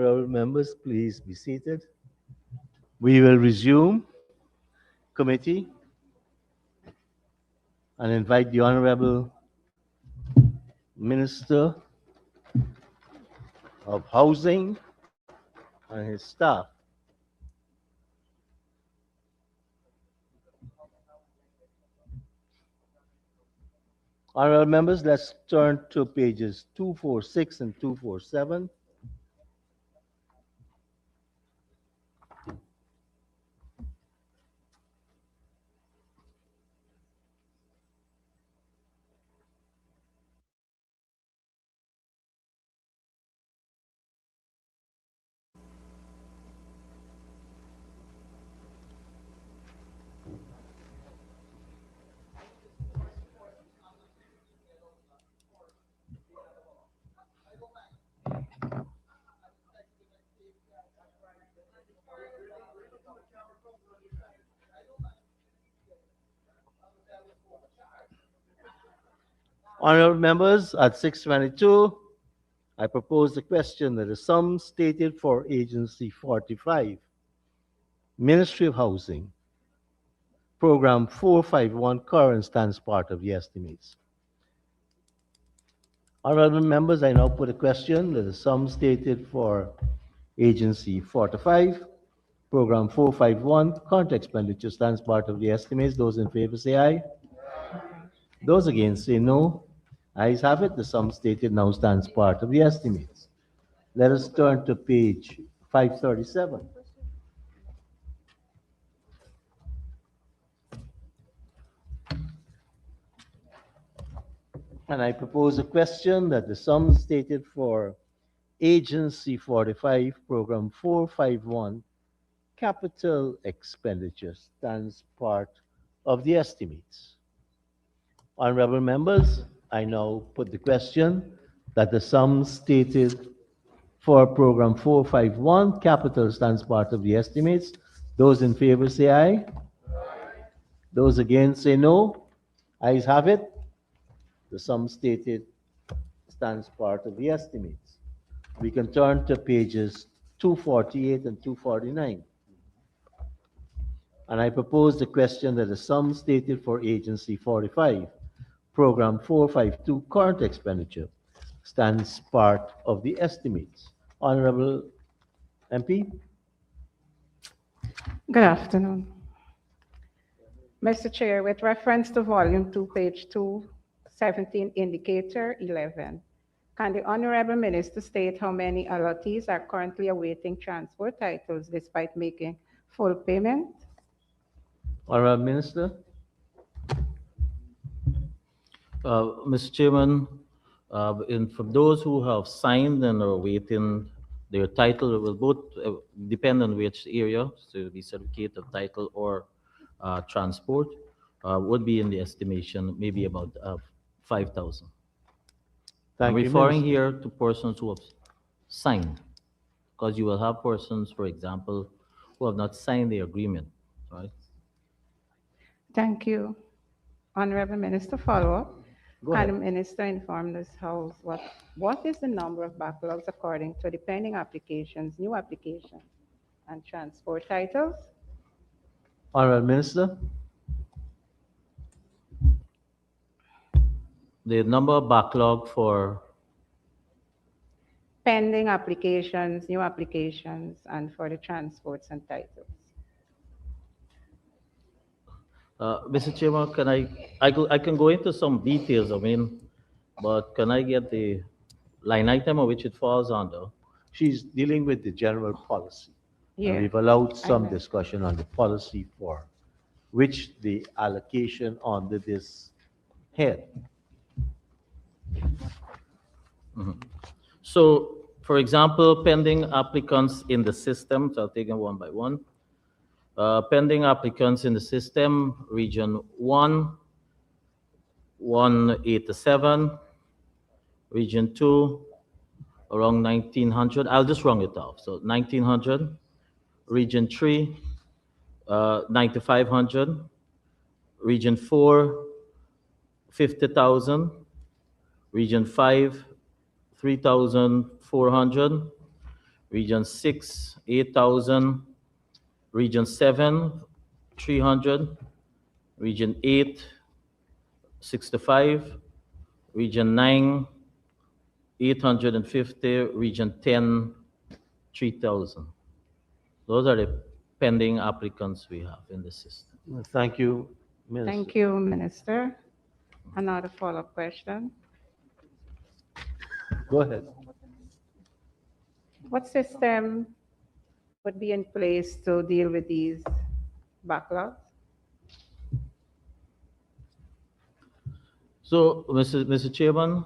Honorable members, please be seated. We will resume committee and invite the Honorable Minister of Housing and his staff. Honorable members, let's turn to pages 246 and 247. Honorable members, at 622, I propose the question that the sum stated for Agency 45, Ministry of Housing, Program 451 current stands part of the estimates. Honorable members, I now put a question that the sum stated for Agency 45, Program 451 current expenditure stands part of the estimates. Those in favor say aye. Those against say no. Ayes have it. The sum stated now stands part of the estimates. Let us turn to page 537. And I propose a question that the sum stated for Agency 45, Program 451, capital expenditure stands part of the estimates. Honorable members, I now put the question that the sum stated for Program 451, capital stands part of the estimates. Those in favor say aye. Those against say no. Ayes have it. The sum stated stands part of the estimates. We can turn to pages 248 and 249. And I propose the question that the sum stated for Agency 45, Program 452, current expenditure, stands part of the estimates. Honorable MP? Good afternoon. Mr. Chair, with reference to Volume 2, page 217, Indicator 11, can the Honorable Minister state how many allottees are currently awaiting transport titles despite making full payment? Honorable Minister? Mr. Chairman, for those who have signed and are waiting, their title will both depend on which area, so the certificate of title or transport, would be in the estimation maybe about 5,000. I'm referring here to persons who have signed, because you will have persons, for example, who have not signed the agreement, right? Thank you. Honorable Minister, follow-up. Go Can ahead. the Minister inform this House what is the number of backlogs according to the pending applications, new applications, and transport titles? Honorable Minister? The number of backlog for Pending applications, new applications, and for the transports and titles. Mr. Chairman, I can go into some details, but can I get the line item of which it falls under? She's dealing with the general policy. And Yeah. we've allowed some know. discussion on the policy for which the allocation under this head. So, for example, pending applicants in the system, so I'll take them one by one. Pending applicants in the system, Region 1, 187, Region 2, around 1900. I'll just round it off. So 1900, Region 3, 9500, Region 4, 50,000, Region 5, 3,400, Region 6, 8,000. Region 7, 300. Region 8, 65. Region 9, 850. Region 10, 3,000. Those are the pending applicants we have in the system. Thank you, Minister. Thank you, Minister. Another follow-up question. Go ahead. What system would be in place to deal with these backlogs? So, Mr. Chairman,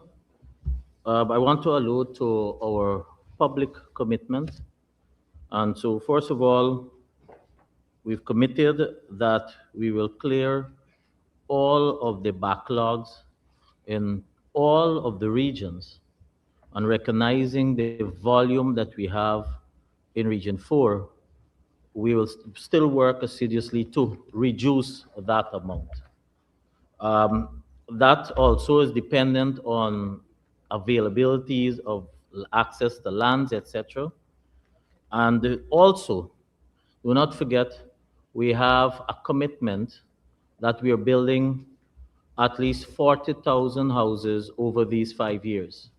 I want to allude to our public commitment. And so, first of all, we've committed that we will clear all of the backlogs in all of the regions and recognizing the volume that we have in Region 4, we will still work assiduously to reduce that amount. That also is dependent on availabilities of access to lands, etc. And also, do not forget, we have a commitment that we are building at least 40,000 houses over these 5 years.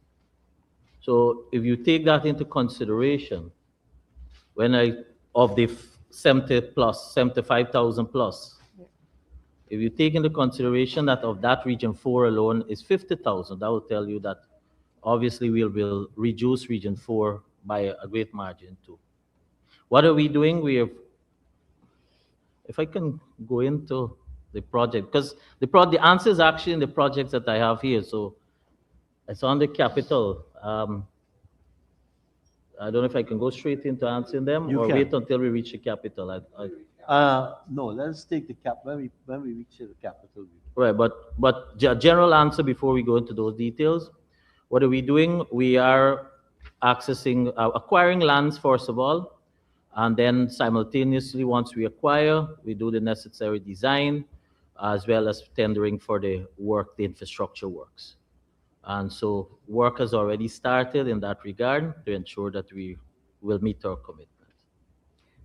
So if you take that into consideration, when I, of the 70 plus, 75,000 plus, if you take into consideration that of that region 4 alone is 50,000, that will tell you that obviously we will reduce region 4 by a great margin too. What are we doing? We have, if I can go into the project, because the answer is actually in the projects that I have here. So it's on the capital. I don't know if I can go straight into answering them You or can. wait until we reach the capital. No, let's take the cap when we reach the capital. Right, but general answer before we go into those details. What are we doing? We are accessing, acquiring lands first of all, and then simultaneously, once we acquire, we do the necessary design, as well as tendering for the work, the infrastructure works. And so work has already started in that regard to ensure that we will meet our commitment.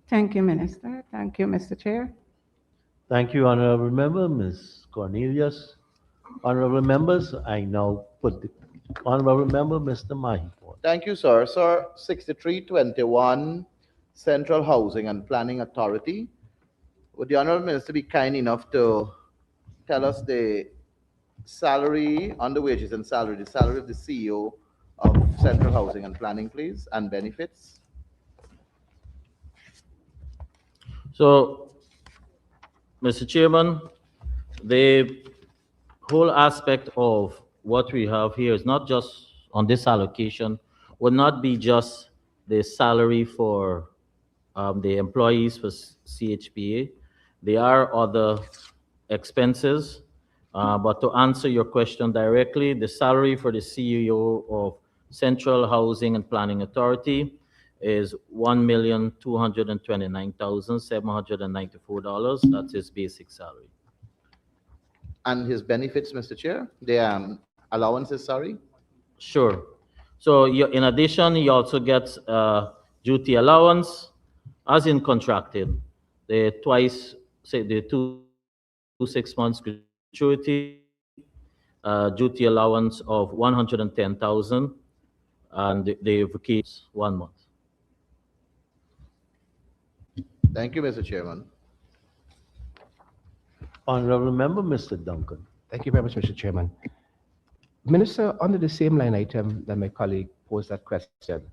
Thank you, Minister. Thank you, Mr. Chair. Thank you, Honorable Member, Ms. Cornelius. Honorable Members, I now put the Honorable Member, Mr. Mahi. Thank you, sir. Sir, 6321 Central Housing and Planning Authority. Would the Honorable Minister be kind enough to tell us the salary, under wages and salary, the salary of the CEO of Central Housing and Planning, please, and benefits? So, Mr. Chairman, the whole aspect of what we have here is not just on this allocation, will not be just the salary for the employees for CHPA. There are other expenses. But to answer your question directly, the salary for the CEO of Central Housing and Planning Authority is $1,229,794. That's his basic salary. And his benefits, Mr. Chair? The allowances, sorry? Sure. So in addition, he also gets duty allowance, as in contracted. The twice, say the 2 6 months gratuity, duty allowance of 110,000, and the vacations 1 month. Thank you, Mr. Chairman. Honorable Member, Mr. Duncan. Thank you very much, Mr. Chairman. Minister, under the same line item that my colleague posed that question,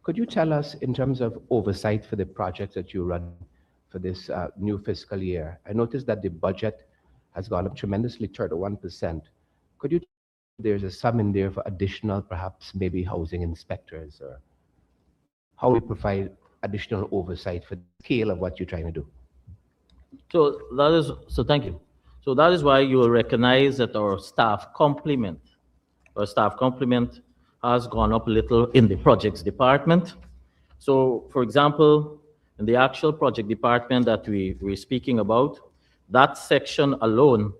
could you tell us in terms of oversight for the projects that you run for this new fiscal year? I noticed that the budget has gone up tremendously, 31%. Could you tell us if there's a sum in there for additional, perhaps maybe housing inspectors, or how we provide additional oversight for the scale of what you're trying to do? So thank you. So that is why you will recognize that our staff complement has gone up a little in the projects department. So for example, in the actual project department that we're speaking about, that section alone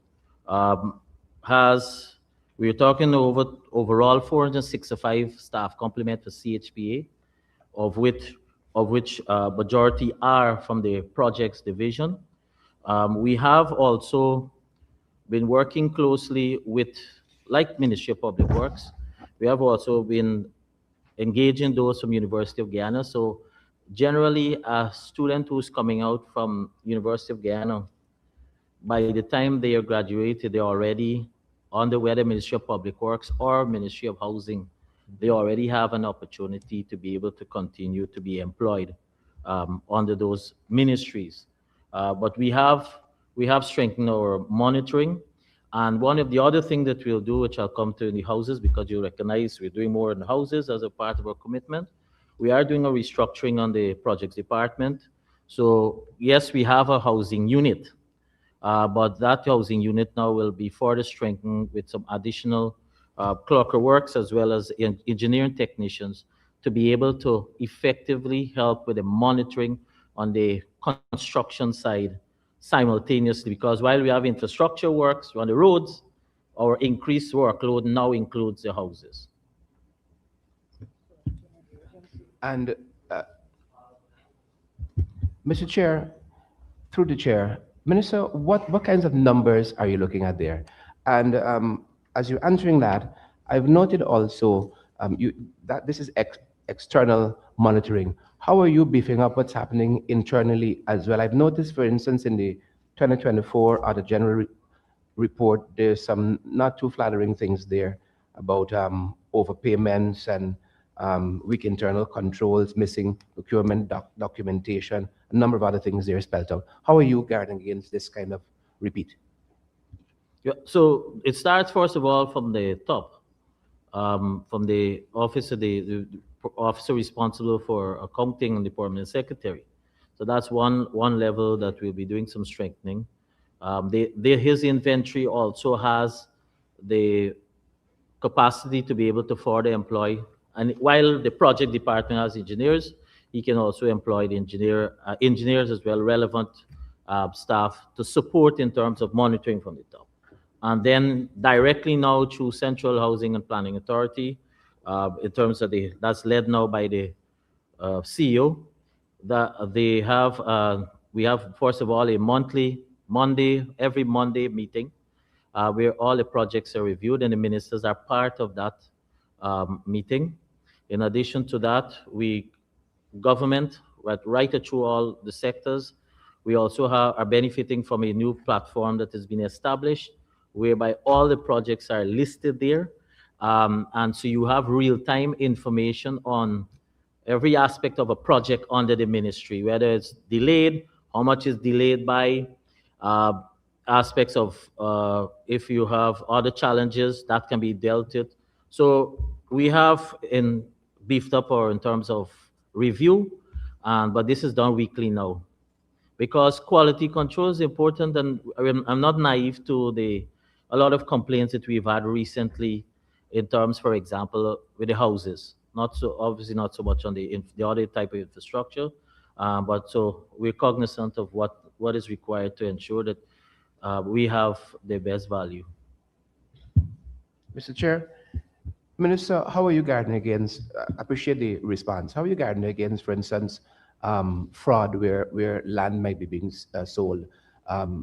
we're talking overall 465 staff complement for CHPA. of which majority are from the projects division. We have also been working closely with, like Ministry of Public Works, we have also been engaging those from University of Guyana. So generally, a student who's coming out from University of Guyana, by the time they are graduated, they're already on the whether Ministry of Public Works or Ministry of Housing. They already have an opportunity to be able to continue to be employed under those ministries. But we have strengthened our monitoring. And one of the other things that we'll do, which I'll come to in the houses, because you recognize we're doing more in the houses as a part of our commitment. We are doing a restructuring on the projects department. So yes, we have a housing unit, but that housing unit now will be further strengthened with some additional clerker works as well as engineering technicians to be able to effectively help with the monitoring on the construction side simultaneously. Because while we have infrastructure works on the roads, our increased workload now includes the houses. And Mr. Chair, through the chair, Minister, what kinds of numbers are you looking at there? And as you're answering that, I've noted also that this is external monitoring. How are you beefing up what's happening internally as well? I've noticed, for instance, in the 2024 Audit General report, there's some not too flattering things there about overpayments and weak internal controls, missing procurement documentation, a number of other things there spelled out. How are you guarding against this kind of repeat? Yeah, so it starts first of all from the top, from the officer, the officer responsible for accounting and the permanent secretary. So that's one level that we'll be doing some strengthening. His inventory also has the capacity to be able to further employ. And while the project department has engineers, he can also employ the engineers as well, relevant staff to support in terms of monitoring from the top. And then directly now through Central Housing and Planning Authority, in terms of that's led now by the CEO, that they have, we have first of all a every Monday meeting where all the projects are reviewed and the ministers are part of that meeting. In addition to that, government, right through all the sectors, we also are benefiting from a new platform that has been established, whereby all the projects are listed there. And so you have real-time information on every aspect of a project under the ministry, whether it's delayed, how much is delayed by, uh, aspects of if you have other challenges that can be dealt with. So we have in beefed up or in terms of review, but this is done weekly now because quality control is important. And I'm not naive to a lot of complaints that we've had recently in terms, for example, with the houses. Not so obviously not so much on the other type of infrastructure, but so we're cognizant of what is required to ensure that we have the best value. Mr. Chair, Minister, how are you guarding against, appreciate the response, how are you guarding against, for instance, fraud where land might be being sold,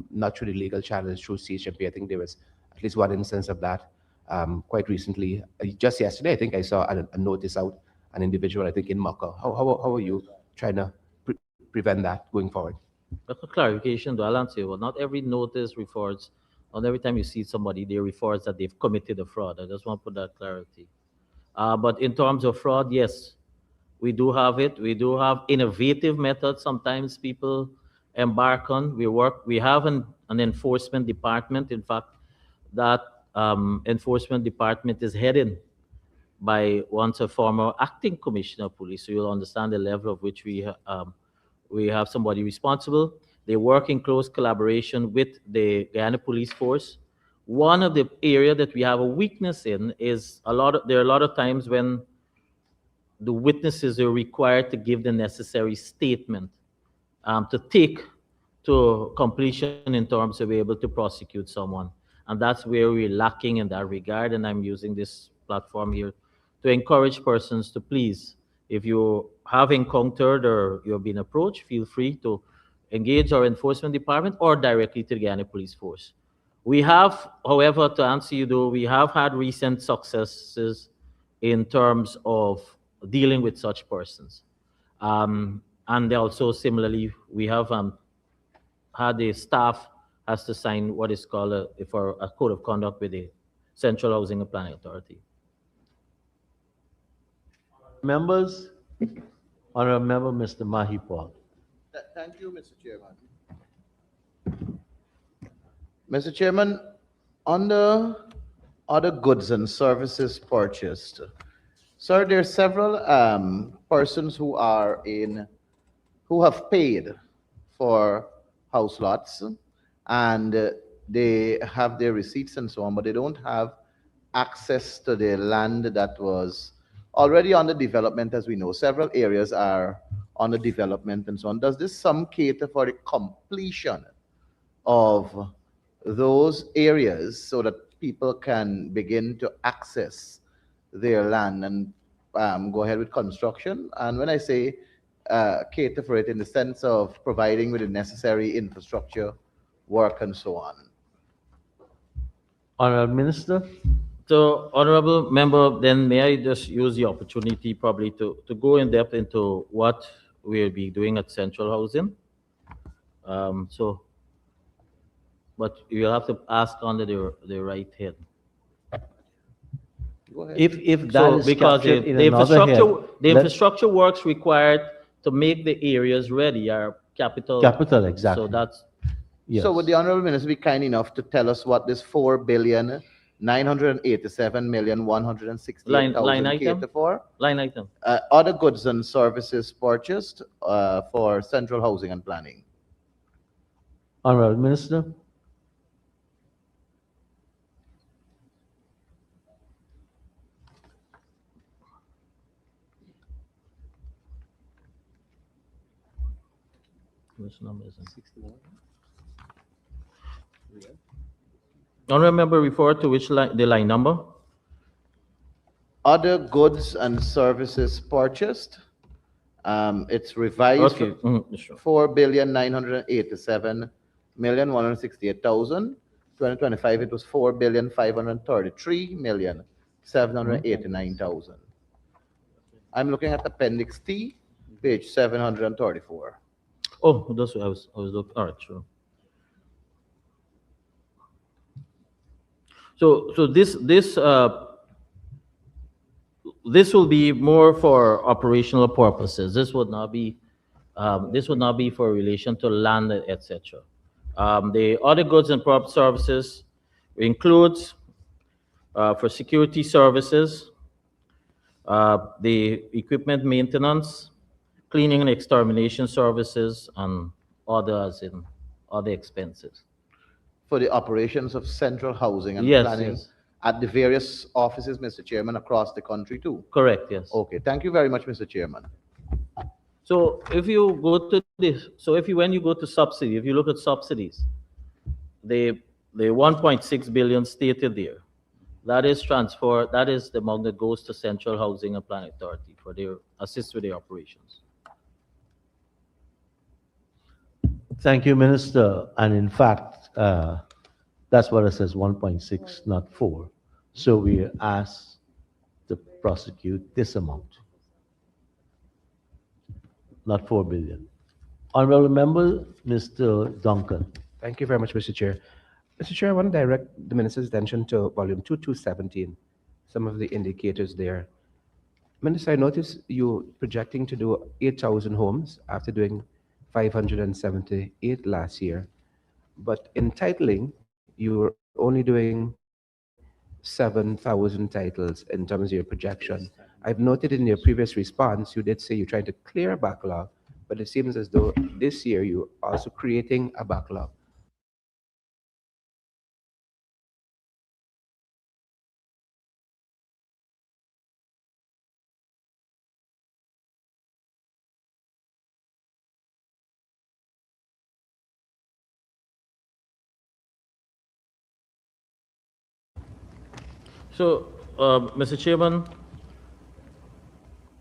not through the legal channels, through CHMP? I think there was at least one instance of that quite recently. Just yesterday, I think I saw a notice out, an individual, I think in Maka. How are you trying to prevent that going forward? That's a clarification, though. I'll answer you. Well, not every notice refers, not every time you see somebody, they refers that they've committed a fraud. I just want to put that clarity. But in terms of fraud, yes, we do have it. We do have innovative methods sometimes people embark on. We have an enforcement department. In fact, that enforcement department is headed by once a former acting commissioner of police. So you'll understand the level of which we have somebody responsible. They work in close collaboration with the Guyana Police Force. One of the area that we have a weakness in is there are a lot of times when the witnesses are required to give the necessary statement to take to completion in terms of being able to prosecute someone. And that's where we're lacking in that regard. And I'm using this platform here to encourage persons to please If you have encountered or you've been approached, feel free to engage our enforcement department or directly to the Guyana Police Force. We have, however, to answer you though, we have had recent successes in terms of dealing with such persons. And also similarly, we have had the staff has to sign what is called for a code of conduct with the Central Housing and Planning Authority. Members, Honorable Member Mr. Mahipal. Thank you, Mr. Chairman. Mr. Chairman, on the other goods and services purchased, sir, there are several persons who have paid for house lots, and they have their receipts and so on, but they don't have access to the land that was already under development. As we know, several areas are under development and so on. Does this sum cater for the completion of those areas so that people can begin to access their land and go ahead with construction? And when I say cater for it in the sense of providing with the necessary infrastructure, work, and so on. Honorable Minister. So, honorable member, then may I just use the opportunity probably to go in depth into what we'll be doing at Central Housing? So, but you'll have to ask under the right head. Go ahead. If that So, is because captured in another head, the let- infrastructure works required to make the areas ready are capital. Capital, exactly. So that's, yes. So would the Honorable Minister be kind enough to tell us what this 4,987,168,000 line item? cater for? line item. Other goods and services purchased for central housing and planning. Honorable Minister. Which number is it? 61. Honorable member refer to which line, the line number? Other goods and services purchased. It's revised Okay, sure. 4,987,168,000. 2025 it was 4,533,789,000. I'm looking at Appendix T, page 734. Oh, that's what I was looking, all right, sure. So this will be more for operational purposes. This would not be for relation to land, etc. The other goods and prop services includes for security services, the equipment maintenance, cleaning and extermination services, and others in other expenses. For the operations of central housing and Yes, planning yes. at the various offices, Mr. Chairman, across the country too. Correct, yes. Okay, thank you very much, Mr. Chairman. So if you go to this, so when you go to subsidy, if you look at subsidies, the 1.6 billion stated there, that is the amount that goes to Central Housing and Planning Authority for their assist with their operations. Thank you, Minister. And in fact, that's what it says, 1.6, not 4. So we are asked to prosecute this amount, not 4 billion. Honorable Member, Mr. Duncan. Thank you very much, Mr. Chair. Mr. Chair, I want to direct the Minister's attention to volume 2217, some of the indicators there. Minister, I noticed you projecting to do 8,000 homes after doing 578 last year. But in titling, you were only doing 7,000 titles in terms of your projection. I've noted in your previous response, you did say you're trying to clear a backlog, but it seems as though this year you're also creating a backlog. What is the reason for that? So, Mr. Chairman,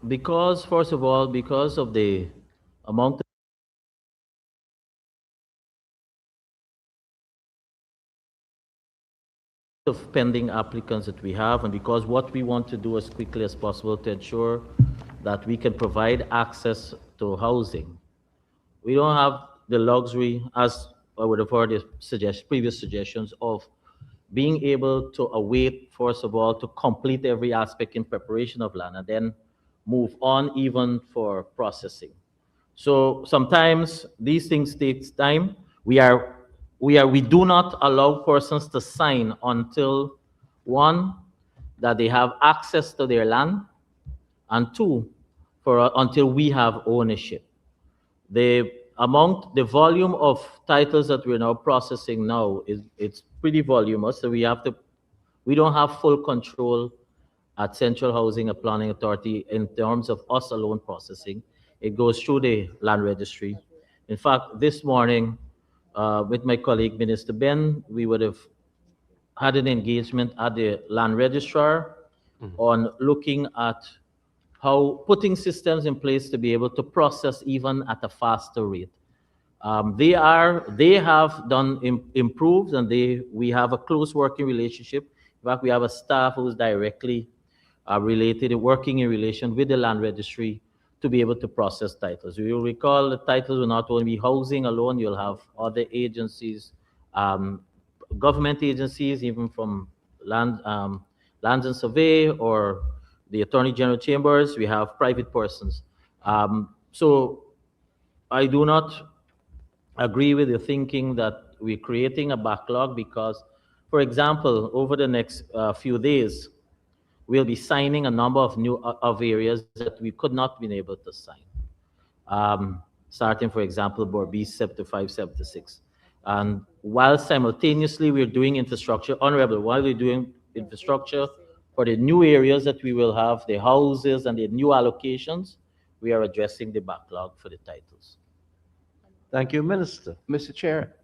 Because, first of all, because of the amount of pending applicants that we have, and because what we want to do as quickly as possible to ensure that we can provide access to housing. We don't have the luxury, as I would have heard the previous suggestions, of being able to await, first of all, to complete every aspect in preparation of land and then move on even for processing. So sometimes these things take time. We do not allow persons to sign until one, that they have access to their land, and two, until we have ownership. The volume of titles that we're now processing now it's pretty voluminous. So we don't have full control at Central Housing and Planning Authority in terms of us alone processing. It goes through the land registry. In fact, this morning, with my colleague Minister Ben, we would have had an engagement at the land registrar on looking at how putting systems in place to be able to process even at a faster rate. They have done improved, and we have a close working relationship. In fact, we have a staff who's directly related, working in relation with the land registry to be able to process titles. You will recall the titles will not only be housing alone, you'll have other agencies, um, government agencies, even from lands and survey or the Attorney General Chambers. We have private persons. So I do not agree with the thinking that we're creating a backlog because, for example, over the next few days, we'll be signing a number of new of areas that we could not been able to sign. Starting, for example, Borby 7576. And while simultaneously we're doing infrastructure, Honorable, while we're doing infrastructure for the new areas that we will have, the houses and the new allocations, we are addressing the backlog for the titles. Thank you, Minister. Mr. Chair,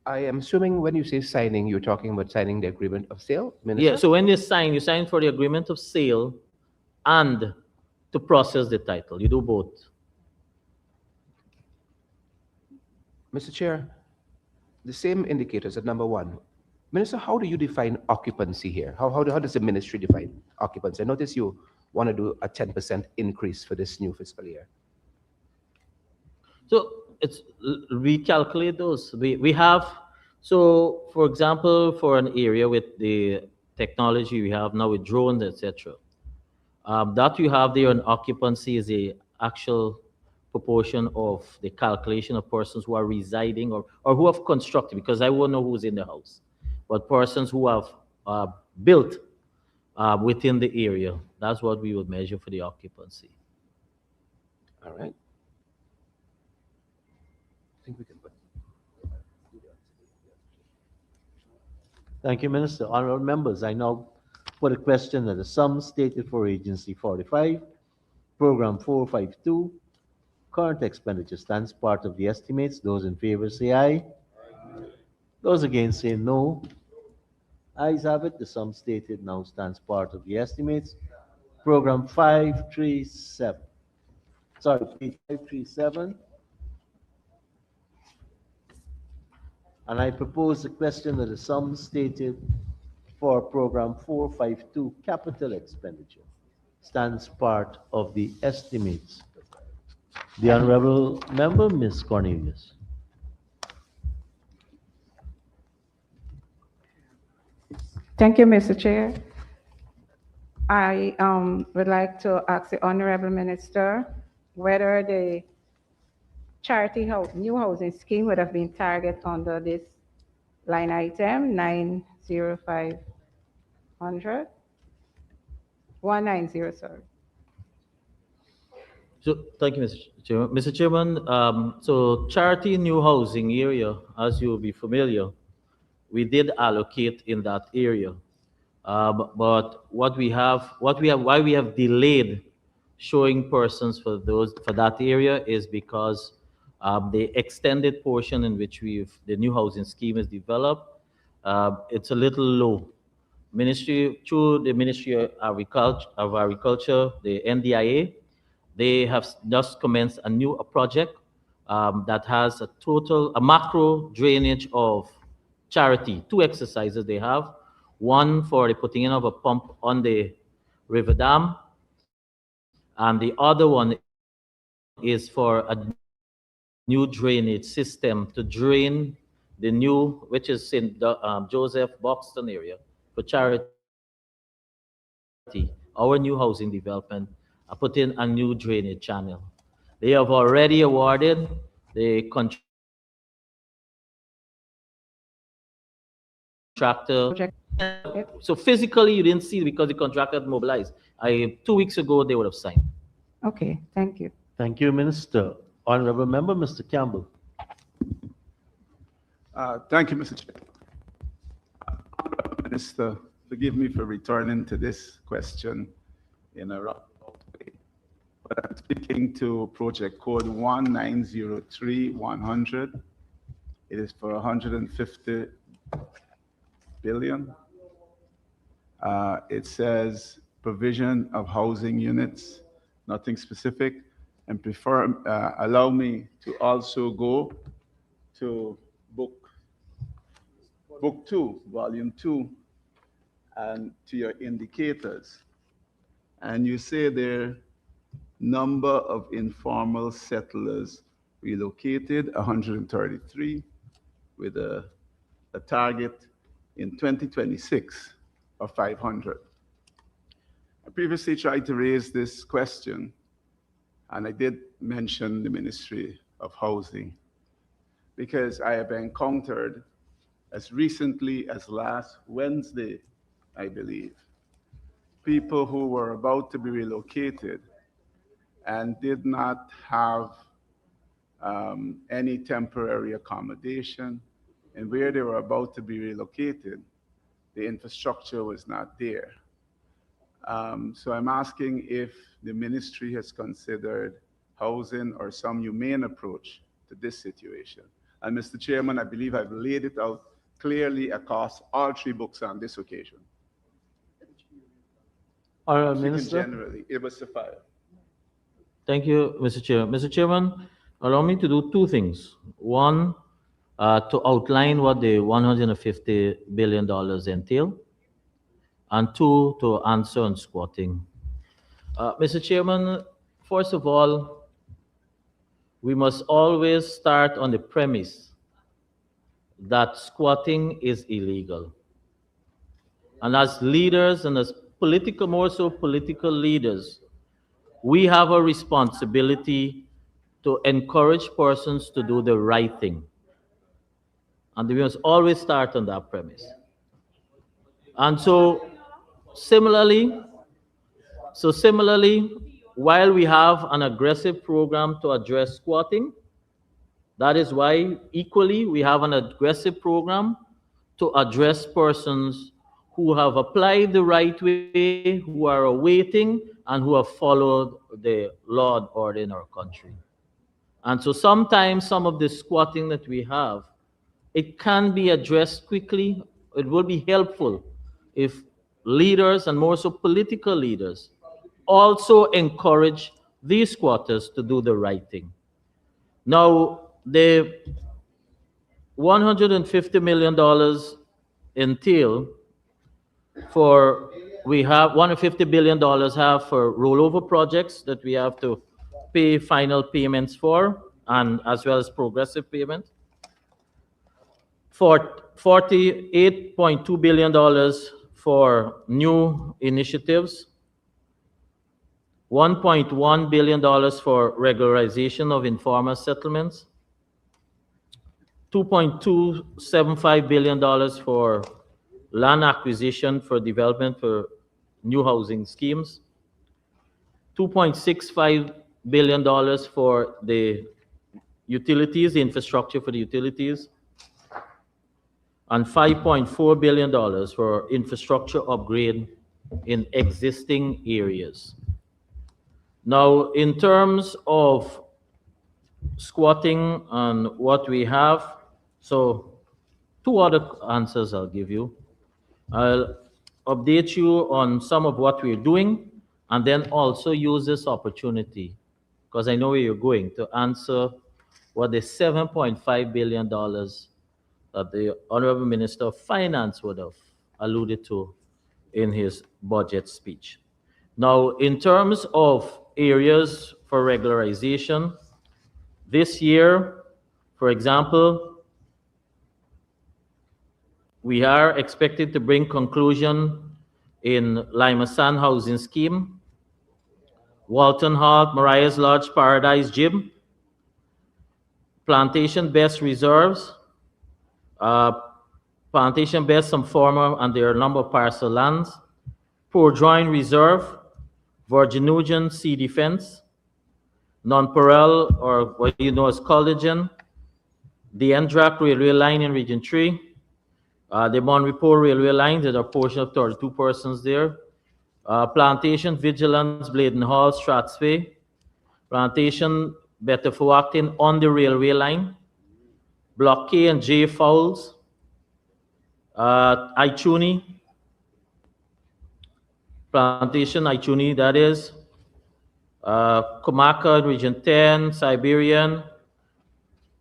I am assuming when you say signing, you're talking about signing the agreement of sale, Yeah, Minister? so when you sign for the agreement of sale and to process the title. You do both. Mr. Chair, the same indicators at number one. Minister, how do you define occupancy here? How does the ministry define occupancy? I notice you want to do a 10% increase for this new fiscal year. So it's recalculate those. We have, so for example, for an area with the technology we have now with drones, etc. That you have there on occupancy is the actual proportion of the calculation of persons who are residing or who have constructed, because I won't know who's in the house, but persons who have built within the area. That's what we would measure for the occupancy. All right. I think we can put. Thank you, Minister. Honorable members, I now put a question that the sum stated for Agency 45, Program 452, current expenditure stands part of the estimates. Those in favor say aye. Those against say no. Ayes have it. The sum stated now stands part of the estimates. Program 537. Sorry, page 537. And I propose the question that the sum stated for program 452 capital expenditure stands part of the estimates. The honorable member, Ms. Cornelius. Thank you, Mr. Chair. I would like to ask the Honorable Minister whether the new housing scheme would have been targeted under this line item 90500 190, sorry. So thank you, Mr. Chairman. Mr. Chairman, so charity new housing area, as you will be familiar, we did allocate in that area. But why we have delayed showing persons for that area is because the extended portion in which the new housing scheme is developed, it's a little low. Ministry through the Ministry of Agriculture, the NDIA, they have just commenced a new project that has a macro drainage of charity. Two exercises they have. One for the putting in of a pump on the river dam, and the other one is for a new drainage system to drain the new, which is in the Joseph Boxton area for charity. Our new housing development, I put in a new drainage channel. They have already awarded the contractor Project. It. so physically you didn't see it because the contractor had mobilized. 2 weeks ago they would have signed. Okay, thank you. Thank you, Minister. Honorable Member, Mr. Campbell. Thank you, Mr. Chair. Minister, forgive me for returning to this question in a roundabout way, but I'm speaking to project code 1903-100. It is for 150 billion. It says provision of housing units, nothing specific, and allow me to also go to book 2, volume 2, and to your indicators. And you say there, number of informal settlers relocated, 133, with a target in 2026 of 500. I previously tried to raise this question, and I did mention the Ministry of Housing, because I have encountered, as recently as last Wednesday, I believe, people who were about to be relocated and did not have any temporary accommodation, and where they were about to be relocated, the infrastructure was not there. So I'm asking if the ministry has considered housing or some humane approach to this situation. And Mr. Chairman, I believe I've laid it out clearly across all 3 books on this occasion. Honorable Speaking Minister. generally, it was suffice. Thank you, Mr. Chair. Mr. Chairman, allow me to do two things. One, to outline what the $150 billion entail, and two, to answer on squatting. Mr. Chairman, first of all, we must always start on the premise that squatting is illegal. And as leaders and as more so political leaders, we have a responsibility to encourage persons to do the right thing. And we must always start on that premise. And similarly, similarly, while we have an aggressive program to address squatting, that is why equally we have an aggressive program to address persons who have applied the right way, who are awaiting, and who have followed the law and order in our country. And so sometimes some of the squatting that we have, it can be addressed quickly. It will be helpful if leaders, and more so political leaders, also encourage these squatters to do the right thing. Now, the $150 million entail for, we have $150 billion have for rollover projects that we have to pay final payments for, and as well as progressive payment. For $48.2 billion for new initiatives, $1.1 billion for regularization of informal settlements, $2.275 billion for land acquisition for development for new housing schemes, $2.65 billion for the utilities, the infrastructure for the utilities, and $5.4 billion for infrastructure upgrade in existing areas. Now, in terms of squatting and what we have, so two other answers I'll give you. update you on some of what we're doing, and then also use this opportunity, because I know where you're going, to answer what the $7.5 billion that the Honorable Minister of Finance would have alluded to in his budget speech. Now, in terms of areas for regularization, this year, for example, we are expected to bring conclusion in Limasan Housing Scheme, Walton Hall, Mariah's Lodge, Paradise Gym, Plantation Best Reserves, uh, Plantation Best some former and their number of parcel lands, Port Joint Reserve, Virginujan Sea Defense, Nonpareil, or what you know as Collagen, the Endrak Railway Line in Region 3, the Monrepo Railway Line, there's a portion of 32 persons there, Plantation Vigilance, Bladen Hall, Strathspey, Plantation Betterfuactin on the railway line, Block K and J Fowles, Ichuni, Plantation Ichuni, that is, Komaka in Region 10, Siberian,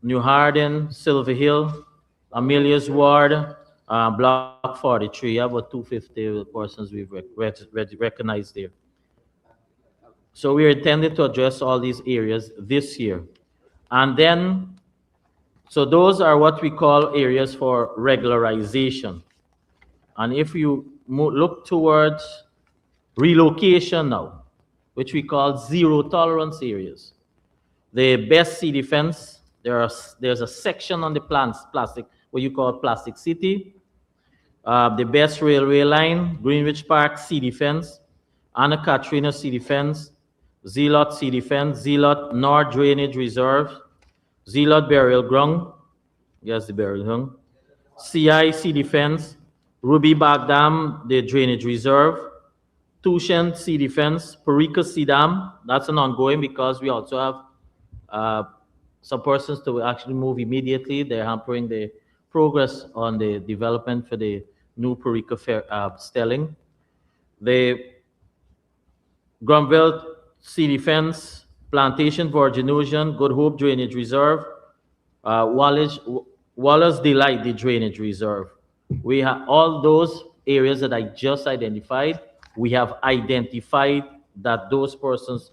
New Harden, Silver Hill, Amelia's Ward, Block 43. About 250 persons we've recognized there. So we are intended to address all these areas this year. And then, so those are what we call areas for regularization. And if you look towards relocation now, which we call zero tolerance areas, the best sea defense, there's a section on the plastic, what you call Plastic City, the best railway line, Greenwich Park Sea Defense, Anna Katrina Sea Defense, Zealot Sea Defense, Zealot North Drainage Reserve, Zealot Burial Ground, yes, the burial ground, CI Sea Defense, Ruby Bag Dam, the Drainage Reserve, Tushen Sea Defense, Parika Sea Dam, that's an ongoing because we also have some persons to actually move immediately. They're hampering the progress on the development for the new Parika Stelling. The Grumville Sea Defense, Plantation Virginusian, Good Hope Drainage Reserve, Wallace Delight, the Drainage Reserve. We have all those areas that I just identified. We have identified that those persons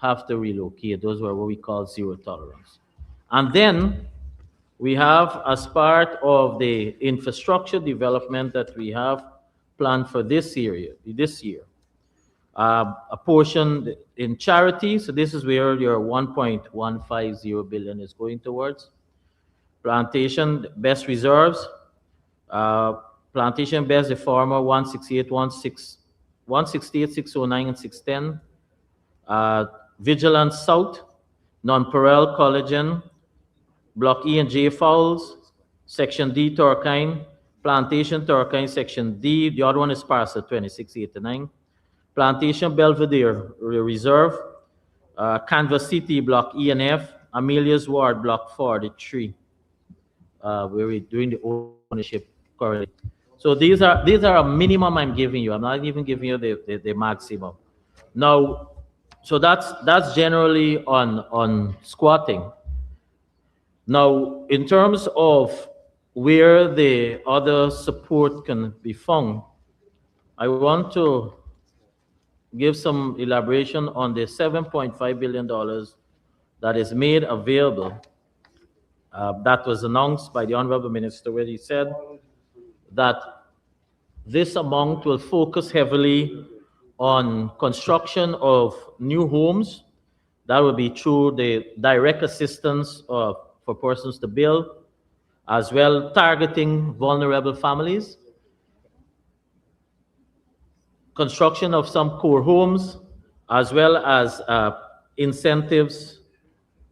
have to relocate. Those were what we call zero tolerance. And then we have, as part of the infrastructure development that we have planned for this year, a portion in charity. So this is where your 1.150 billion is going towards. Plantation Best Reserves, Plantation Best, the former 168, 168, 609, and 610. Vigilance South, Nonpareil Collagen, Block E and J Fowles, Section D Turkine, Plantation Turkine, Section D. The other one is parcel 2689. Plantation Belvedere Reserve, Canvas City Block E and F, Amelia's Ward Block 43, where we're doing the ownership currently. So these are a minimum I'm giving you. I'm not even giving you the maximum. Now, so that's generally on squatting. Now, in terms of where the other support can be found, I want to give some elaboration on the $7.5 billion that is made available. That was announced by the Honorable Minister, where he said that this amount will focus heavily on construction of new homes. That will be through the direct assistance for persons to build, as well targeting vulnerable families, construction of some core homes, as well as incentives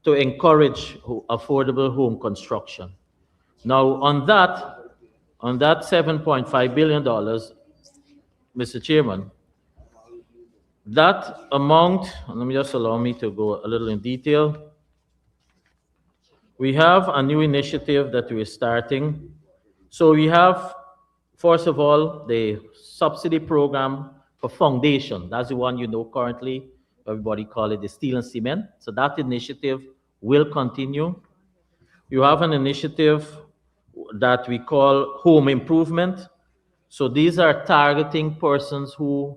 to encourage affordable home construction. Now, on that $7.5 billion, Mr. Chairman, that amount, let me just allow me to go a little in detail. We have a new initiative that we're starting. So we have First of all, the subsidy program for foundation. That's the one you know currently. Everybody call it the steel and cement. So that initiative will continue. You have an initiative that we call home improvement. So these are targeting persons who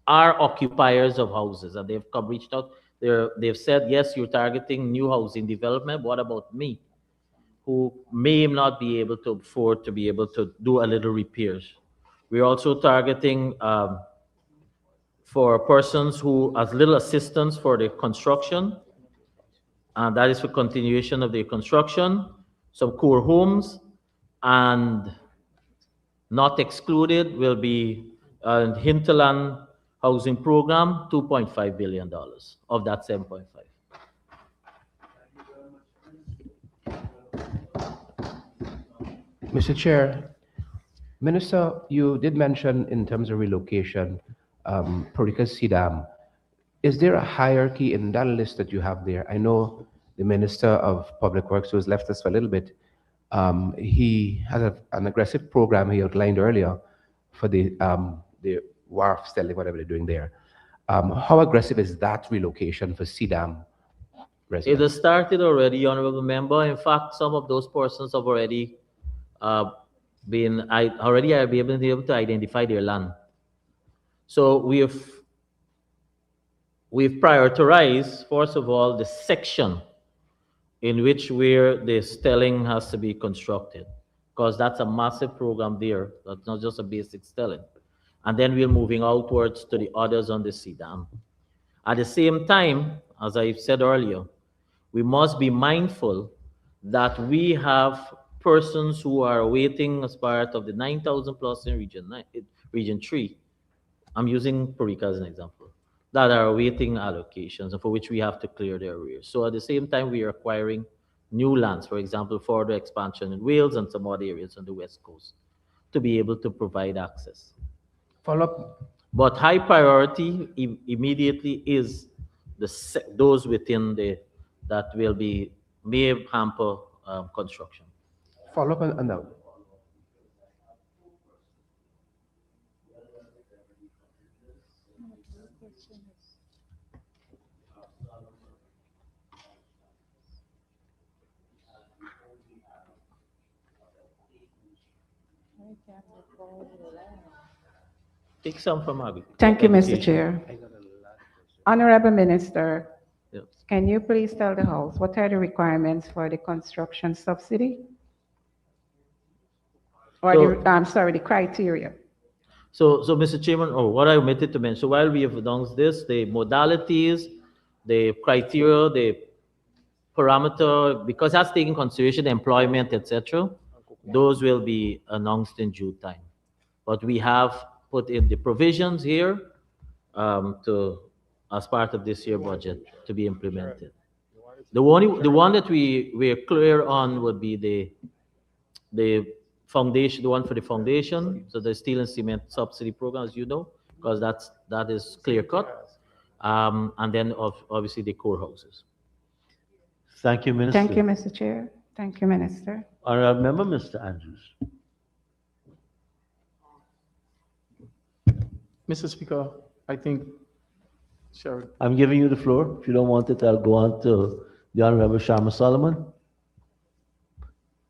are occupiers of houses, and they've come reached out. They've said, yes, you're targeting new housing development. What about me, who may not be able to afford to be able to do a little repairs? We're also targeting for persons who, as little assistance for the construction, and that is for continuation of the construction, some core homes, and not excluded will be hinterland housing program, $2.5 billion of that 7.5. Mr. Chair, Minister, you did mention in terms of relocation, Parika Sidam. Is there a hierarchy in that list that you have there? I know the Minister of Public Works, who has left us for a little bit, he has an aggressive program he outlined earlier for the wharf selling, whatever they're doing there. How aggressive is that relocation for Sidam It has residents? started already, Honorable Member. In fact, some of those persons have already uh, already have been able to identify their land. So we've prioritized, first of all, the section in which where the stelling has to be constructed, because that's a massive program there. That's not just a basic stelling. And then we're moving outwards to the others on the sea dam. At the same time, as I said earlier, we must be mindful that we have persons who are waiting as part of the 9,000 plus in region 3. I'm using Parika as an example, that are awaiting allocations and for which we have to clear their arrears. So at the same time, we are acquiring new lands, for example, for the expansion in Wales and some other areas on the West Coast to be able to provide access. Follow up, But high priority immediately is those within the that will be may hamper construction. follow up on that. Take some from Thank you, Mr. education. Chair. Honorable Minister, Yeah. can you please tell the House what are the requirements for the construction subsidy? Or So, I'm sorry, the criteria. so, Mr. Chairman, what I omitted to mention, while we have announced this, the modalities, the criteria, the parameter, because that's taking consideration employment, etc., those will be announced in due time. But we have put in the provisions here to, as part of this year budget to be implemented. The one that we're clear on would be the foundation, the one for the foundation, so the steel and cement subsidy program, as you know, because that is clear cut, and then obviously the core houses. Thank you, Minister. Thank you, Mr. Chair. Thank you, Minister. Honorable Member, Mr. Andrews. Mr. Speaker, I think, sure. I'm giving you the floor. If you don't want it, I'll go on to the Honorable Sharma Solomon.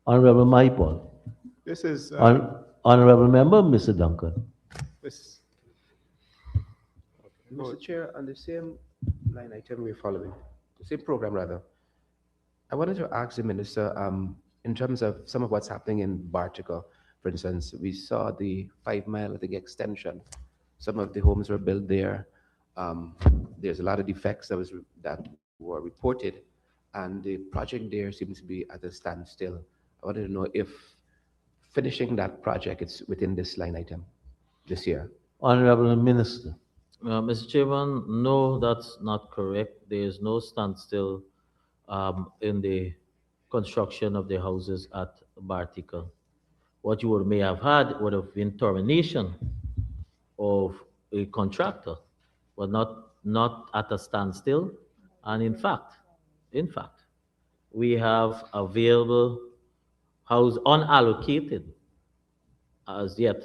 Honorable Maipol. This is, Honorable Member, Mr. Duncan. this, Mr. Chair, on the same line item we're following, the same program rather, I wanted to ask the Minister, in terms of some of what's happening in Bartica, for instance, we saw the 5 mile, I think, extension. Some of the homes were built there. There's a lot of defects that were reported, and the project there seems to be at a standstill. I wanted to know if finishing that project is within this line item this year. Honorable Minister. Mr. Chairman, no, that's not correct. There is no standstill in the construction of the houses at Bartica. What you may have had would have been termination of a contractor, but not at a standstill. And in fact, we have available house unallocated as yet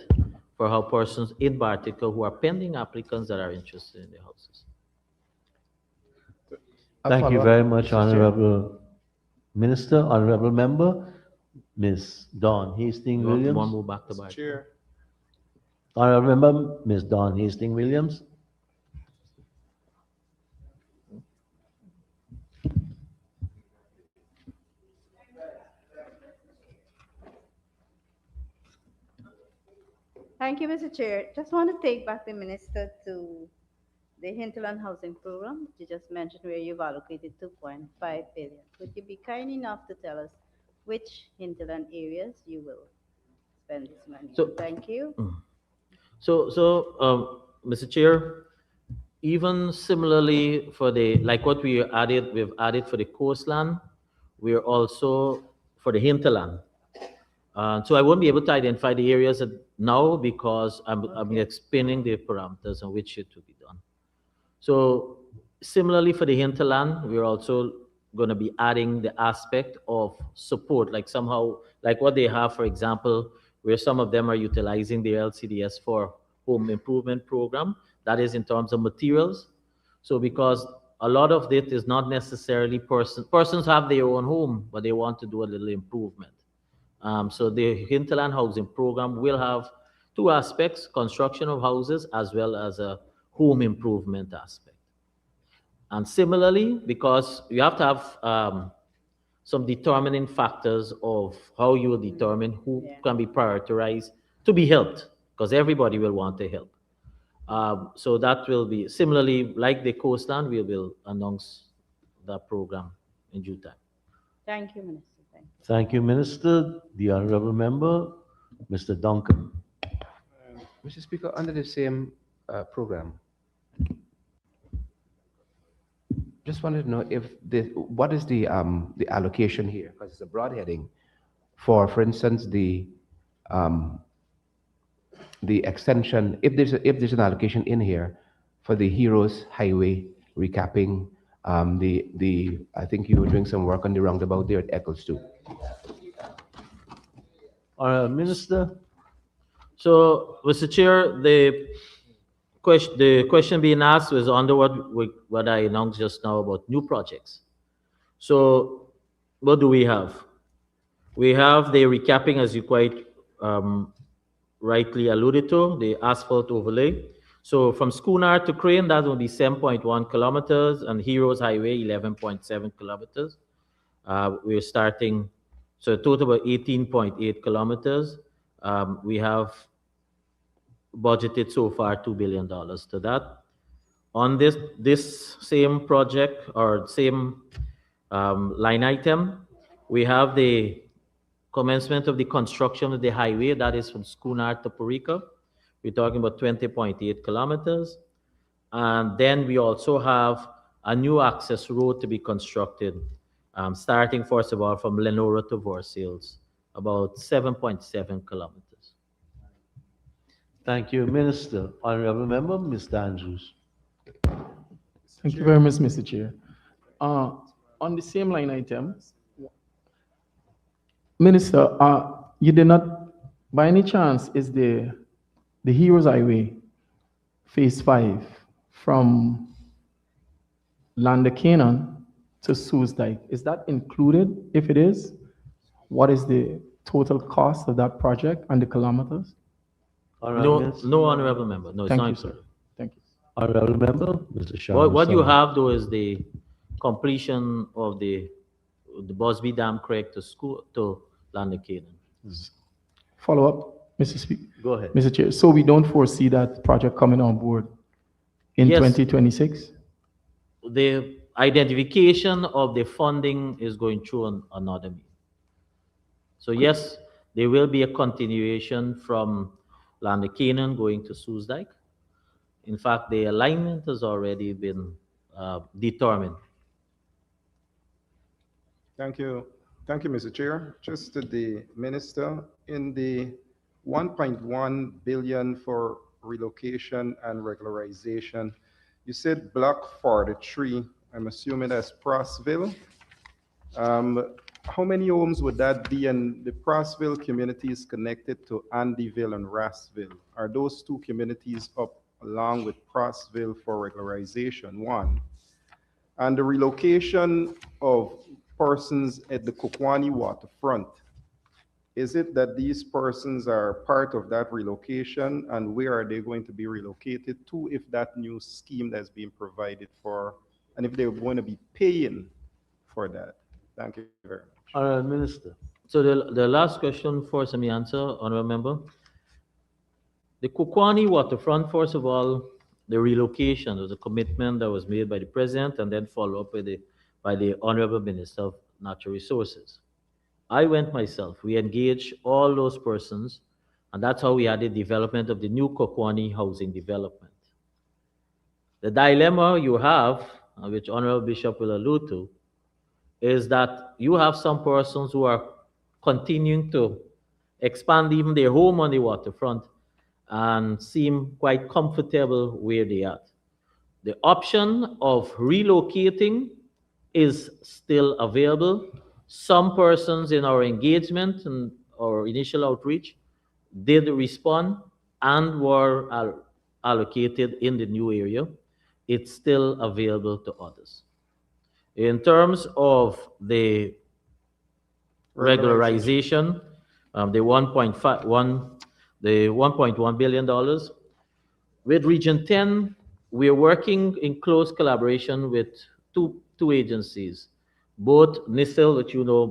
for how persons in particular who are pending applicants that are interested in the houses. A Thank you follow-up, very much, Mr. Chair. Honorable Minister, Honorable Member, Ms. Dawn Hastings You want to Williams. move back to Mr. Barton? Chair, Honorable Member, Ms. Dawn Hastings Williams. Thank you, Mr. Chair. Just want to take back the minister to the hinterland housing program that you just mentioned where you've allocated 2.5 billion. Would you be kind enough to tell us which hinterland areas you will spend this money So- on? Thank you. Mr. Chair, even similarly for the, like what we've added for the coastland, we're also for the hinterland. So I won't be able to identify the areas now because I'm Okay. explaining the parameters on which it to be done. So similarly for the hinterland, we're also going to be adding the aspect of support, like somehow, like what they have, for example, where some of them are utilizing the LCDS for home improvement program. That is in terms of materials. So because a lot of it is not necessarily persons have their own home, but they want to do a little improvement. So the hinterland housing program will have two aspects: construction of houses as well as a home improvement aspect. And similarly, because you have to have some determining factors of how you will determine who Yeah. can be prioritized to be helped, because everybody will want to help. So that will be similarly like the coastland. We will announce that program in due time. Thank you, Minister. Thank you. Thank you, Minister. The Honorable Member, Mr. Duncan. Mr. Speaker, under the same program, just wanted to know if what is the allocation here? Because it's a broad heading for instance, um, the extension. If there's an allocation in here for the Heroes Highway recapping, the I think you were doing some work on the roundabout there at Eccles too. Honorable Minister. So, Mr. Chair, the question being asked was under what I announced just now about new projects. So, what do we have? We have the recapping, as you quite rightly alluded to, the asphalt overlay. So from Schooner to Crane, that will be 7.1 kilometers, and Heroes Highway, 11.7 kilometers. We're starting, so a total of 18.8 kilometers. We have budgeted so far $2 billion to that. On this same project or same line item, we have the commencement of the construction of the highway that is from Schooner to Porica. We're talking about 20.8 kilometers. And then we also have a new access road to be constructed, starting first of all from Lenora to Vorsails, about 7.7 kilometers. Thank you, Minister. Honorable Member, Mr. Andrews. thank you very much, Mr. Chair. On the same line item, Minister, you did not, by any chance, is the Heroes Highway Phase 5 from Landacanon to Soosdijk, is that included? If it is, what is the total cost of that project and the kilometers? Honorable No, Minister. no honorable member. No, it's Thank not you, sir. included. Thank you. Honorable Member, Mr. Sharon. What you Sullivan. have though is the completion of the Bosby Dam Creek to school to Landacanon. Follow up, Mr. Speaker. Go ahead. Mr. Chair, so we don't foresee that project coming on board in Yes. 2026? The identification of the funding is going through another means. So yes, there will be a continuation from Landacanon going to Soosdijk. In fact, the alignment has already been determined. Thank you. Thank you, Mr. Chair. Just to the minister, in the 1.1 billion for relocation and regularization, you said block 43, I'm assuming that's Prossville. how many homes would that be? And the Prossville community is connected to Andyville and Rassville. Are those two communities up along with Prossville for regularization? One. And the relocation of persons at the Kukwani waterfront. Is it that these persons are part of that relocation, and where are they going to be relocated to if that new scheme that's being provided for, and if they're going to be paying for that? Thank you very much. Honorable Minister. So the last question first, let me answer, honorable member. The Kukwani waterfront, first of all, the relocation was a commitment that was made by the president and then followed up by the honorable minister of natural resources. I went myself. We engaged all those persons, and that's how we had the development of the new Kukwani housing development. The dilemma you have, which Honorable Bishop will allude to, is that you have some persons who are continuing to expand even their home on the waterfront and seem quite comfortable where they are. The option of relocating is still available. Some persons in our engagement and our initial outreach did respond and were allocated in the new area. It's still available to others. In terms of the regularization, the 1.1 billion dollars with Region 10, we are working in close collaboration with two agencies, both NISIL, which you know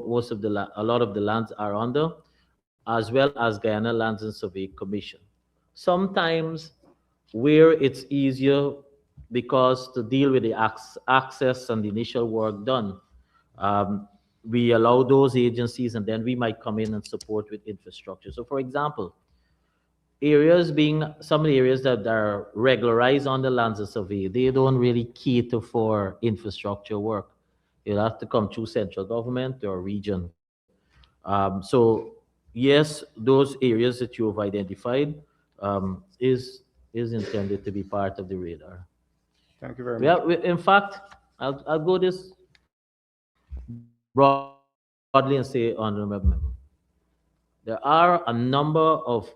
a lot of the lands are under, as well as Guyana Lands and Survey Commission. Sometimes where it's easier because to deal with the access and the initial work done, um, we allow those agencies and then we might come in and support with infrastructure. So for example, areas being some of the areas that are regularized on the lands of survey, they don't really cater for infrastructure work. You'll have to come through central government or region. So yes, those areas that you have identified is intended to be part of the radar. Thank you very much. In fact, I'll go this broadly and say, honorable member, there are a number of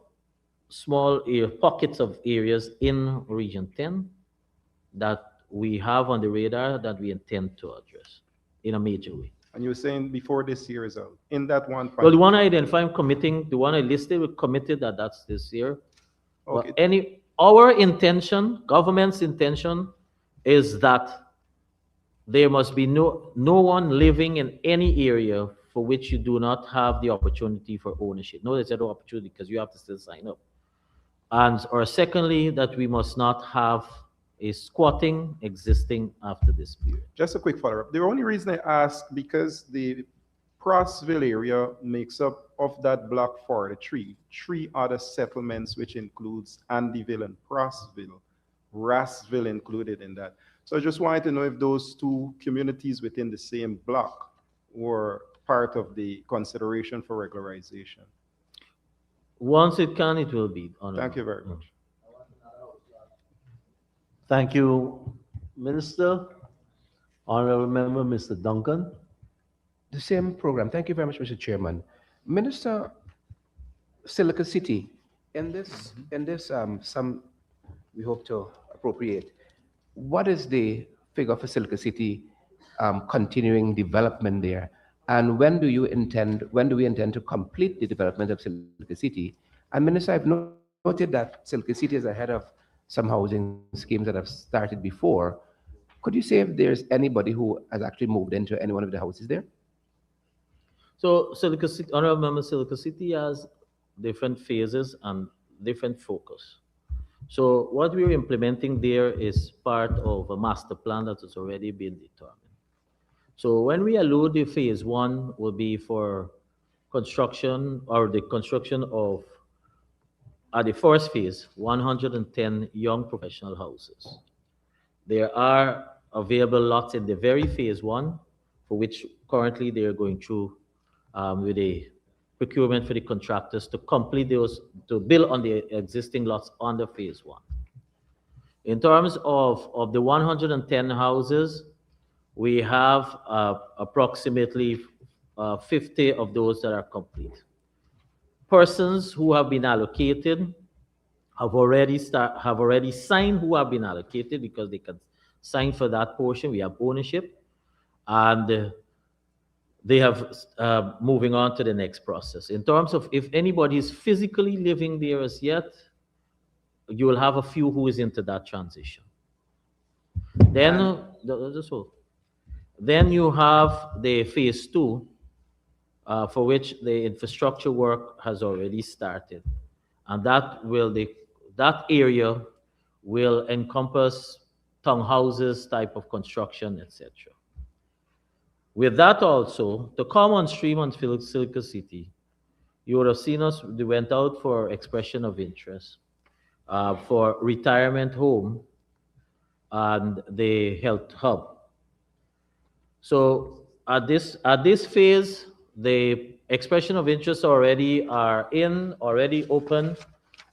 pockets of areas in Region 10 that we have on the radar that we intend to address in a major way. And you were saying before this year is out, in that one Well, the point. one I identified committing, the one I listed, we committed that that's this year. Well, Okay, our intention, government's intention, is that there must be no one living in any area for which you do not have the opportunity for ownership. No, there's no opportunity because you have to still sign up. And or secondly, that we must not have a squatting existing after this period. just a quick follow-up. The only reason I ask, because the Prossville area makes up of that block 43, three other settlements, which includes Andyville and Prossville, Rassville included in that. So I just wanted to know if those two communities within the same block were part of the consideration for regularization. Once it can, it will be. Honorable. Thank you very much. Thank you, Minister. Honorable Member, Mr. Duncan. The same program. Thank you very much, Mr. Chairman. Minister, Silica City, in this sum we hope to appropriate, what is the figure for Silica City continuing development there? And when do we intend to complete the development of Silica City? And Minister, I've noted that Silica City is ahead of some housing schemes that have started before. Could you say if there's anybody who has actually moved into any one of the houses there? So Silica City, honorable member, Silica City has different phases and different focus. So what we're implementing there is part of a master plan that has already been determined. So when we allude to phase one will be for construction or the construction of, at the first phase, 110 young professional houses. There are available lots in the very phase one, for which currently they are going through with a procurement for the contractors to complete those, to build on the existing lots under phase one. In terms of the 110 houses, we have approximately 50 of those that are complete. Persons who have been allocated have already signed who have been allocated because they can sign for that portion. We have ownership, and they have moving on to the next process. In terms of if anybody is physically living there as yet, you will have a few who is into that transition. Then, that's all. Then you have the phase two, for which the infrastructure work has already started, and that area will encompass townhouses type of construction, etc. With that also, to come on stream on Silica City, you would have seen us. We went out for expression of interest for retirement home and the health hub. So at this phase, the expression of interest already open,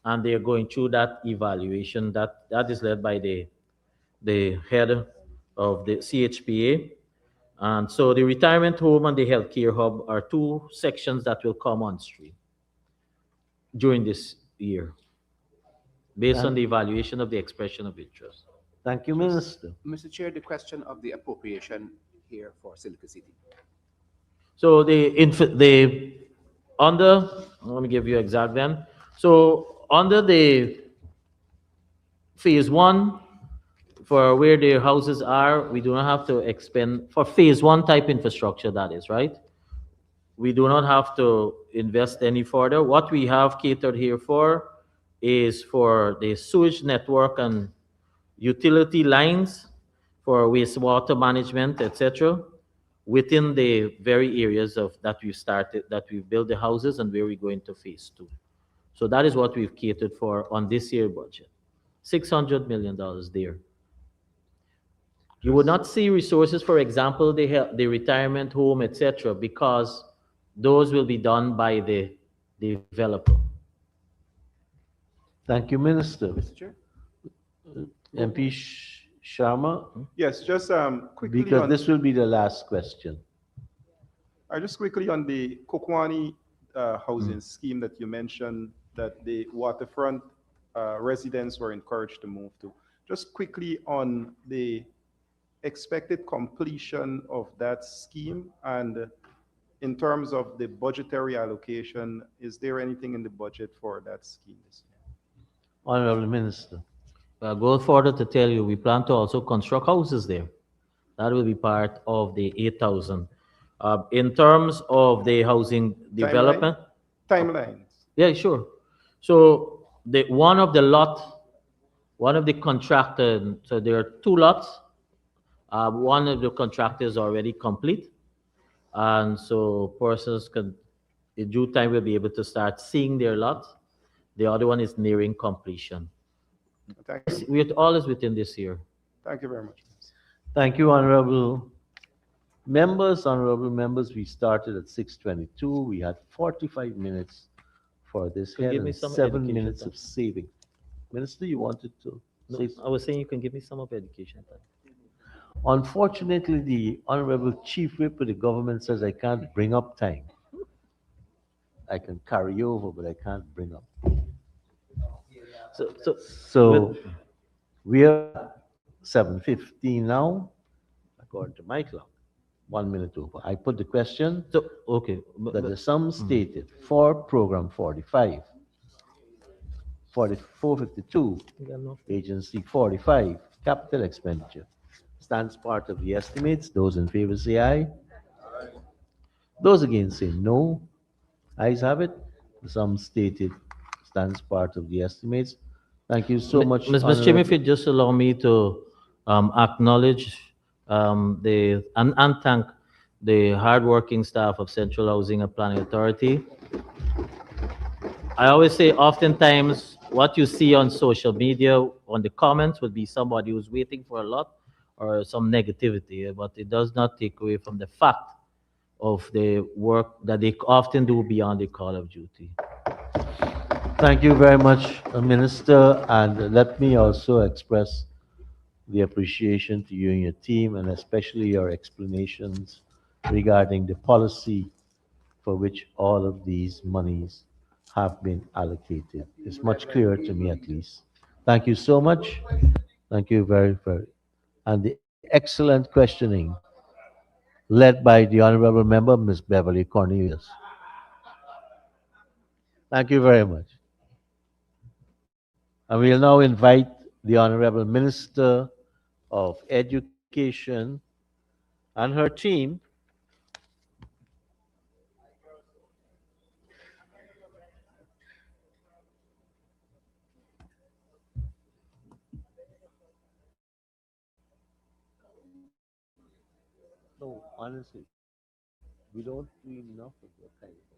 and they are going through that evaluation. That is led by the head of the CHPA. And so the retirement home and the healthcare hub are two sections that will come on stream during this year, based on Thank, the evaluation of the expression of interest. thank you, Minister. Mr. Chair, the question of the appropriation here for Silica City. So the under, let me give you exact then. So under the phase one, for where the houses are, we do not have to expend for phase one type infrastructure, that is, right? We do not have to invest any further. What we have catered here for is for the sewage network and utility lines for wastewater management, etc., within the very areas of that we've built the houses and where we go into phase two. So that is what we've catered for on this year budget. $600 million there. You would not see resources, for example, the retirement home, etc., because those will be done by the developer. Thank you, Minister. Mr. Chair? MP Sharma, Yes, just quickly because on, this will be the last question. just quickly on the Kokwani housing scheme that you mentioned that the waterfront residents were encouraged to move to. Just quickly on the expected completion of that scheme and in terms of the budgetary allocation, is there anything in the budget for that scheme this year? Honorable Minister. Go further to tell you, we plan to also construct houses there. That will be part of the 8,000. In terms of the housing development, Timelines. yeah, sure. So one of the contractor, so there are two lots. One of the contractors already complete, and so persons can, in due time, will be able to start seeing their lot. The other one is nearing completion. Thank you. We're always within this year. Thank you very much. Thank you, honorable members. Honorable members, we started at 6:22. We had 45 minutes for this Can you head give me and some 7 minutes education of saving. Minister, you wanted to No, say? I was saying you can give me some of education time. Unfortunately, the Honorable Chief Whip of the government says I can't bring up time. I can carry over, but I can't bring up. So we are at 7:15 now, according to my clock. 1 minute over. I put the question So okay, that the sum stated for program 45, 4452, agency 45, capital expenditure, stands part of the estimates. Those in favor say aye. Those against say no. Ayes have it. The sum stated stands part of the estimates. Thank you so much, Mr. Chairman, if Honorable. you just allow me to acknowledge and thank the hardworking staff of Central Housing and Planning Authority. I always say, oftentimes, what you see on social media, on the comments, would be somebody who's waiting for a lot or some negativity, but it does not take away from the fact of the work that they often do beyond the call of duty. Thank you very much, Minister, and let me also express the appreciation to you and your team, and especially your explanations regarding the policy for which all of these monies have been allocated. It's much clearer to me at least. Thank you so much. Thank you very. And the excellent questioning led by the Honorable Member, Ms. Beverly Cornelius. Thank you very much. And we'll now invite the Honorable Minister of Education and her team. No, honestly, we don't do enough of that kind of thing.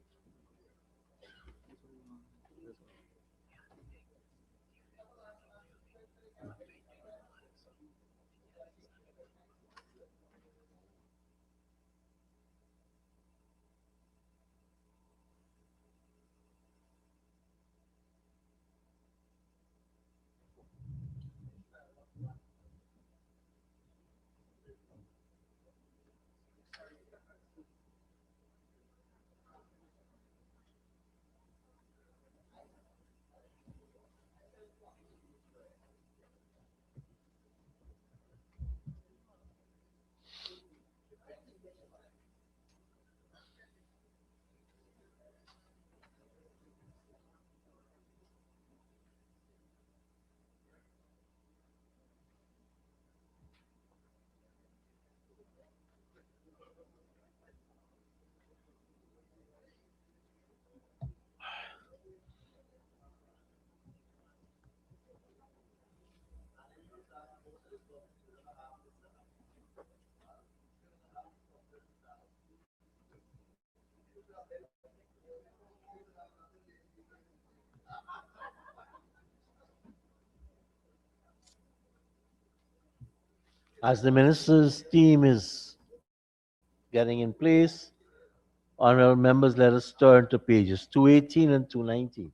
As the minister's team is getting in place, honorable members, let us turn to pages 218 and 219.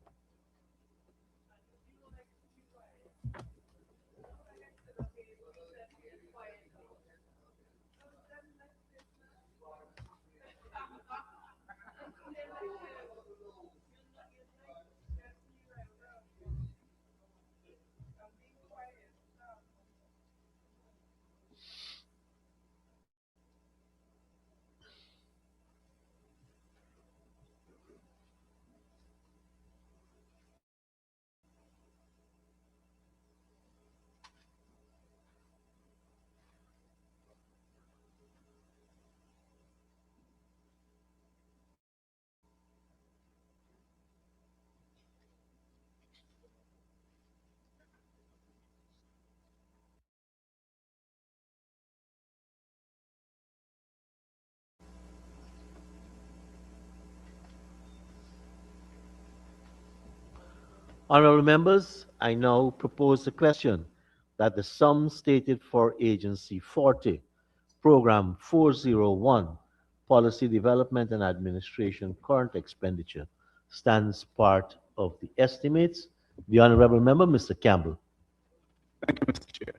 Honorable members, I now propose the question that the sum stated for Agency 40, Program 401, Policy Development and Administration Current Expenditure, stands part of the estimates. The Honorable Member, Mr. Campbell. Thank you, Mr. Chair.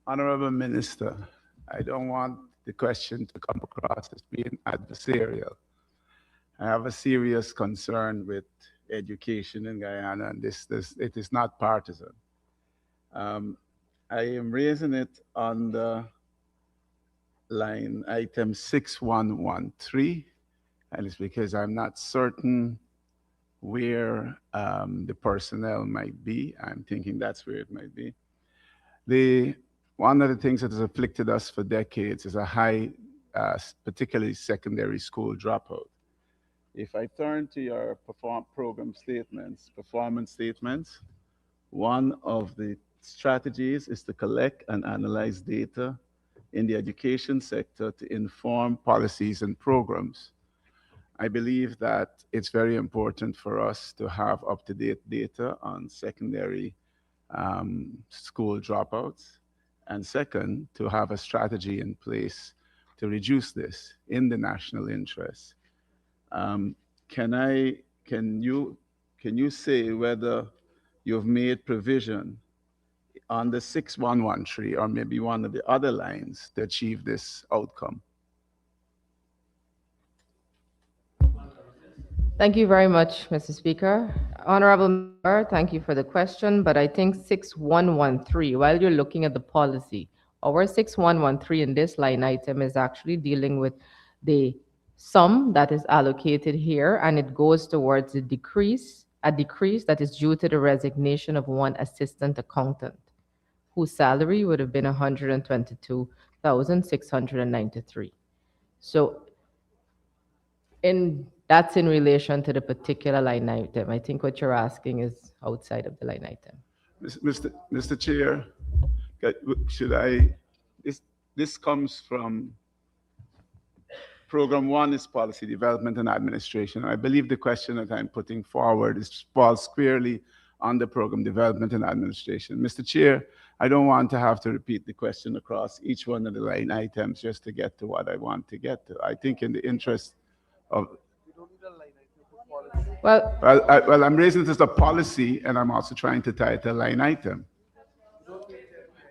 Honorable Minister, I don't want the question to come across as being adversarial. I have a serious concern with education in Guyana, and it is not partisan. Um, I am raising it on the line item 6113, and it's because I'm not certain where the personnel might be. I'm thinking that's where it might be. The One of the things that has afflicted us for decades is a high, particularly secondary school dropout. If I turn to your performance statements, one of the strategies is to collect and analyze data in the education sector to inform policies and programs. I believe that it's very important for us to have up-to-date data on secondary school dropouts. And second, to have a strategy in place to reduce this in the national interest. Um, can I, can you say whether you've made provision on the 6113 or maybe one of the other lines to achieve this outcome? Thank you very much, Mr. Speaker. Honorable Member, thank you for the question, but I think 6113, while you're looking at the policy, our 6113 in this line item is actually dealing with the sum that is allocated here, and it goes towards a decrease that is due to the resignation of one assistant accountant, whose salary would have been 122,693. So and that's in relation to the particular line item. I think what you're asking is outside of the line item. Mr. Chair, should I, this, this comes from Program 1 is Policy Development and Administration. I believe the question that I'm putting forward falls squarely on the Program Development and Administration. Mr. Chair, I don't want to have to repeat the question across each one of the line items just to get to what I want to get to. I think in the interest of, Well, I'm raising this as a policy, and I'm also trying to tie it to a line item.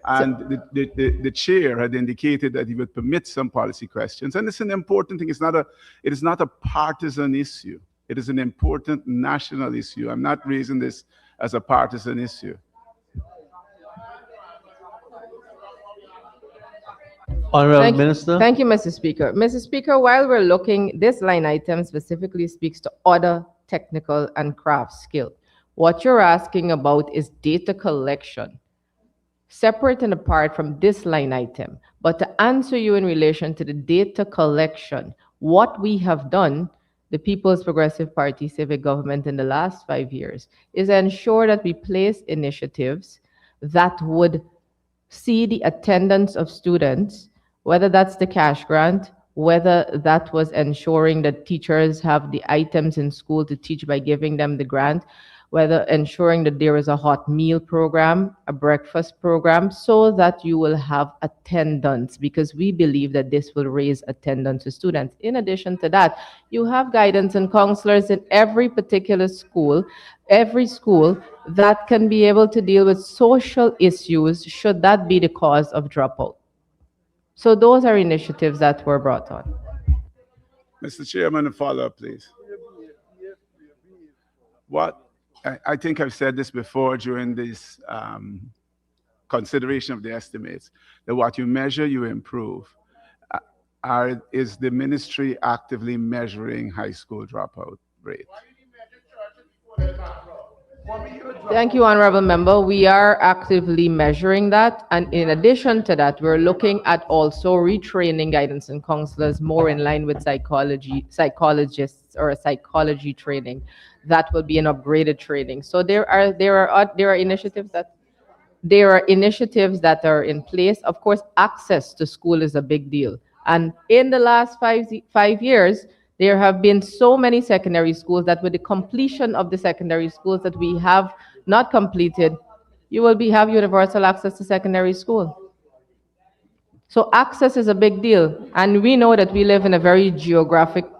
And the chair had indicated that he would permit some policy questions. And it's an important thing. It is not a partisan issue. It is an important national issue. I'm not raising this as a partisan issue. Honorable Minister. Thank you, Mr. Speaker. Mr. Speaker, while we're looking, this line item specifically speaks to other technical and craft skill. What you're asking about is data collection, separate and apart from this line item. But to answer you in relation to the data collection, what we have done, the People's Progressive Party civic government in the last 5 years, is ensure that we place initiatives that would see the attendance of students, whether that's the cash grant, whether that was ensuring that teachers have the items in school to teach by giving them the grant, whether ensuring that there is a hot meal program, a breakfast program, so that you will have attendance, because we believe that this will raise attendance to students. In addition to that, you have guidance and counselors in every particular school, every school that can be able to deal with social issues should that be the cause of dropout. So those are initiatives that were brought on. Mr. Chairman, a follow-up, please. I think I've said this before during this consideration of the estimates, that what you measure, you improve. Is the ministry actively measuring high school dropout rate? Thank you, Honorable Member. We are actively measuring that. And in addition to that, we're looking at also retraining guidance and counselors more in line with psychologists or psychology training. That will be an upgraded training. So there are initiatives that are in place. Of course, access to school is a big deal. And in the last 5 years, there have been so many secondary schools that with the completion of the secondary schools that we have not completed, you will have universal access to secondary school. So access is a big deal. And we know that we live in a very geographically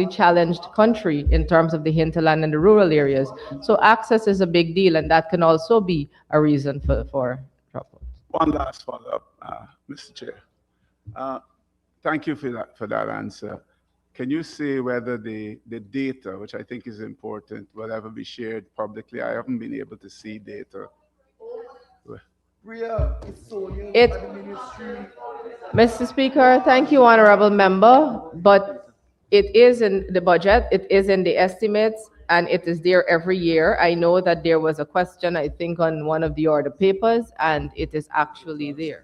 challenged country in terms of the hinterland and the rural areas. So access is a big deal, and that can also be a reason for dropout. One last follow-up, Mr. Chair. Thank you for that answer. Can you say whether the data, which I think is important, will ever be shared publicly? I haven't been able to see data. Mr. Speaker, thank you, Honorable Member, but it is in the budget, it is in the estimates, and it is there every year. I know that there was a question, I think, on one of the order papers, and it is actually there.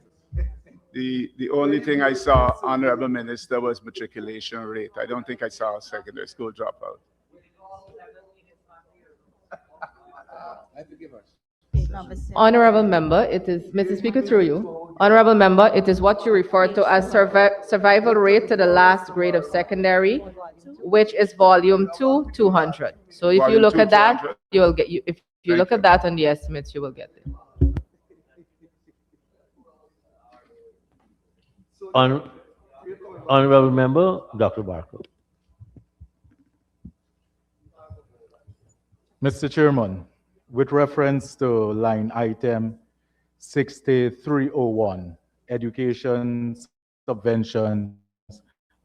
The only thing I saw, Honorable Minister, was matriculation rate. I don't think I saw a secondary school dropout. Honorable Member, it is, Mr. Speaker, through you. Honorable Member, it is what you refer to as survival rate to the last grade of secondary, which is volume 2, 200. So if you look at that, you will get, if you look at that on the estimates, you will get it. Honorable Member, Dr. Barker. Mr. Chairman, with reference to line item 6301, education subventions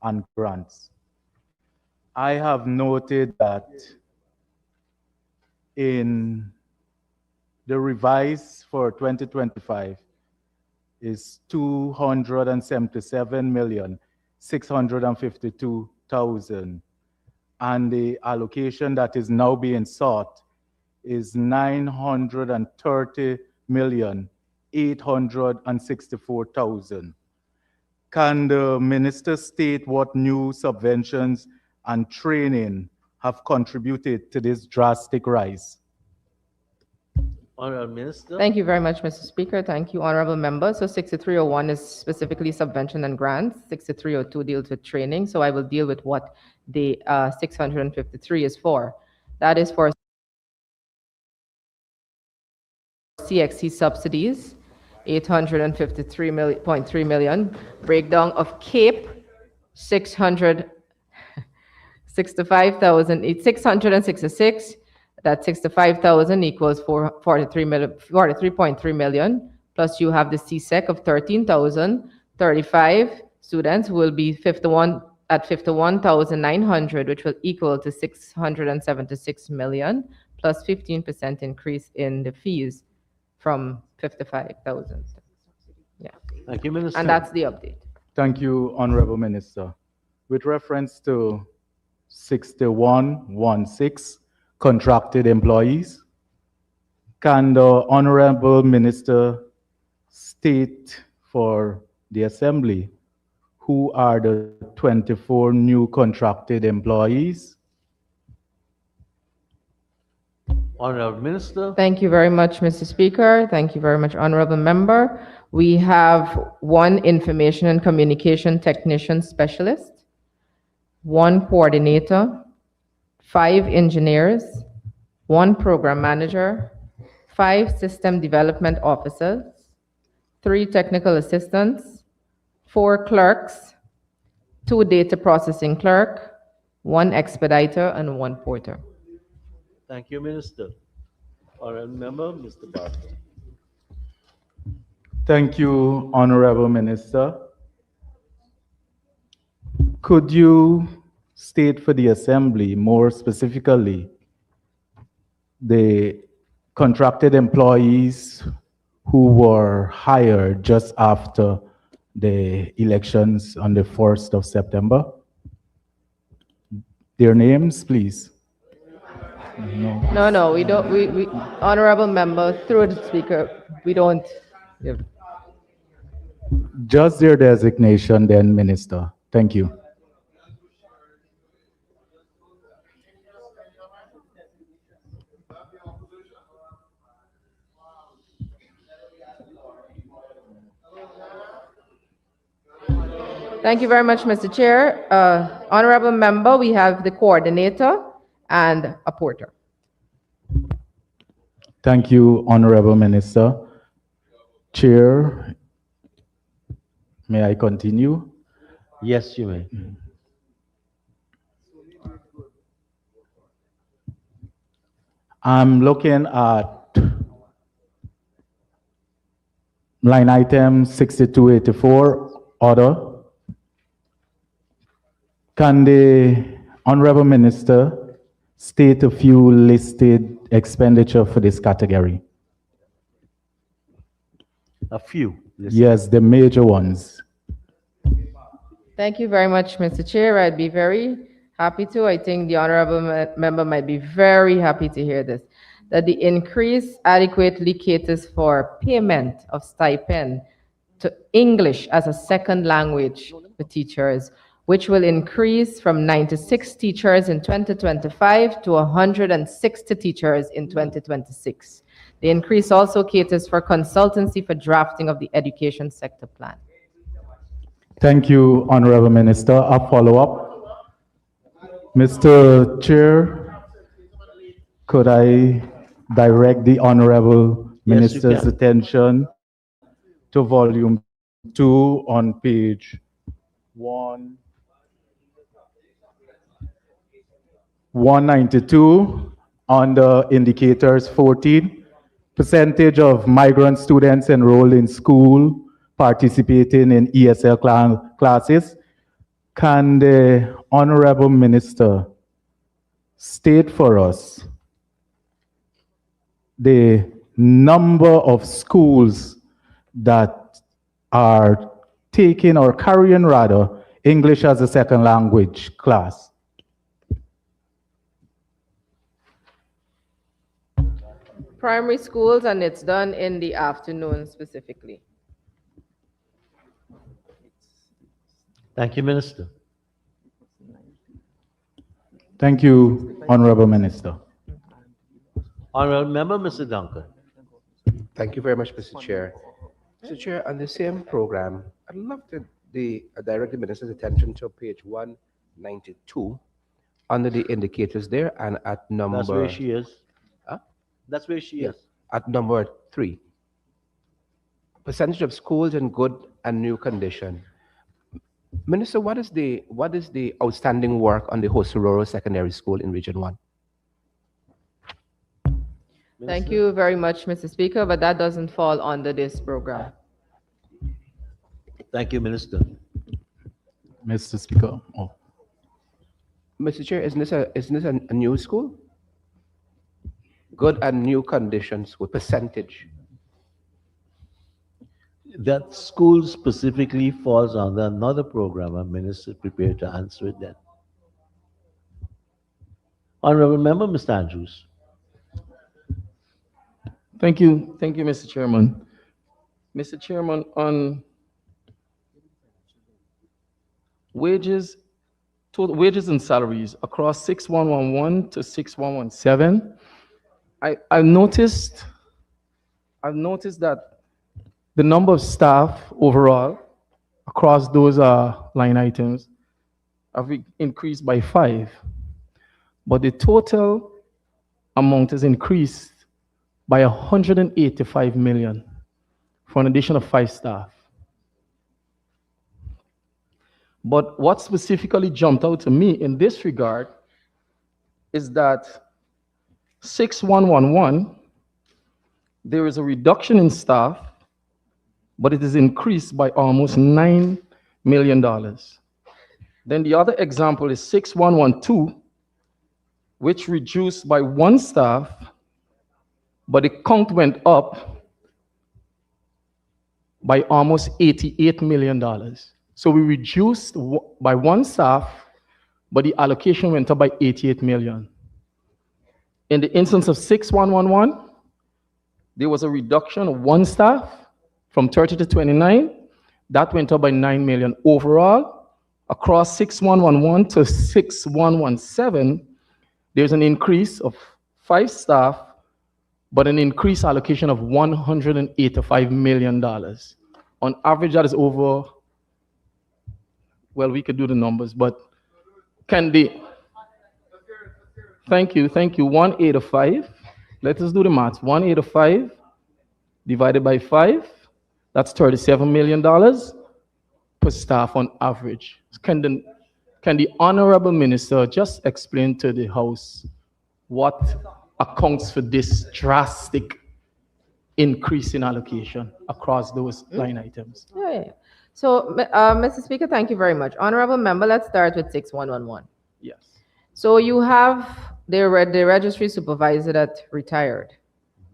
and grants, I have noted that in the revise for 2025 is 277,652,000, and the allocation that is now being sought is 930,864,000. Can the minister state what new subventions and training have contributed to this drastic rise? Honorable Minister. Thank you very much, Mr. Speaker. Thank you, honorable members. So 6301 is specifically subvention and grants. 6302 deals with training. So I will deal with what the 653 is for. That is for CXC subsidies, 853.3 million. Breakdown of CAPE, 665,666. That 65,000 equals 43.3 million. Plus you have the CSEC of 13,000. 35 students will be 51 at 51,900, which will equal to 676 million, plus 15% increase in the fees from 55,000. Yeah. Thank you, Minister. And that's the update. Thank you, Honorable Minister. With reference to 6116, contracted employees, can the Honorable Minister state for the Assembly who are the 24 new contracted employees? Honorable Minister. Thank you very much, Mr. Speaker. Thank you very much, honorable member. We have one information and communication technician specialist, one coordinator, 5 engineers, 1 program manager, 5 system development officers, 3 technical assistants, 4 clerks, 2 data processing clerk, 1 expediter, and 1 porter. Thank you, Minister. Honorable Member, Mr. Barker. Thank you, Honorable Minister. Could you state for the Assembly more specifically the contracted employees who were hired just after the elections on the 1st of September? Their names, please. No, we don't, we, honorable member, through the speaker, we don't give. Just their designation, then, Minister. Thank you. Thank you very much, Mr. Chair. Honorable member, we have the coordinator and a porter. Thank you, Honorable Minister. Chair, may I continue? Yes, you may. I'm looking at line item 6284, order. Can the Honorable Minister state a few listed expenditure for this category? A few. Yes, the major ones. Thank you very much, Mr. Chair. I'd be very happy to. I think the honorable member might be very happy to hear this, that the increase adequately caters for payment of stipend to English as a second language for teachers, which will increase from 96 teachers in 2025 to 160 teachers in 2026. The increase also caters for consultancy for drafting of the education sector plan. Thank you, Honorable Minister. A follow-up. Mr. Chair, could I direct the Honorable Minister's attention to volume 2 on page 192 on the indicators 14, percentage of migrant students enrolled in school participating in ESL classes. Can the Honorable Minister state for us the number of schools that are taking or carrying rather English as a second language class? Primary schools, and it's done in the afternoon specifically. Thank you, Minister. Thank you, Honorable Minister. Honorable Member, Mr. Duncan. Thank you very much, Mr. Chair. Mr. Chair, on the same program, I'd love to direct the minister's attention to page 192 under the indicators there and at number. That's where she is. Huh? That's where she is. At number 3. Percentage of schools in good and new condition. Minister, what is the outstanding work on the Hosororo Secondary School in Region 1? Thank you very much, Mr. Speaker, but that doesn't fall under this program. Thank you, Minister. Mr. Speaker. Oh. Mr. Chair, isn't this a new school? Good and new condition school, percentage. That school specifically falls under another program. A minister prepared to answer it then. Honorable Member, Mr. Andrews. Thank you, Mr. Chairman. Mr. Chairman, on wages, total wages and salaries across 6111 to 6117, I've noticed that the number of staff overall across those line items have increased by 5, but the total amount has increased by 185 million for an addition of 5 staff. But what specifically jumped out to me in this regard is that 6111, there is a reduction in staff, but it is increased by almost $9 million. Then the other example is 6112, which reduced by 1 staff, but the count went up by almost $88 million. So we reduced by 1 staff, but the allocation went up by 88 million. In the instance of 6111, there was a reduction of 1 staff from 30 to 29. That went up by 9 million. Overall, across 6111 to 6117, there's an increase of 5 staff, but an increased allocation of $185 million. On average, that is over, well, we could do the numbers, but can the, thank you, 185, let us do the math, 185 divided by 5, that's $37 million per staff on average. Can the Honorable Minister just explain to the House what accounts for this drastic increase in allocation across those line items? Yeah. So, Mr. Speaker, thank you very much. Honorable Member, let's start with 6111. Yes. So you have the registry supervisor that retired,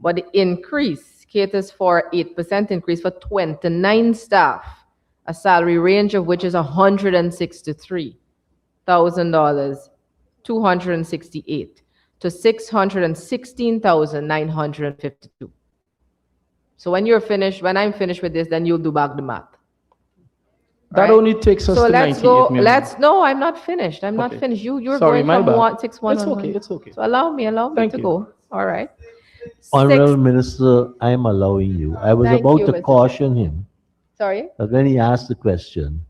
but the increase caters for 8% increase for 29 staff, a salary range of which is $163,000, 268 to 616,952. So when I'm finished with this, then you'll do back the math. That only takes us so to let's 98 go. million. No, I'm not finished. I'm not Okay. finished. You're Sorry, going my from bad. 6111. It's okay. So allow me Thank to you. go. All right. Honorable Minister, I am allowing you. I was Thank about you, to Mr. caution him Sorry. that when he asked the question,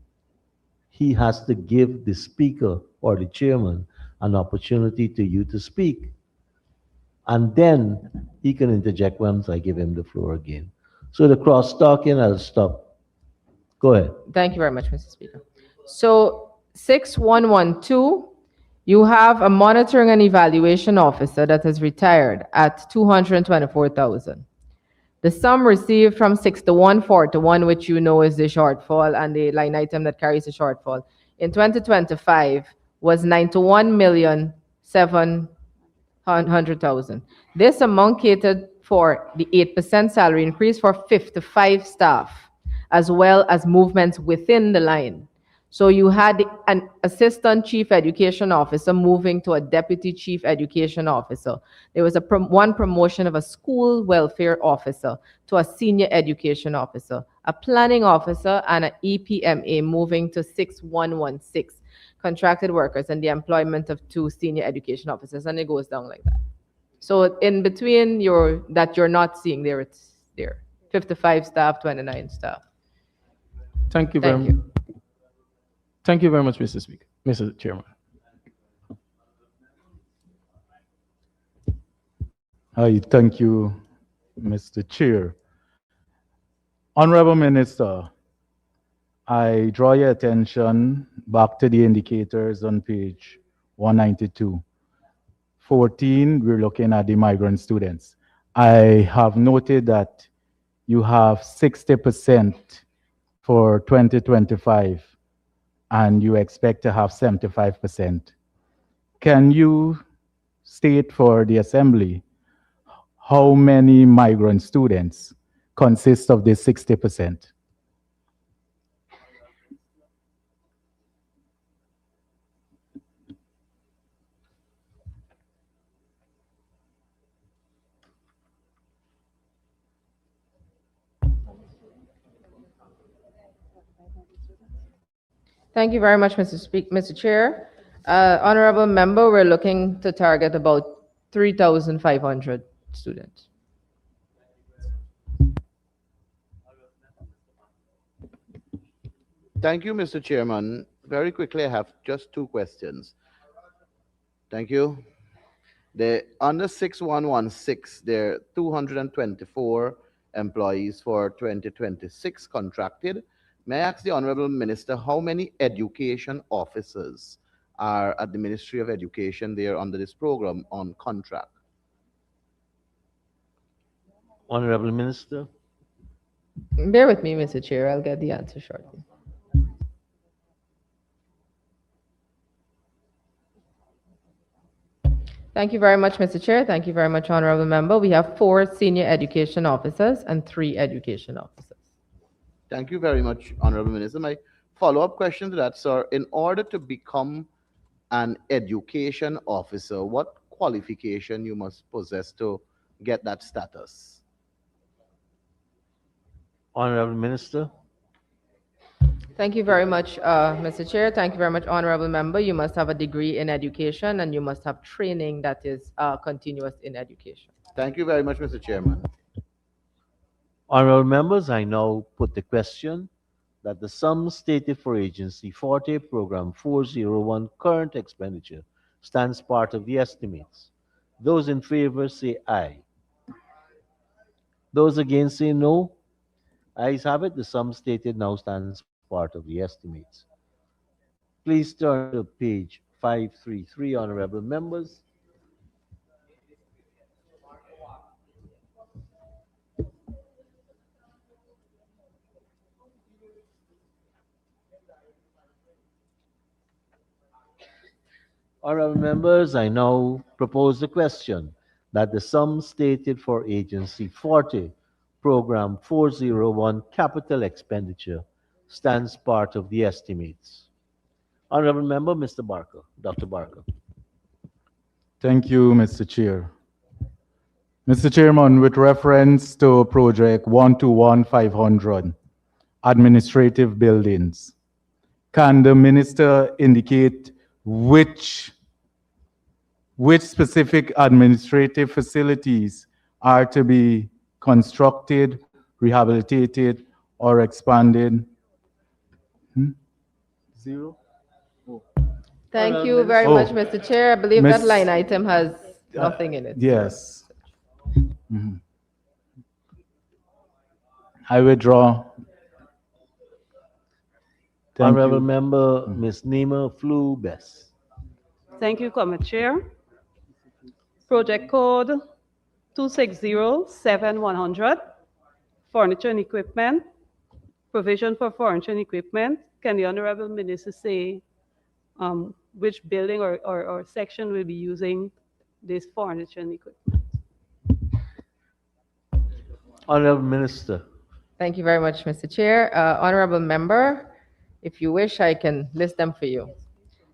he has to give the speaker or the chairman an opportunity to you to speak. And then he can interject once I give him the floor again. So the cross-talking, I'll stop. Go ahead. Thank you very much, Mr. Speaker. So 6112, you have a monitoring and evaluation officer that has retired at 224,000. The sum received from 6141, which you know is the shortfall and the line item that carries the shortfall, in 2025 was 91,700,000. This amount catered for the 8% salary increase for 55 staff, as well as movements within the line. So you had an assistant chief education officer moving to a deputy chief education officer. There was one promotion of a school welfare officer to a senior education officer, a planning officer, and an EPMA moving to 6116 contracted workers, and the employment of 2 senior education officers, and it goes down like that. So in between that you're not seeing there, it's there. 55 staff, 29 staff. Thank you Thank you. Thank you very much, Mr. Speaker, Mr. Chairman. Hi, thank you, Mr. Chair. Honorable Minister, I draw your attention back to the indicators on page 192. 14, we're looking at the migrant students. I have noted that you have 60% for 2025, and you expect to have 75%. Can you state for the Assembly how many migrant students consist of this 60%? Thank you very much, Mr. Chair. Honorable member, we're looking to target about 3,500 students. Thank you, Mr. Chairman. Very quickly, I have just 2 questions. Thank you. Under 6116, there are 224 employees for 2026 contracted. May I ask the Honorable Minister how many education officers are at the Ministry of Education there under this program on contract? Honorable Minister. Bear with me, Mr. Chair. I'll get the answer shortly. Thank you very much, Mr. Chair. Thank you very much, Honorable Member. We have 4 senior education officers and 3 education officers. Thank you very much, Honorable Minister. My follow-up question to that, sir, in order to become an education officer, what qualification you must possess to get that status? Honorable Minister. Thank you very much, Mr. Chair. Thank you very much, Honorable Member. You must have a degree in education and you must have training that is continuous in education. Thank you very much, Mr. Chairman. Honorable members, I now put the question that the sum stated for Agency 40, Program 401, current expenditure stands part of the estimates. Those in favor say aye. Those against say no. Ayes have it. The sum stated now stands part of the estimates. Please turn to page 533, honorable members. Honorable members, I now propose the question that the sum stated for Agency 40, Program 401, capital expenditure stands part of the estimates. Honorable Member, Mr. Barker, Dr. Barker. Thank you, Mr. Chair. Mr. Chairman, with reference to Project 121-500, administrative buildings, can the minister indicate which specific administrative facilities are to be constructed, rehabilitated, or expanded? Zero? Thank you very much, Mr. Chair. I believe that line item has nothing in it. Yes. I withdraw. Thank Honorable you. Member, Ms. Nima Flu-Bess. Thank you, Committee Chair. Project code 2607100, furniture and equipment, provision for furniture and equipment. Can the Honorable Minister say which building or section will be using this furniture and equipment. Honorable Minister. Thank you very much, Mr. Chair. Honorable member, if you wish, I can list them for you.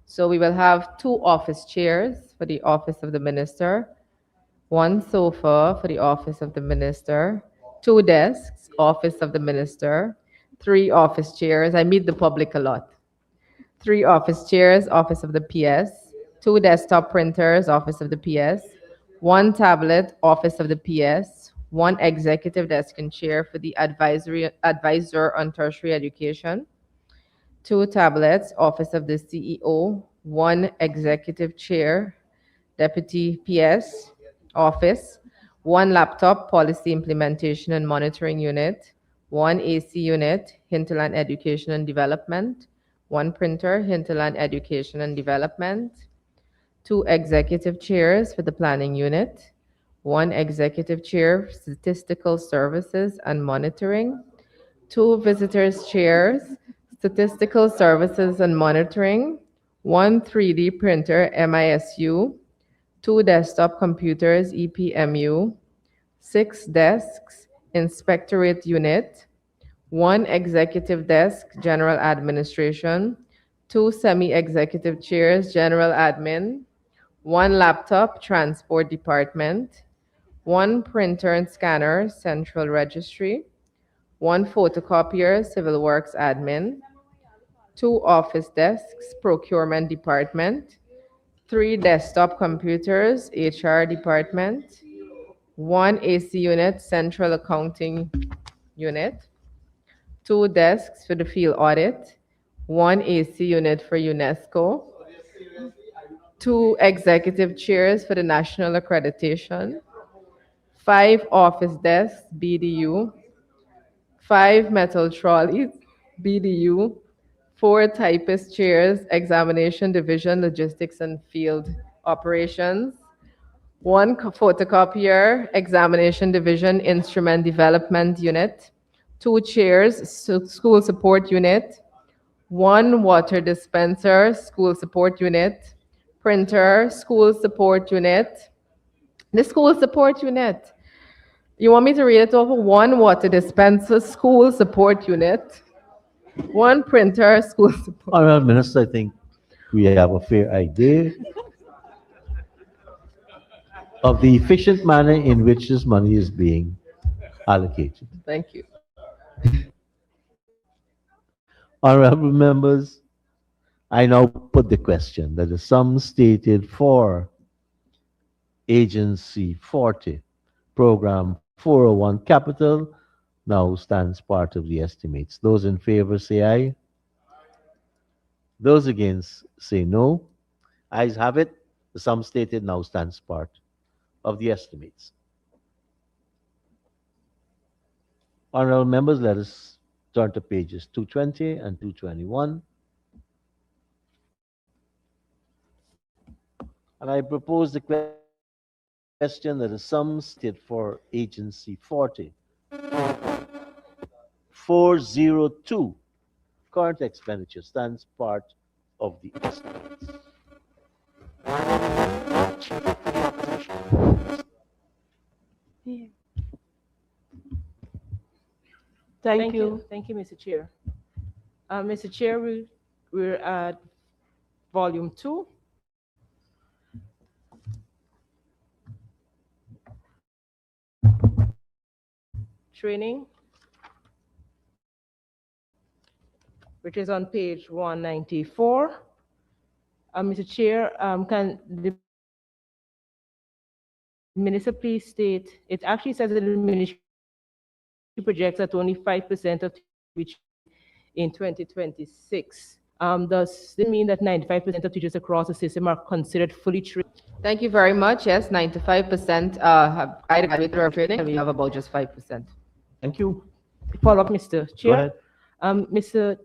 So we will have 2 office chairs for the office of the minister, 1 sofa for the office of the minister, 2 desks, office of the minister, 3 office chairs. I meet the public a lot. 3 office chairs, office of the PS, 2 desktop printers, office of the PS, 1 tablet, office of the PS, 1 executive desk and chair for the advisor on tertiary education, 2 tablets, office of the CEO, 1 executive chair, deputy PS, office, 1 laptop, policy implementation and monitoring unit, 1 AC unit, hinterland education and development, 1 printer, hinterland education and development, 2 executive chairs for the planning unit, 1 executive chair, statistical services and monitoring, 2 visitors chairs, statistical services and monitoring, 1 3D printer, MISU, 2 desktop computers, EPMU, 6 desks, inspectorate unit, 1 executive desk, general administration, 2 semi-executive chairs, general admin, 1 laptop, transport department, 1 printer and scanner, central registry, 1 photocopier, civil works admin, 2 office desks, procurement department, 3 desktop computers, HR department, 1 AC unit, central accounting unit, 2 desks for the field audit, 1 AC unit for UNESCO, 2 executive chairs for the national accreditation, 5 office desks, BDU, 5 metal trolleys, BDU, 4 typist chairs, examination division, logistics and field operations, 1 photocopier, examination division, instrument development unit, 2 chairs, school support unit, 1 water dispenser, school support unit, printer, school support unit. The school support unit. You want me to read it over? 1 water dispenser, school support unit, 1 printer, school support. Honorable Minister, I think we have a fair idea of the efficient manner in which this money is being allocated. Thank you. Honorable members, I now put the question that the sum stated for Agency 40, Program 401 Capital, now stands part of the estimates. Those in favor say aye. Those against say no. Ayes have it. The sum stated now stands part of the estimates. Honorable members, let us turn to pages 220 and 221. And I propose the question that the sum stated for Agency 40, 402, current expenditure, stands part of the estimates. Thank you. Thank you, Mr. Chair. Mr. Chair, we're at volume 2. Training, which is on page 194. Mr. Chair, can the minister please state, it actually says that the ministry projects that only 5% of teachers in 2026. Does it mean that 95% of teachers across the system are considered fully trained? Thank you very much. Yes, 95% have either graduated or training, and we have about just 5%. Thank you. Follow up, Mr. Chair. Go ahead. Mr.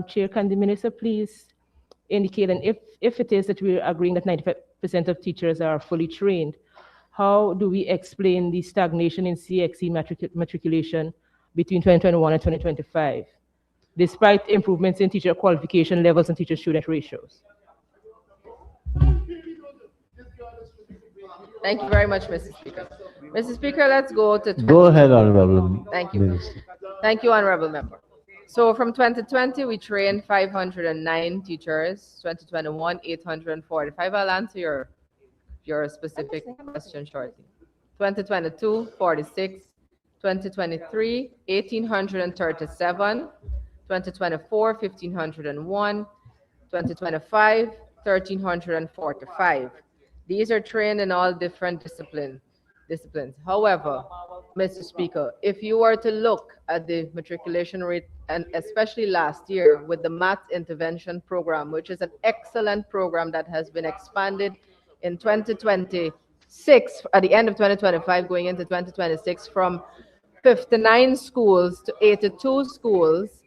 Chair, can the minister please indicate, and if it is that we're agreeing that 95% of teachers are fully trained, how do we explain the stagnation in CXE matriculation between 2021 and 2025, despite improvements in teacher qualification levels and teacher-student ratios? Thank you very much, Mr. Speaker. Mr. Speaker, let's go to Go ahead, Honorable Thank you. Minister. Thank you, Honorable Member. So from 2020, we trained 509 teachers. 2021, 845. I'll answer your specific question shortly. 2022, 46. 2023, 1,837. 2024, 1,501. 2025, 1,345. These are trained in all different disciplines. However, Mr. Speaker, if you were to look at the matriculation rate, and especially last year with the math intervention program, which is an excellent program that has been expanded in 2026, at the end of 2025, going into 2026, from 59 schools to 82 schools,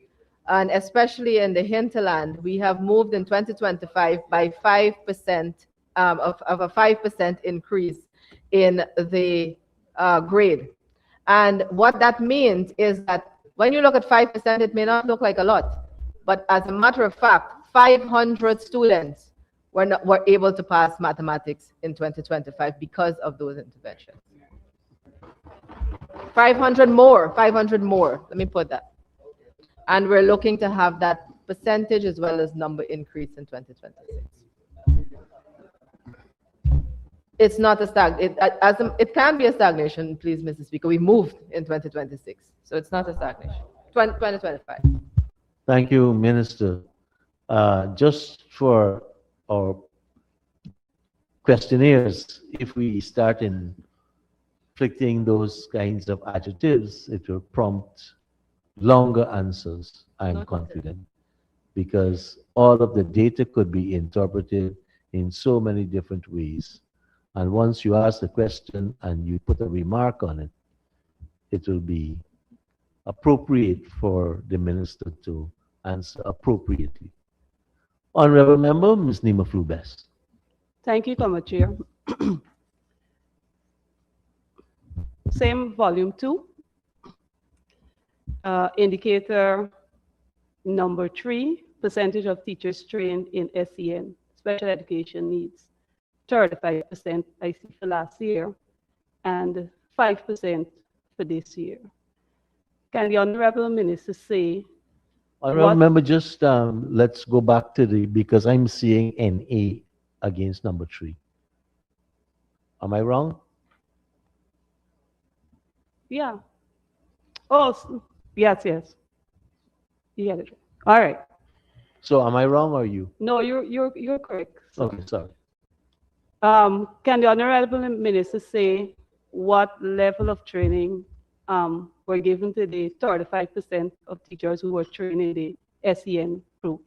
and especially in the hinterland, we have moved in 2025 by 5%, of a 5% increase in the grade. And what that means is that when you look at 5%, it may not look like a lot, but as a matter of fact, 500 students were able to pass mathematics in 2025 because of those interventions. 500 more, let me put that. And we're looking to have that percentage as well as number increase in 2026. It's not it can be a stagnation, please, Mr. Speaker. We moved in 2026, so it's not a stagnation. 2025. Thank you, Minister. Just for our questionnaires, if we start inflicting those kinds of adjectives, it will prompt longer answers, I'm confident, because all of the data could be interpreted in so many different ways. And once you ask the question and you put a remark on it, it will be appropriate for the minister to answer appropriately. Honorable Member, Ms. Nima Flubes. Thank you, Comma Chair. Same volume 2. Indicator number 3, percentage of teachers trained in SEN, special education needs. 35% I see for last year, and 5% for this year. Can the Honorable Minister say? Honorable Member, just let's go back to because I'm seeing NA against number 3. Am I wrong? Yeah. Oh, yes. You get it. All right. So am I wrong or you? No, you're correct. So, okay, sorry. Can the Honorable Minister say what level of training were given to the 35% of teachers who were trained in the SEN group?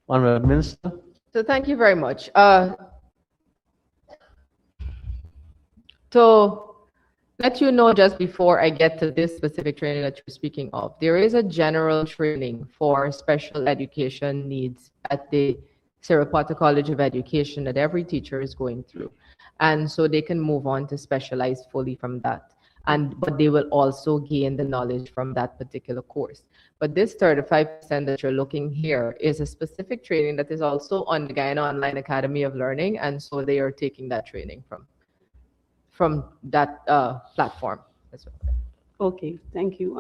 Honorable Minister. So thank you very much. To let you know, just before I get to this specific training that you're speaking of, there is a general training for special education needs at the Sarasota College of Education that every teacher is going through. And so they can move on to specialize fully from that. But they will also gain the knowledge from that particular course. But this 35% that you're looking here is a specific training that is also on the Guyana Online Academy of Learning. And so they are taking that training from that platform as well. Okay, thank you.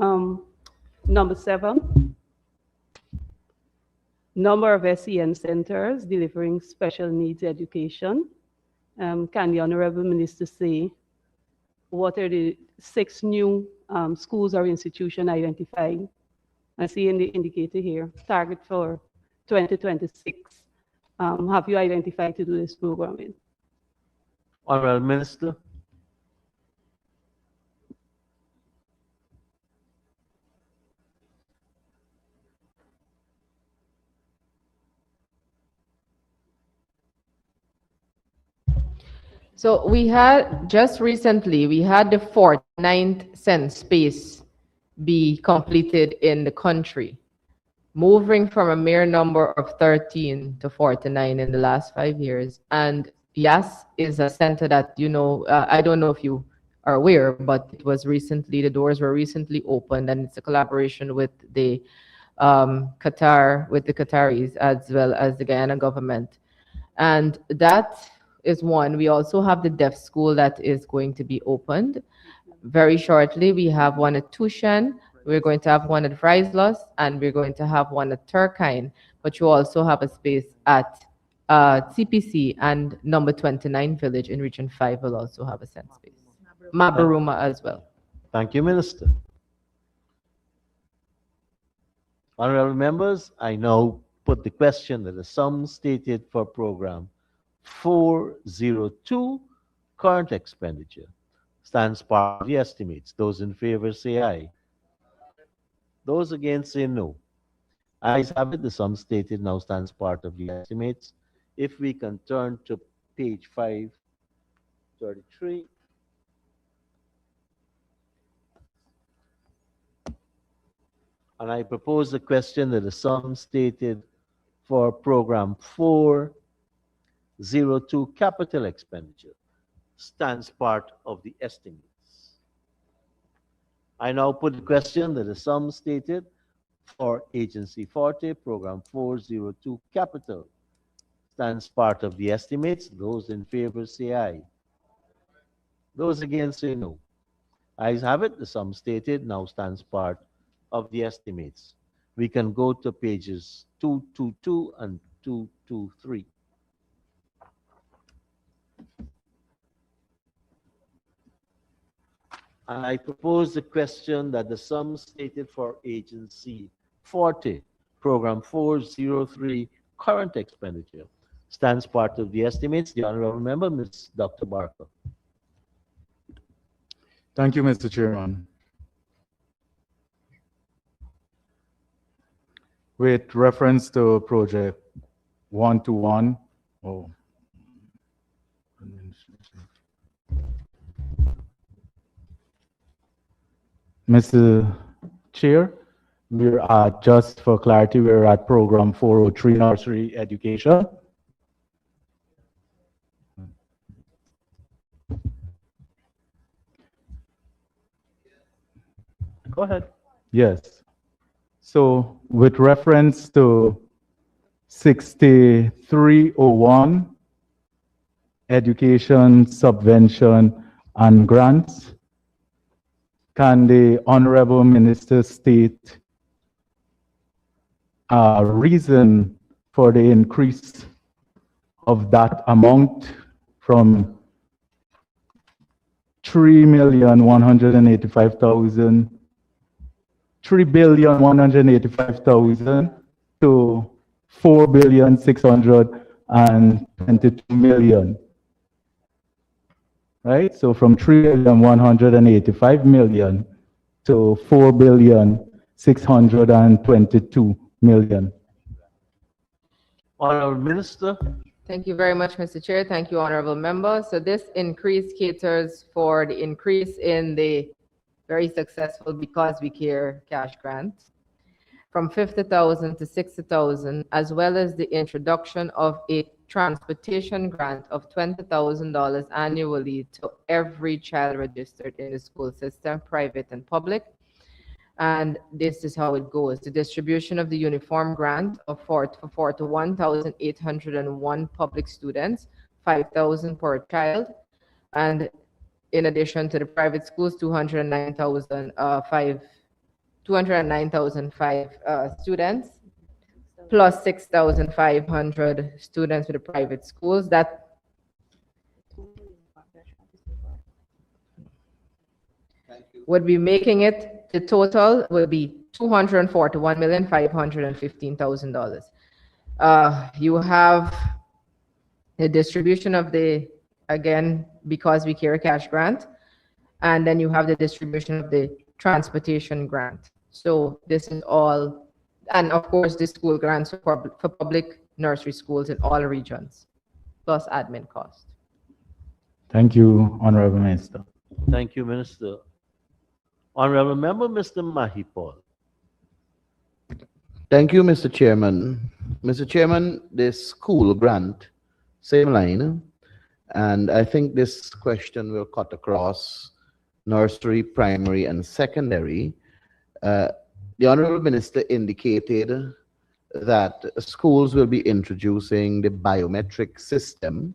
Number 7. Number of SEN centers delivering special needs education. Can the Honorable Minister say what are the 6 new schools or institutions identified? I see in the indicator here, target for 2026. Have you identified to do this programming? Honorable Minister. So we had just recently, we had the 49th census space be completed in the country, moving from a mere number of 13 to 49 in the last 5 years. And YAS is a center that, I don't know if you are aware, but it was recently, the doors were recently opened, and it's a collaboration with the Qataris as well as the Guyana government. And that is one. We also have the deaf school that is going to be opened very shortly. We have one at Tushan, we're going to have one at Frieslos, and we're going to have one at Turkine. But you also have a space at CPC, and number 29 village in Region 5 will also have a sense space. Mabaruma as well. Thank you, Minister. Honorable members, I now put the question that the sum stated for program 402, current expenditure, stands part of the estimates. Those in favor say aye. Those against say no. Ayes have it, the sum stated now stands part of the estimates. If we can turn to page 533. And I propose the question that the sum stated for program 402, capital expenditure, stands part of the estimates. I now put the question that the sum stated for agency 40, program 402, capital, stands part of the estimates. Those in favor say aye. Those against say no. Ayes have it, the sum stated now stands part of the estimates. We can go to pages 222 and 223. And I propose the question that the sum stated for agency 40, program 403, current expenditure, stands part of the estimates. The honorable member, Ms. Dr. Barker. Thank you, Mr. Chairman. With reference to project 121, Mr. Chair, we're at, just for clarity, we're at program 403, nursery education. Go ahead. Yes. So with reference to 6301, education, subvention, and grants, can the Honorable Minister state a reason for the increase of that amount from 3,185,000 3,185,000 to 4,622,000,000, right? So from 3,185,000,000 to 4,622,000,000. Honorable Minister. Thank you very much, Mr. Chair. Thank you, honorable member. So this increase caters for the increase in the very successful Because We Care cash grant from 50,000 to 60,000, as well as the introduction of a transportation grant of $20,000 annually to every child registered in the school system, private and public. And this is how it goes. The distribution of the uniform grant of for 41,801 public students, 5,000 per child, and in addition to the private schools, 209,005 students, plus 6,500 students with the private schools. That would be making it, the total would be $241,515,000. You have the distribution of the, again, Because We Care cash grant, and then you have the distribution of the transportation grant. So this is all, and of course the school grants for public nursery schools in all regions, plus admin cost. Thank you, Honorable Minister. Thank you, Minister. Honorable Member, Mr. Mahipal. Thank you, Mr. Chairman. Mr. Chairman, this school grant, same line, and I think this question will cut across nursery, primary, and secondary. The Honorable Minister indicated that schools will be introducing the biometric system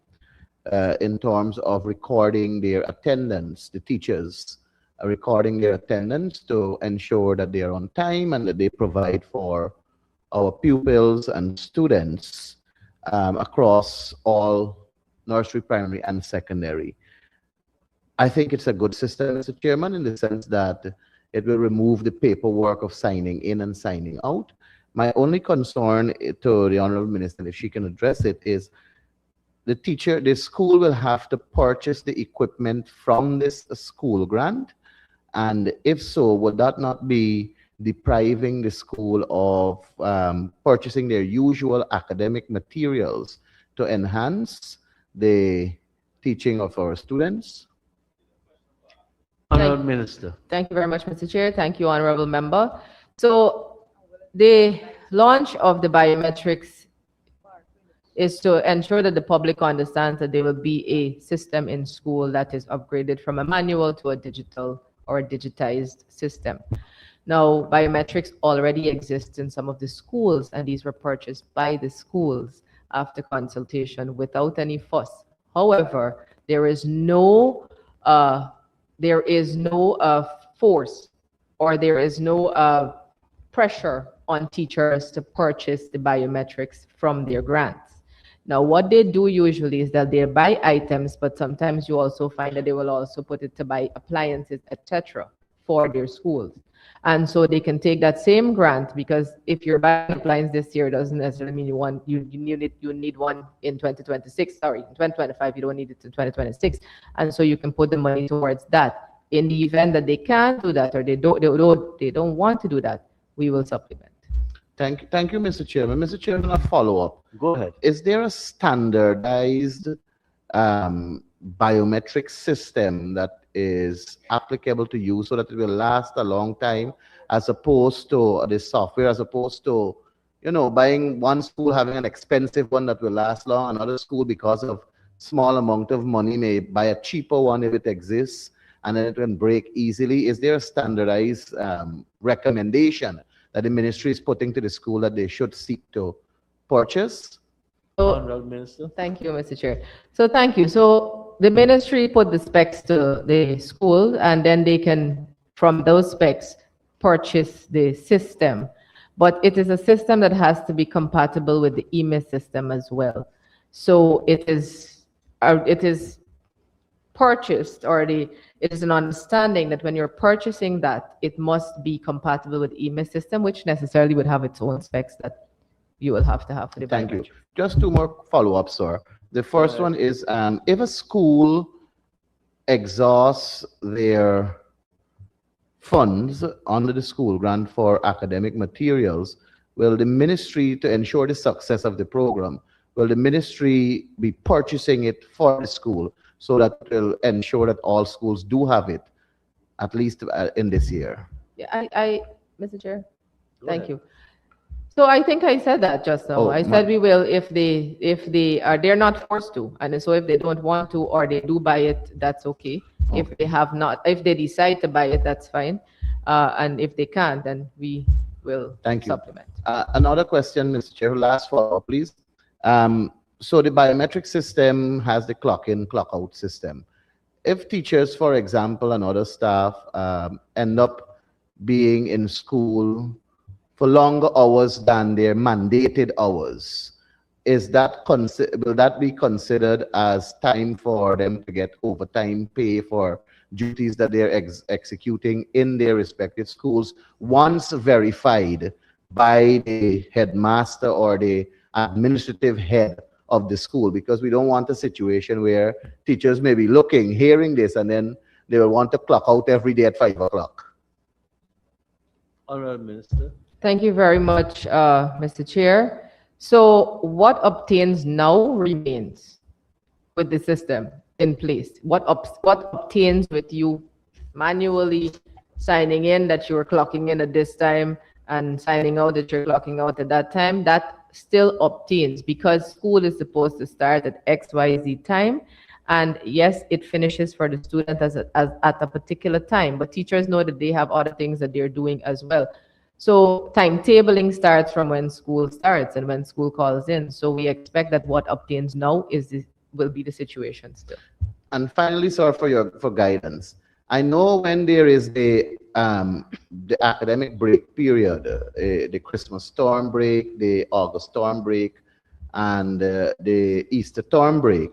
in terms of recording their attendance, the teachers are recording their attendance to ensure that they are on time and that they provide for our pupils and students across all nursery, primary, and secondary. I think it's a good system, Mr. Chairman, in the sense that it will remove the paperwork of signing in and signing out. My only concern to the Honorable Minister, if she can address it, is the school will have to purchase the equipment from this school grant. And if so, would that not be depriving the school of purchasing their usual academic materials to enhance the teaching of our students? Honorable Minister. Thank you very much, Mr. Chair. Thank you, Honorable Member. So the launch of the biometrics is to ensure that the public understands that there will be a system in school that is upgraded from a manual to a digital or a digitized system. Now, biometrics already exist in some of the schools, and these were purchased by the schools after consultation without any fuss. However, there is no force, or there is no pressure on teachers to purchase the biometrics from their grants. Now, what they do usually is that they buy items, but sometimes you also find that they will also put it to buy appliances, etc., for their schools. And so they can take that same grant, because if you're buying an appliance this year, it doesn't necessarily mean you need one in 2026. Sorry, in 2025, you don't need it in 2026. And so you can put the money towards that. In the event that they can't do that, or they don't want to do that, we will supplement. Thank you, Mr. Chairman. Mr. Chairman, a follow-up. Go ahead. Is there a standardized biometric system that is applicable to use so that it will last a long time, as opposed to the software, as opposed to, buying one school having an expensive one that will last long, another school, because of small amount of money, may buy a cheaper one if it exists, and then it can break easily? Is there a standardized recommendation that the ministry is putting to the school that they should seek to purchase? Honorable Minister. Thank you, Mr. Chair. So thank you. So the ministry put the specs to the school, and then they can, from those specs, purchase the system. But it is a system that has to be compatible with the EMIS system as well. So it is purchased, or it is an understanding that when you're purchasing that, it must be compatible with EMIS system, which necessarily would have its own specs that you will have to have for the Thank you. biometrics. Just two more follow-ups, sir. The first one is, if a school exhausts their funds under the school grant for academic materials, will the ministry, to ensure the success of the program, will the ministry be purchasing it for the school so that it will ensure that all schools do have it, at least in this year? Yeah, Mr. Chair, thank you. So I think I said that just now. Oh, I said we will if they are, they're not forced to, and so if they don't want to, or they do buy it, that's okay. If they have not, if they decide to buy it, that's fine. And if they can't, then we will supplement. Another question, Mr. Chair, last follow-up, please. So the biometric system has the clock-in, clock-out system. If teachers, for example, and other staff end up being in school for longer hours than their mandated hours, will that be considered as time for them to get overtime pay for duties that they're executing in their respective schools, once verified by the headmaster or the administrative head of the school? Because we don't want a situation where teachers may be looking, hearing this, and then they will want to clock out every day at 5 o'clock. Honorable Minister. Thank you very much, Mr. Chair. So what obtains now remains with the system in place. What obtains with you manually signing in that you're clocking in at this time and signing out that you're clocking out at that time, that still obtains, because school is supposed to start at XYZ time. And yes, it finishes for the student at a particular time, but teachers know that they have other things that they're doing as well. So timetabling starts from when school starts and when school calls in. So we expect that what obtains now will be the situation still. And finally, sir, for guidance, I know when there is the academic break period, the Christmas term break, the August term break, and the Easter term break,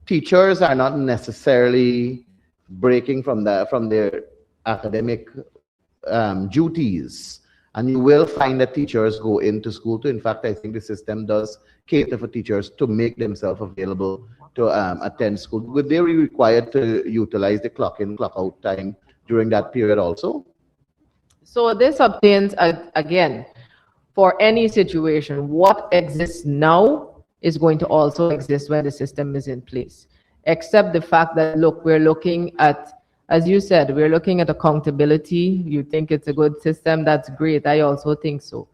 teachers are not necessarily breaking from their academic duties. And you will find that teachers go into school too. In fact, I think the system does cater for teachers to make themselves available to attend school. Would they be required to utilize the clock in, clock out time during that period also? So this obtains, again, for any situation, what exists now is going to also exist when the system is in place. Except the fact that, look, we're looking at, as you said, we're looking at accountability. You think it's a good system, that's great. I also think so.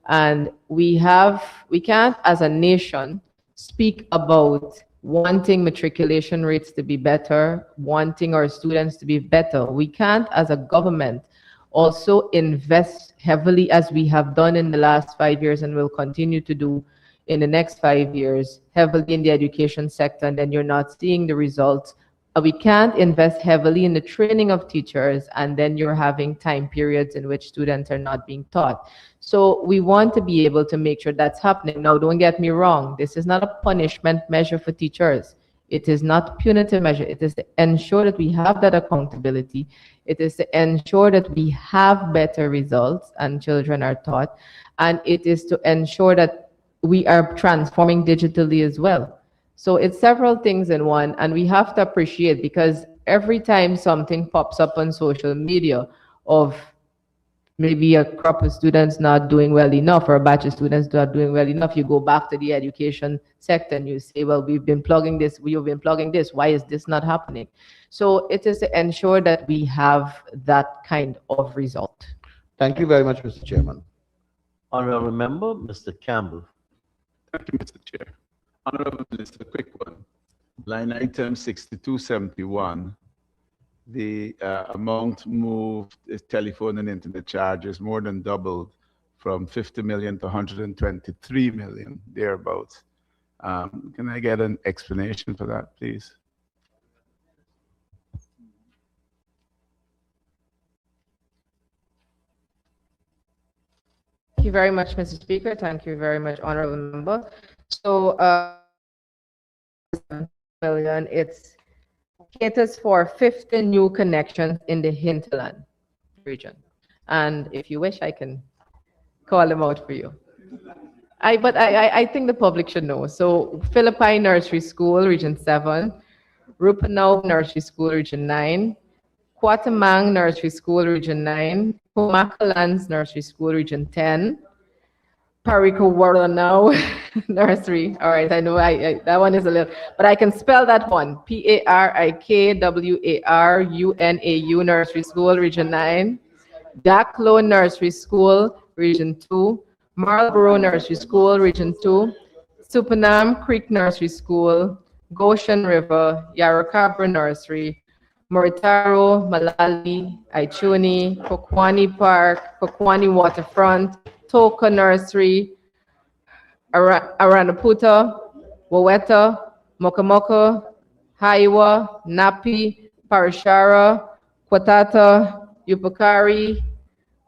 And we can't, as a nation, speak about wanting matriculation rates to be better, wanting our students to be better. We can't, as a government, also invest heavily as we have done in the last 5 years and will continue to do in the next 5 years, heavily in the education sector, and then you're not seeing the results. We can't invest heavily in the training of teachers, and then you're having time periods in which students are not being taught. So we want to be able to make sure that's happening. Now, don't get me wrong, this is not a punishment measure for teachers. It is not a punitive measure. It is to ensure that we have that accountability. It is to ensure that we have better results and children are taught. And it is to ensure that we are transforming digitally as well. So it's several things in one, and we have to appreciate, because every time something pops up on social media of maybe a crop of students not doing well enough or a batch of students not doing well enough, you go back to the education sector and you say, well, we've been plugging this, why is this not happening? So it is to ensure that we have that kind of result. Thank you very much, Mr. Chairman. Honorable Member, Mr. Campbell. Thank you, Mr. Chair. Honorable Minister, quick one. Line item 6271, the amount moved is telephone and internet charges more than doubled from 50 million to 123 million, thereabouts. Can I get an explanation for that, please? Thank you very much, Mr. Speaker. Thank you very much, Honorable Member. So, million, it's caters for 50 new connections in the hinterland region. And if you wish, I can call them out for you. I think the public should know. So Philippi Nursery School, Region 7, Rupanau Nursery School, Region 9, Quatamang Nursery School, Region 9, Pumakalans Nursery School, Region 10, Pariko Waranao Nursery. All right, I know that one is a little, but I can spell that one. PARIKWARUNAU Nursery School, Region 9, Daklo Nursery School, Region 2, Marlborough Nursery School, Region 2, Supanam Creek Nursery School, Goshen River, Yarracabra Nursery, Moritaro, Malali, Aichuni, Kokwani Park, Kokwani Waterfront, Toka Nursery, Aranaputa, Waweta, Mokomoko, Haiwa, Napi, Parashara, Kwatata, Yupakari,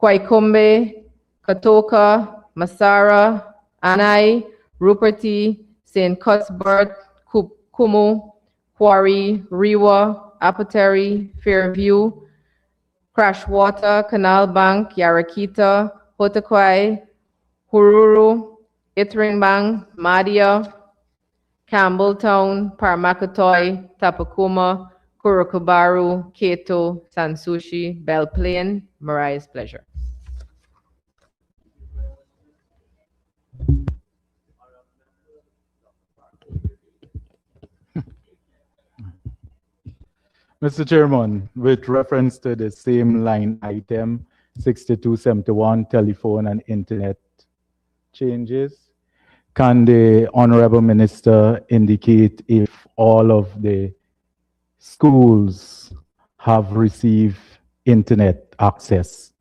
Kwaikombe, Katoka, Masara, Anai, Ruperti, St. Cuthbert, Kumu, Quarry, Riwa, Apoteri, Fairview, Crashwater, Canal Bank, Yarakita, Hotakwai, Hururu, Itrinbang, Madia, Campbelltown, Paramakatoy, Tapakuma, Kurokubaru, Keto, Sansushi, Belle Plaine, Mariah's Pleasure. Mr. Chairman, with reference to the same line item, 6271, telephone and internet changes, can the Honorable Minister indicate if all of the schools have received internet access?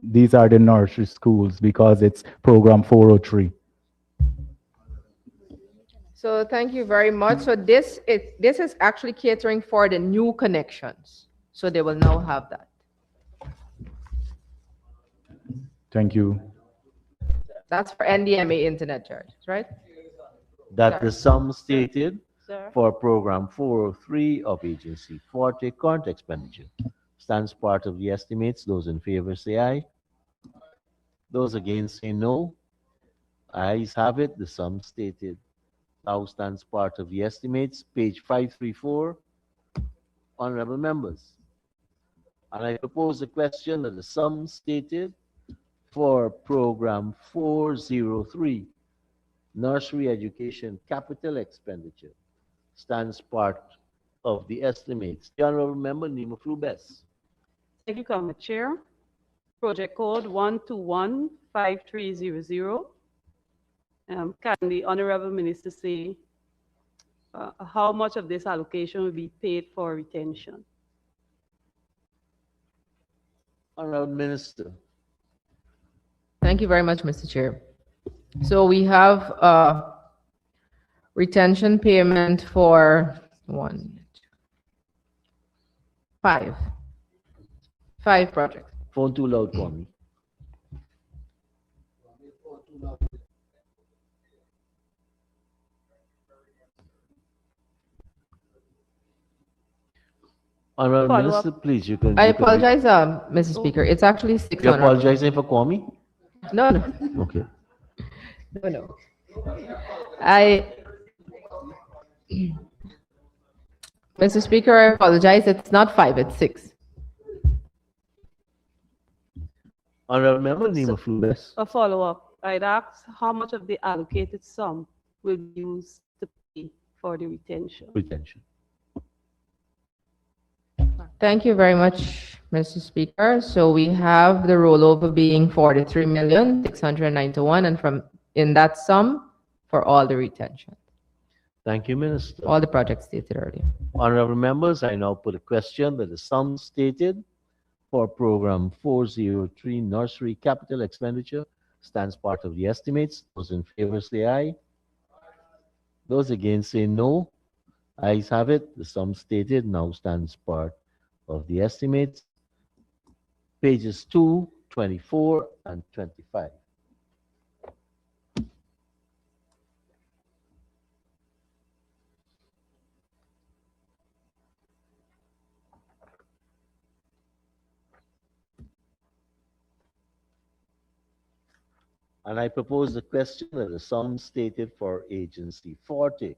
these are the nursery schools because it's program 403. So thank you very much. So this is actually catering for the new connections. So they will now have that. Thank you. That's for NDMA internet charges, right? That the sum stated Sir? for program 403 of agency 40 current expenditure stands part of the estimates. Those in favor say aye. Those against say no. Ayes have it. The sum stated now stands part of the estimates. Page 534. Honorable members. And I propose the question that the sum stated for program 403 nursery education capital expenditure stands part of the estimates. The honorable member Nima Flubes. Thank you, Council Chair. Project code 1215300. Can the Honorable Minister say how much of this allocation will be paid for retention? Honorable Minister. Thank you very much, Mr. Chair. So we have retention payment for five projects. Phone too loud for me. Honorable Follow Minister, up. please, you can. I you can apologize, Mr. Speaker. It's actually six. You're Honorable. apologizing for Kwame? No, no, Okay. no, no. I, Mr. Speaker, I apologize. It's not five, it's six. Honorable member Nima Flubes. A follow-up. I'd ask how much of the allocated sum will be used to pay for the retention? Retention. Thank you very much, Mr. Speaker. So we have the rollover being 43,691, and from in that sum for all the retention, Thank you, Minister. all the projects stated earlier. Honorable members, I now put a question that the sum stated for program 403 nursery capital expenditure stands part of the estimates. Those in favor say aye. Those against say no. Ayes have it. The sum stated now stands part of the estimates. Pages 2, 24, and 25. And I propose the question that the sum stated for agency 40,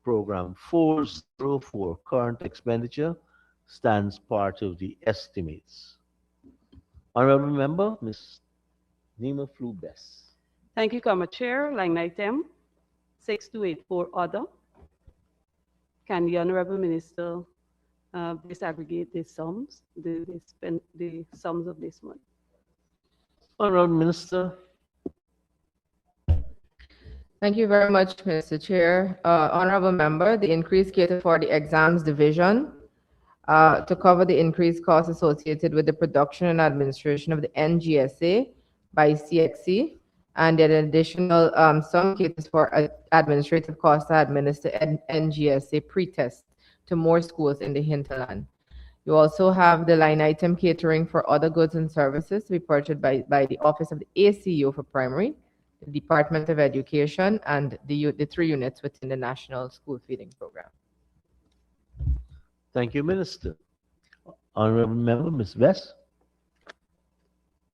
program 404 current expenditure stands part of the estimates. Honorable member, Ms. Nima Flubes. Thank you, Council Chair. Line item 6284 other. Can the Honorable Minister disaggregate the sums, the sums of this one? Honorable Minister. Thank you very much, Mr. Chair. Honorable member, the increase catered for the exams division to cover the increased costs associated with the production and administration of the NGSA by CXC, and an additional sum caters for administrative costs to administer NGSA pre-test to more schools in the hinterland. You also have the line item catering for other goods and services to be purchased by the Office of the ACU for primary, the Department of Education, and the 3 units within the National School Feeding Program. Thank you, Minister. Honorable member, Ms. Vest.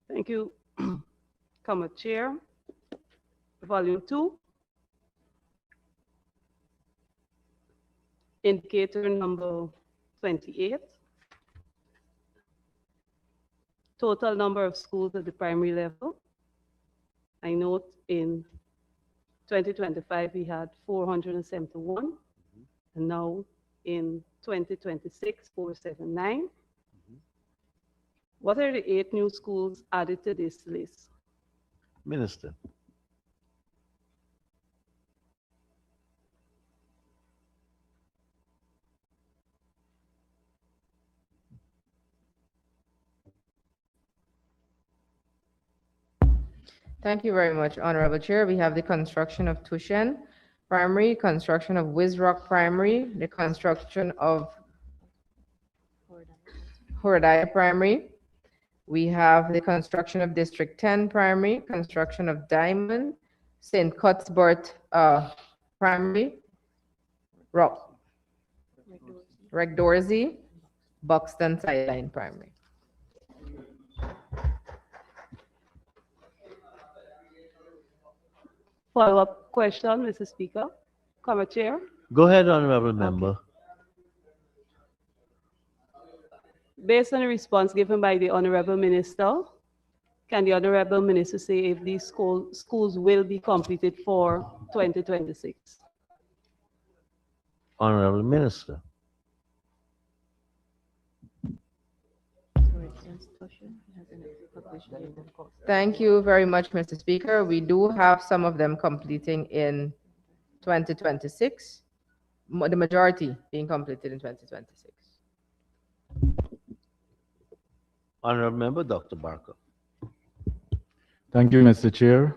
Thank you, Council Chair. Volume 2. Indicator number 28. Total number of schools at the primary level. I note in 2025 we had 471, and now in 2026 479. What are the 8 new schools added to this list? Minister. Thank you very much, Honorable Chair. We have the construction of Tushen Primary, construction of Wizrock Primary, the construction of Horadaya Primary. We have the construction of District 10 Primary, construction of Diamond, St. Cuthbert Primary, Dorsey, Buxton Sideline Primary. Follow-up question, Mr. Speaker. Comma Chair. Go ahead, Honorable Member. Based on the response given by the Honorable Minister, can the Honorable Minister say if these schools will be completed for 2026? Honorable Minister. Thank you very much, Mr. Speaker. We do have some of them completing in 2026, the majority being completed in 2026. Honorable Member Dr. Barker. Thank you, Mr. Chair.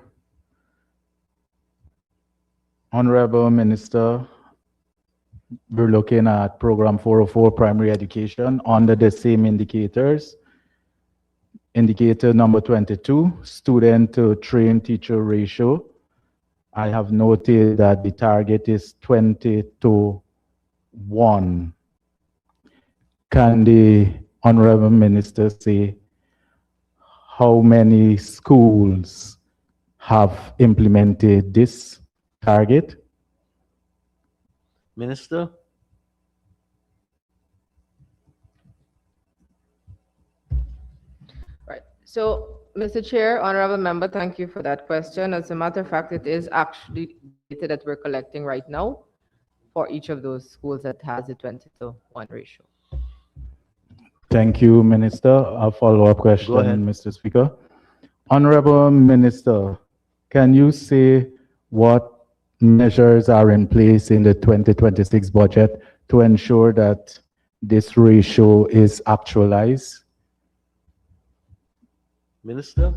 Honorable Minister, we're looking at Program 404, Primary Education, under the same indicators. Indicator number 22, student to trained teacher ratio. I have noted that the target is 20 to 1. Can the Honorable Minister say how many schools have implemented this target? Minister. Right. So, Mr. Chair, Honorable Member, thank you for that question. As a matter of fact, it is actually data that we're collecting right now for each of those schools that has a 20 to 1 ratio. Thank you, Minister. A follow-up question, Mr. Speaker. Honorable Minister, can you say what measures are in place in the 2026 budget to ensure that this ratio is actualized? Minister.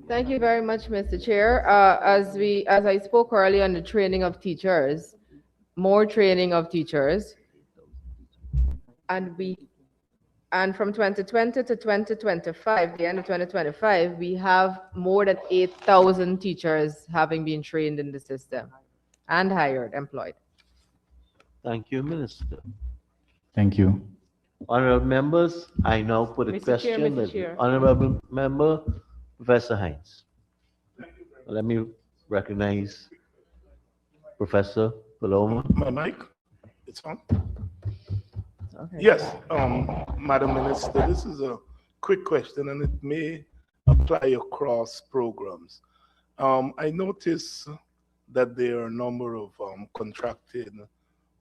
Thank you very much, Mr. Chair. As I spoke earlier on the training of teachers, more training of teachers, and from 2020 to 2025, the end of 2025, we have more than 8,000 teachers having been trained in the system and hired, employed. Thank you, Minister. Thank you. Honorable members, I now put a question. Mr. Chair. Honorable Member, Professor Hines. Let me recognize Professor Paloma. My mic, it's on. Okay. Yes, Madam Minister, this is a quick question and it may apply across programs. I notice that there are a number of contracted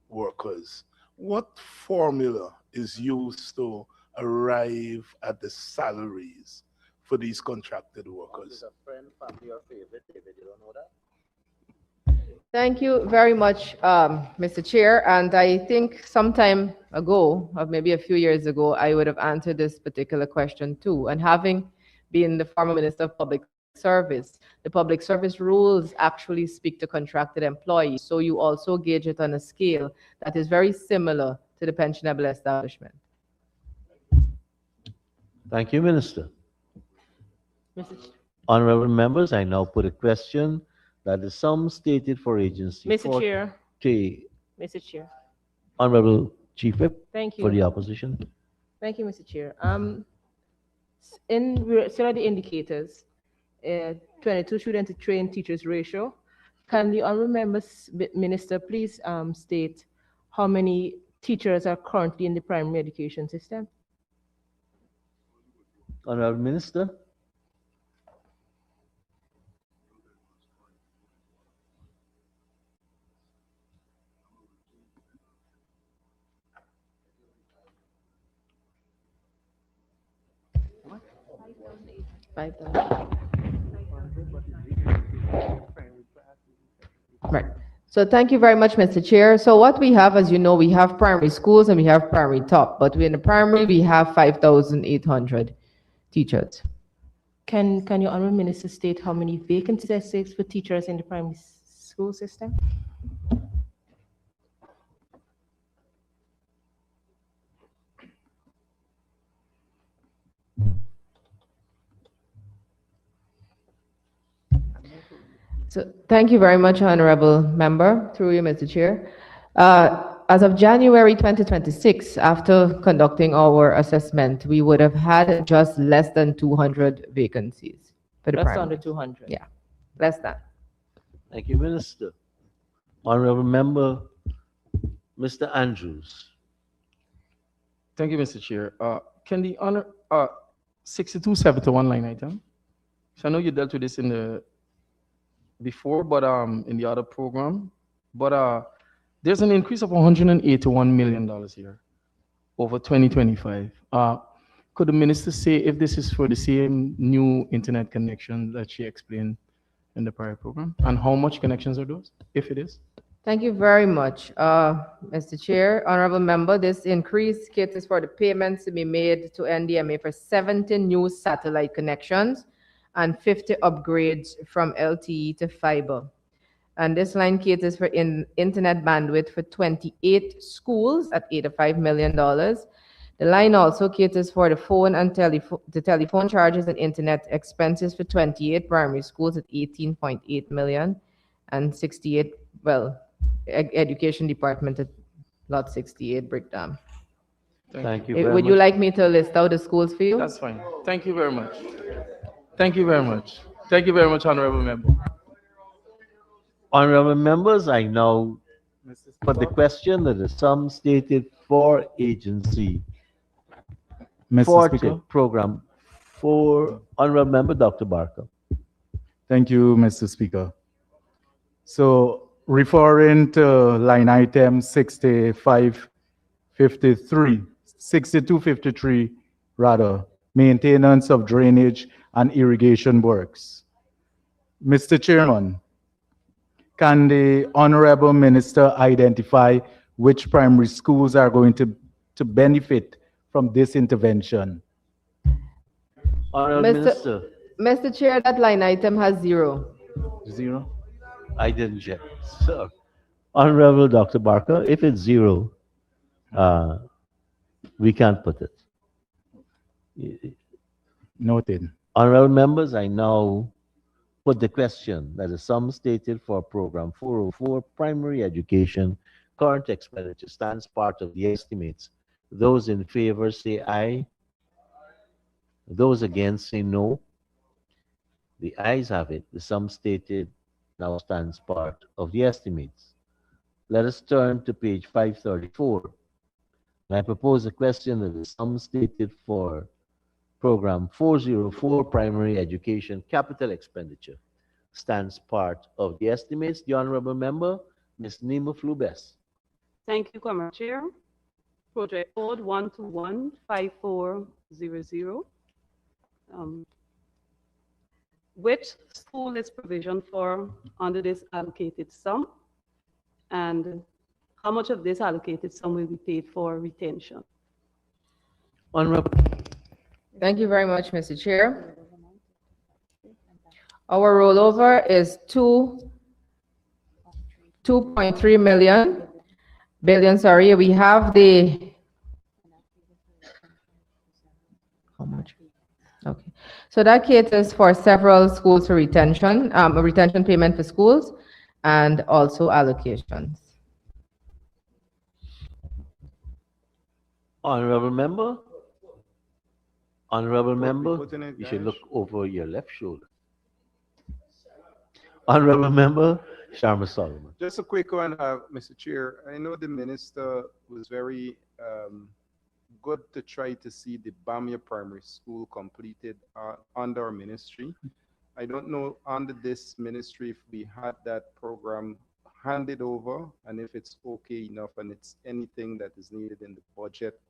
workers. What formula is used to arrive at the salaries for these contracted workers? Thank you very much, Mr. Chair. And I think some time ago, or maybe a few years ago, I would have answered this particular question too. And having been the former Minister of Public Service, the public service rules actually speak to contracted employees. So you also gauge it on a scale that is very similar to the pensionable establishment. Thank you, Minister. Honorable members, I now put a question that the sum stated for agency. Mr. Chair. Mr. Chair. Honorable Chief Whip. Thank you. For the opposition. Thank you, Mr. Chair. Still at the indicators, 22 student to trained teachers ratio. Can the honorable minister please state how many teachers are currently in the primary education system? Honorable Minister. Right. So thank you very much, Mr. Chair. So what we have, as you know, we have primary schools and we have primary top, but in the primary, we have 5,800 teachers. Can your honorable minister state how many vacancies exist for teachers in the primary school system? So thank you very much, Honorable Member, through you, Mr. Chair. As of January 2026, after conducting our assessment, we would have had just less than 200 vacancies for the Just primary. under 200. Yeah, less than. Thank you, Minister. Honorable Member, Mr. Andrews. Thank you, Mr. Chair. Can the honor 6271 line item? So I know you dealt with this in the before, but in the other program, but there's an increase of $181 million here over 2025. Could the minister say if this is for the same new internet connection that she explained in the prior program, and how much connections are those, if it is? Thank you very much, Mr. Chair. Honorable Member, this increase caters for the payments to be made to NDMA for 70 new satellite connections and 50 upgrades from LTE to fiber. And this line caters for internet bandwidth for 28 schools at $85 million. The line also caters for the phone and telephone charges and internet expenses for 28 primary schools at 18.8 million and 68, education department at lot 68 breakdown. Thank you very Would much. you like me to list out the schools for you? That's fine. Thank you very much. Thank you very much. Thank you very much, Honorable Member. Honorable members, I now put the question that the sum stated for agency Mr. for Speaker. program for Honorable Member Dr. Barker. Thank you, Mr. Speaker. So referring to line item 6253 rather, maintenance of drainage and irrigation works. Mr. Chairman, can the Honorable Minister identify which primary schools are going to benefit from this intervention? Honorable Minister. Mr. Chair, that line item has zero. Zero? I didn't check. So, Honorable Dr. Barker, if it's zero, we can't put it. Noted. Honorable members, I now put the question that the sum stated for program 404 primary education current expenditure stands part of the estimates. Those in favor say aye. Those against say no. The ayes have it. The sum stated now stands part of the estimates. Let us turn to page 534. And I propose a question that the sum stated for program 404 primary education capital expenditure stands part of the estimates. The honorable member, Ms. Nima Flubes. Thank you, Comrade Chair. Project code 1215400. Which school is provisioned for under this allocated sum? And how much of this allocated sum will be paid for retention? Honorable. Thank you very much, Mr. Chair. Our rollover is 2.3 billion, sorry. We have the, how much? Okay. So that caters for several schools for retention, a retention payment for schools, and also allocations. Honorable member. Honorable member, putting it, you should guys? look over your left shoulder. Honorable member, Sharma Solomon. Just a quick one, Mr. Chair. I know the minister was very good to try to see the Bamia Primary School completed under our ministry. I don't know under this ministry if we had that program handed over and if it's okay enough and it's anything that is needed in the budget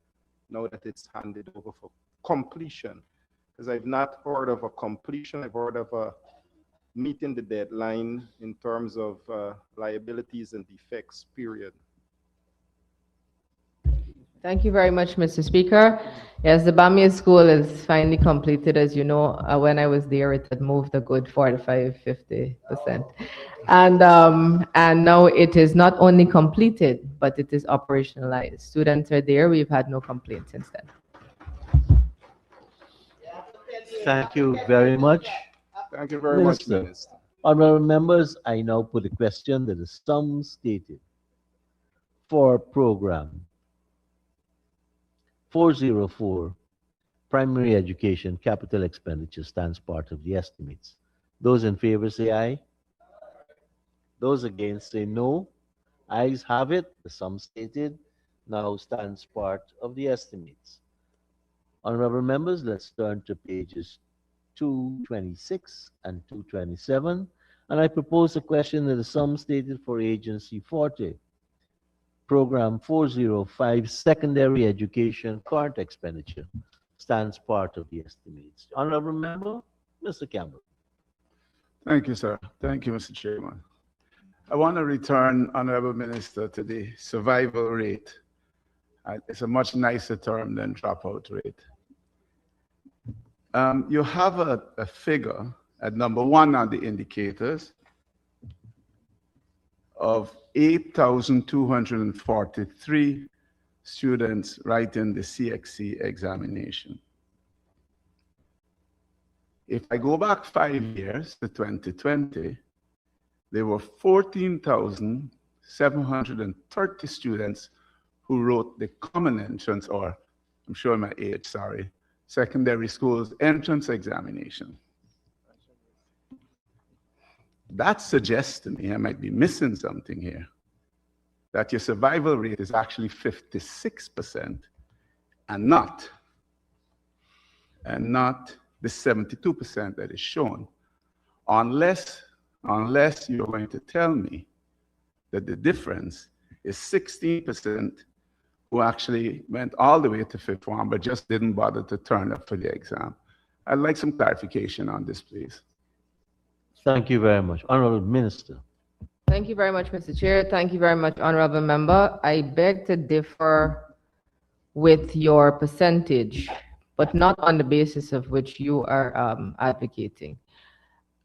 now that it's handed over for completion. Because I've not heard of a completion, I've heard of a meeting the deadline in terms of liabilities and defects, period. Thank you very much, Mr. Speaker. Yes, the Bamia School is finally completed. As you know, when I was there, it had moved a good 45, 50%. And now it is not only completed, but it is operationalized. Students are there. We've had no complaints since then. Thank you very much, Thank you very much, Minister. Minister. Honorable members, I now put a question that the sum stated for program 404, primary education capital expenditure stands part of the estimates. Those in favor say aye. Those against say no. Ayes have it. The sum stated now stands part of the estimates. Honorable members, let's turn to pages 226 and 227. And I propose a question that the sum stated for Agency 40, Program 405, Secondary Education Current Expenditure, stands part of the estimates. Honorable Member, Mr. Campbell. Thank you, sir. Thank you, Mr. Chairman. I want to return, Honorable Minister, to the survival rate. It's a much nicer term than dropout rate. You have a figure at number 1 on the indicators of 8,243 students writing the CXC examination. If I go back 5 years to 2020, there were 14,730 students who wrote the common entrance, or I'm showing my age, sorry, secondary schools entrance examination. That suggests to me, I might be missing something here, that your survival rate is actually 56% and not the 72% that is shown, unless you're going to tell me that the difference is 16% who actually went all the way to fifth one but just didn't bother to turn up for the exam. I'd like some clarification on this, please. Thank you very much. Honorable Minister. Thank you very much, Mr. Chair. Thank you very much, Honorable Member. I beg to differ with your percentage, but not on the basis of which you are advocating.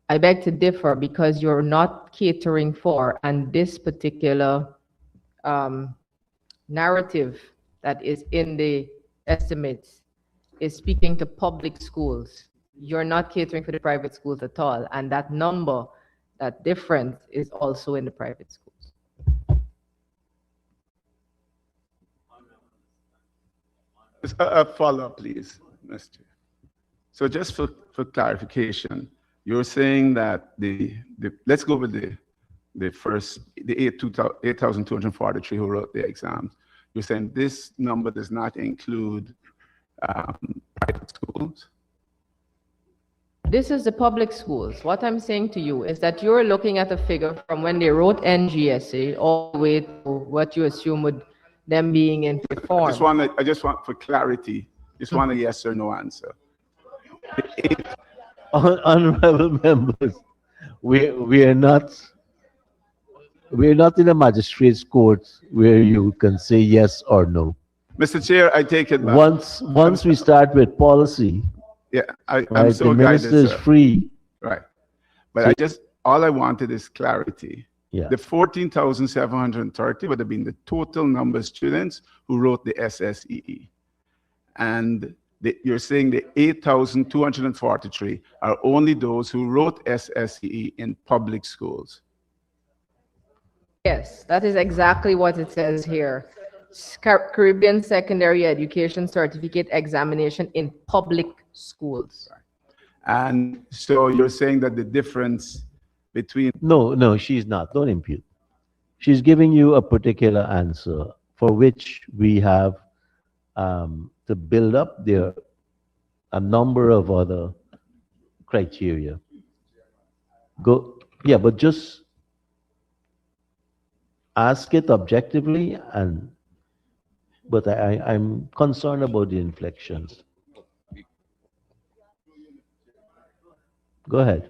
I beg to differ because you're not catering for, and this particular narrative that is in the estimates is speaking to public schools. You're not catering for the private schools at all, and that number, that difference, is also in the private schools. A follow-up, please, Mr. So just for clarification, you're saying that let's go with the 8,243 who wrote the exams. You're saying this number does not include private schools? This is the public schools. What I'm saying to you is that you're looking at a figure from when they wrote NGSA all the way to what you assume would them being in form. I just want for clarity, just want a yes or no answer. Honorable members, we're not in a magistrate's court where you can say yes or no. Mr. Chair, I take it back. Once we start with policy, yeah, I'm right, so the minister guided, is sir. free. Right. But all I wanted is clarity. Yeah. The 14,730 would have been the total number of students who wrote the SSEE. And you're saying the 8,243 are only those who wrote SSEE in public schools. Yes, that is exactly what it says here. Caribbean Secondary Education Certificate Examination in public schools. And so you're saying that the difference between... No, she's not. Don't impute. She's giving you a particular answer for which we have to build up a number of other criteria. Yeah, but just ask it objectively, but I'm concerned about the inflections. Go ahead.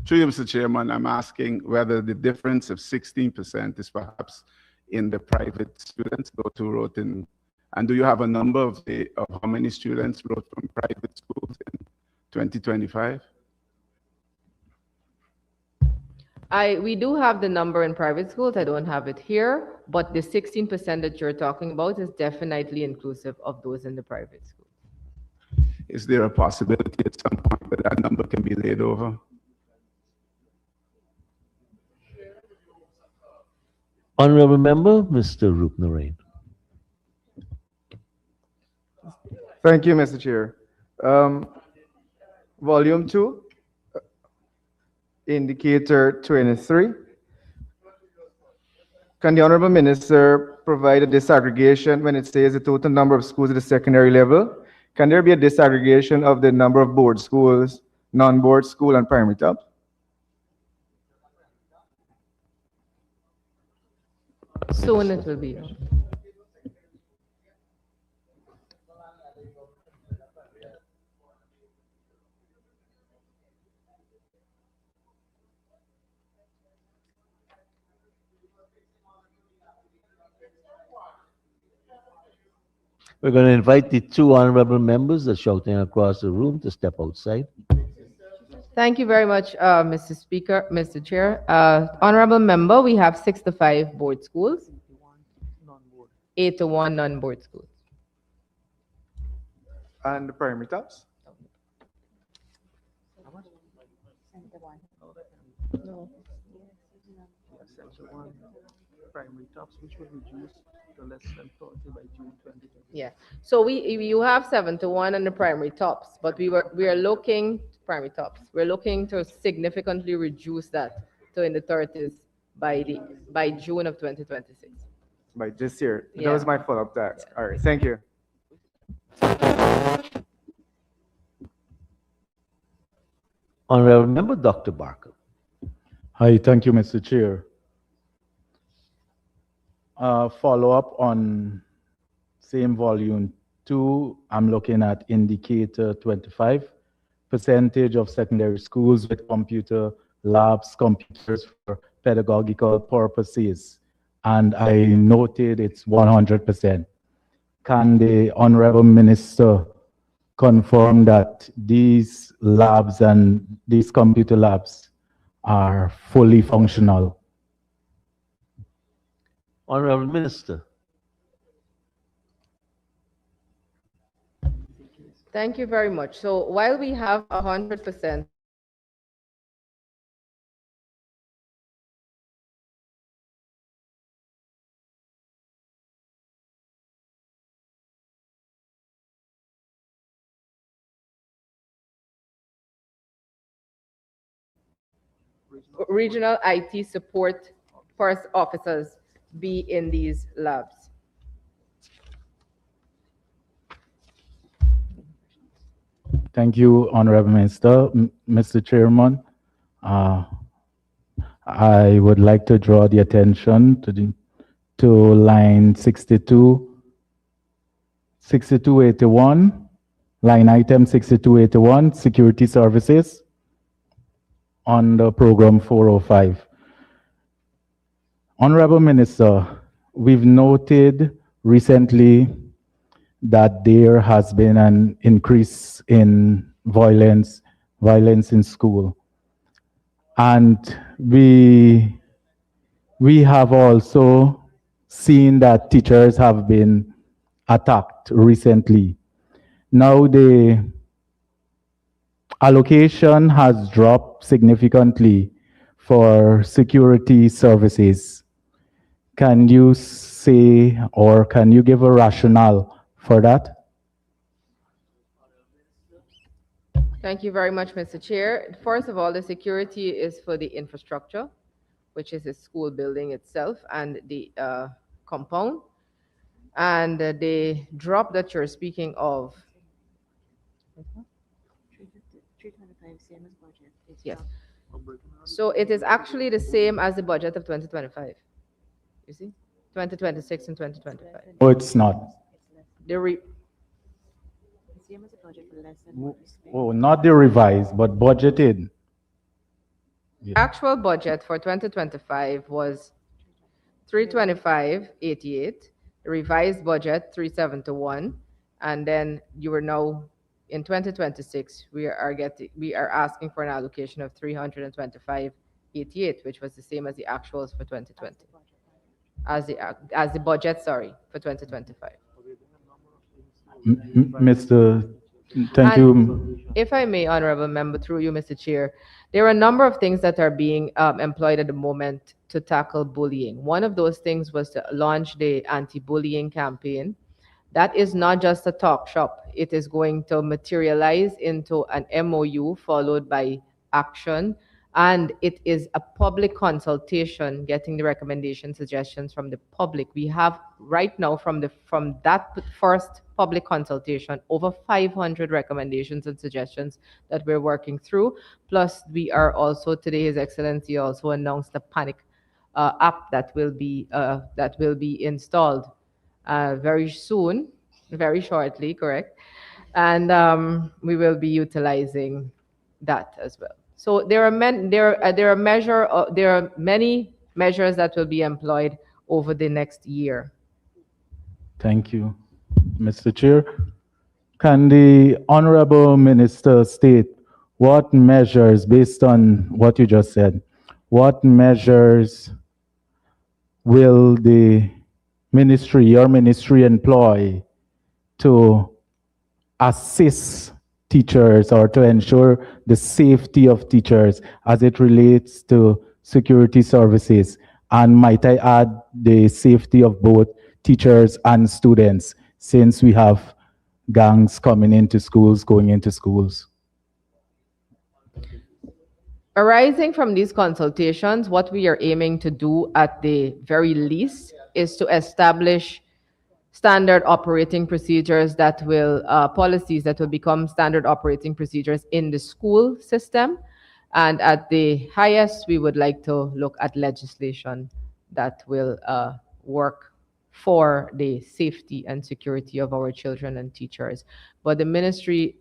Through you, Mr. Chairman, I'm asking whether the difference of 16% is perhaps in the private students, those who wrote in And do you have a number of how many students wrote from private schools in 2025? We do have the number in private schools. I don't have it here, but the 16% that you're talking about is definitely inclusive of those in the private schools. Is there a possibility at some point that that number can be laid over? Honorable Member, Mr. Rupnarain. Thank you, Mr. Chair. Volume 2, Indicator 23. Can the Honorable Minister provide a disaggregation when it says the total number of schools at the secondary level? Can there be a disaggregation of the number of board schools, non-board school, and primary top? Soon it will be. We're going to invite the two honorable members that are shouting across the room to step outside. Thank you very much, Mr. Speaker, Mr. Chair. Honorable member, we have 6 to 5 board schools, 8 to 1 non-board schools. And the primary tops? No. Primary tops, which will reduce to less than 30 by June 2020. Yeah. So you have 7 to 1 on the primary tops, but we are looking primary tops. We're looking to significantly reduce that to in the 30s by June of 2026. By this year. Yeah. That was my follow-up task. All right, thank you. Honorable Member, Dr. Barker. Hi, thank you, Mr. Chair. Follow up on same volume 2, I'm looking at indicator 25, percentage of secondary schools with computer labs, computers for pedagogical purposes. And I noted it's 100%. Can the Honorable Minister confirm that these labs and these computer labs are fully functional? Honorable Minister. Thank you very much. So while we have 100%, regional IT support first officers be in these labs. Thank you, Honorable Minister. Mr. Chairman, I would like to draw the attention to line 6281, line item 6281, security services on the program 405. Honorable Minister, we've noted recently that there has been an increase in violence in school. And we have also seen that teachers have been attacked recently. Now the allocation has dropped significantly for security services. Can you say, or can you give a rationale for that? Thank you very much, Mr. Chair. First of all, the security is for the infrastructure, which is the school building itself and the compound. And the drop that you're speaking of, 325, same as budget. yes. So it is actually the same as the budget of 2025. You see? 2026 and 2025. Oh, it's not. Same as the budget, but less than what we spent. Oh, not the revised, but budgeted. Actual budget for 2025 was 325.88. The revised budget 371, and then you are now in 2026 we are asking for an allocation of 325.88, which was the same as the actuals for 2020, as the budget, sorry, for 2025. Mr. Thank And you. if I may, Honorable Member, through you, Mr. Chair, there are a number of things that are being employed at the moment to tackle bullying. One of those things was to launch the anti-bullying campaign. That is not just a talk shop. It is going to materialize into an MOU followed by action. And it is a public consultation, getting the recommendations, suggestions from the public. We have right now from that first public consultation over 500 recommendations and suggestions that we're working through. Plus, we are also today, His Excellency also announced a panic app that will be installed very soon, very shortly, correct? And we will be utilizing that as well. So there are many measures that will be employed over the next year. Thank you, Mr. Chair. Can the Honorable Minister state what measures, based on what you just said, what measures will your ministry employ to assist teachers or to ensure the safety of teachers as it relates to security services? And might I add the safety of both teachers and students, since we have gangs coming into schools, going into schools? Arising from these consultations, what we are aiming to do at the very least is to establish standard operating procedures that will, policies that will become standard operating procedures in the school system. And at the highest, we would like to look at legislation that will work for the safety and security of our children and teachers. But the ministry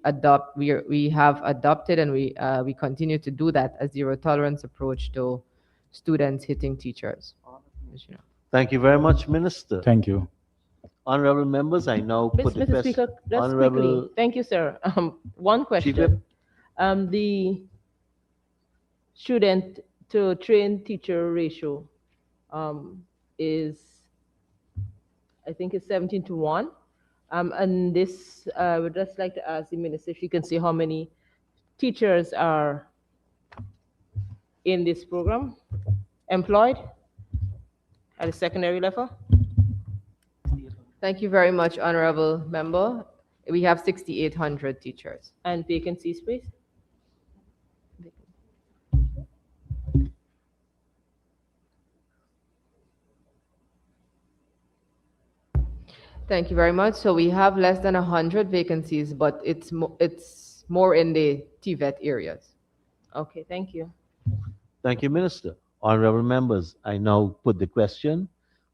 we have adopted, and we continue to do that, a zero tolerance approach to students hitting teachers. As you know. Thank you very much, Minister. Thank you. Honorable members, I now put the Mr. question. Speaker, just Honorable quickly. Thank you, sir. One Chief question. The student to train teacher ratio is, I think it's 17 to 1. And this, I would just like to ask the minister if you can say how many teachers are in this program, employed at a secondary level. Thank you very much, Honorable Member. We have 6,800 teachers. And vacancies, please. Thank you very much. So we have less than 100 vacancies, but it's more in the TVET areas. Okay, thank you. Thank you, Minister. Honorable members, I now put the question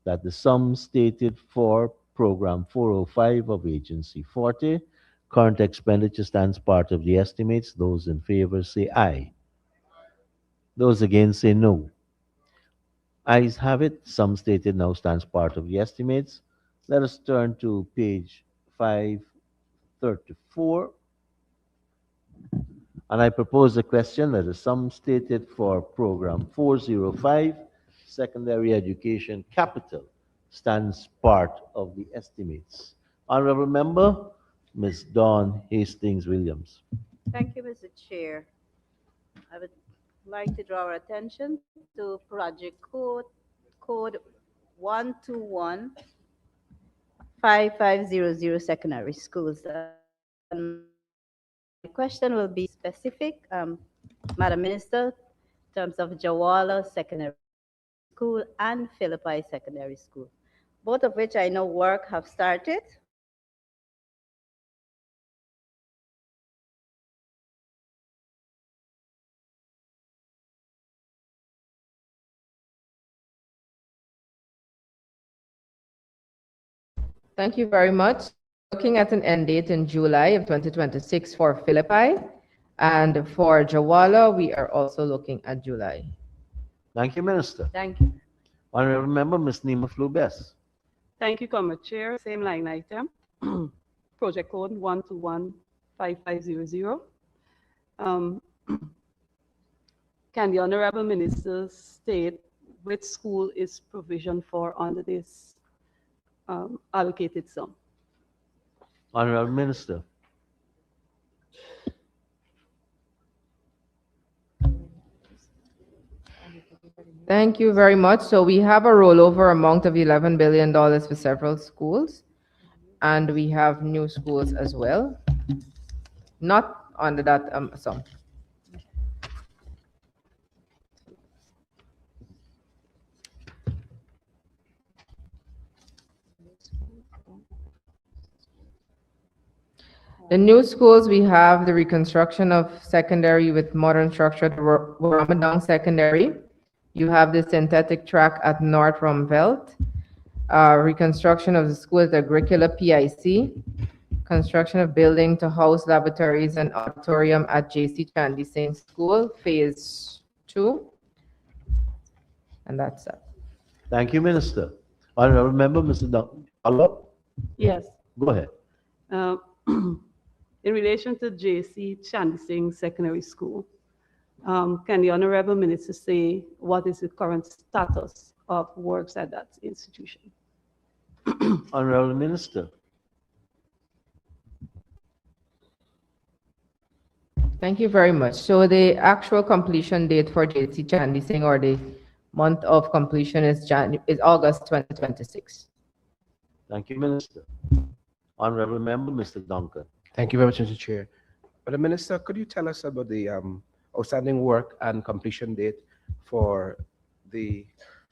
that the sum stated for Program 405 of Agency 40, current expenditure stands part of the estimates. Those in favor say aye. Those against say no. Ayes have it. Sum stated now stands part of the estimates. Let us turn to page 534. And I propose the question that the sum stated for Program 405, Secondary Education Capital, stands part of the estimates. Honorable Member, Ms. Dawn Hastings Williams. Thank you, Mr. Chair. I would like to draw our attention to project code 1215500 secondary schools. And my question will be specific, Madam Minister, in terms of Jawala Secondary School and Philippi Secondary School, both of which I know work have started. Thank you very much. Looking at an end date in July of 2026 for Philippi, and for Jawala, we are also looking at July. Thank you, Minister. Thank you. Honorable Member, Ms. Nima Flubes. Thank you, Comrade Chair. Same line item. Project code 1215500. Um, can the Honorable Minister state which school is provisioned for under this allocated sum? Honorable Minister. Thank you very much. So we have a rollover amount of $11 billion for several schools, and we have new schools as well, not under that sum. The new schools, we have the reconstruction of secondary with modern structure at Ramadan Secondary. You have the synthetic track at North Rumvelt. Reconstruction of the school at Agricola PIC. Construction of building to house laboratories and auditorium at J.C. Chandy Singh School, Phase 2. And that's it. Thank you, Minister. Honorable Member, Mr. Follow-up? Yes. Go ahead. In relation to J.C. Chandy Singh Secondary School, can the Honorable Minister say what is the current status of works at that institution? Honorable Minister. Thank you very much. So the actual completion date for J.C. Chandy Singh, or the month of completion, is August 2026. Thank you, Minister. Honorable Member, Mr. Duncan. Thank you very much, Mr. Chair. Madam Minister, could you tell us about the outstanding work and completion date for the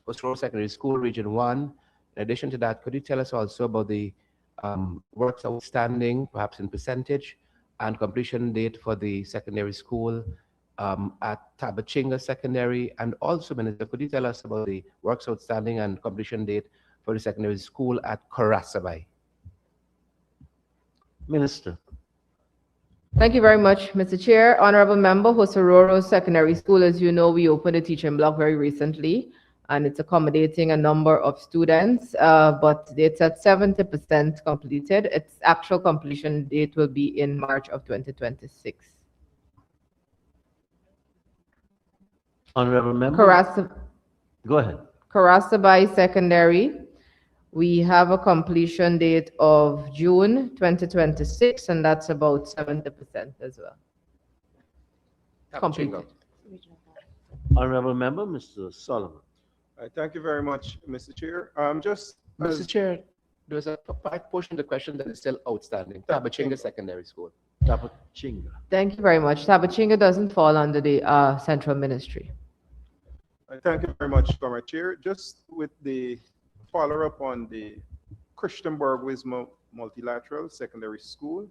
Post-Road Secondary School, Region 1? In addition to that, could you tell us also about the works outstanding, perhaps in percentage, and completion date for the secondary school at Tabachinga Secondary? And also, Minister, could you tell us about the works outstanding and completion date for the secondary school at Korasabai? Minister. Thank you very much, Mr. Chair. Honorable Member, Hosororo Secondary School, as you know, we opened a teaching block very recently, and it's accommodating a number of students, but it's at 70% completed. Its actual completion date will be in March of 2026. Honorable Member. Go ahead. Korasabai Secondary, we have a completion date of June 2026, and that's about 70% as well. Completed. Honorable Member, Mr. Solomon. Thank you very much, Mr. Chair. Mr. Chair, there's a portion of the question that is still outstanding. Tabachinga Secondary School. Tabachinga. Thank you very much. Tabachinga doesn't fall under the Central Ministry. Thank you very much, Comrade Chair. Just with the follow-up on the Christianburg Wisma Multilateral Secondary School,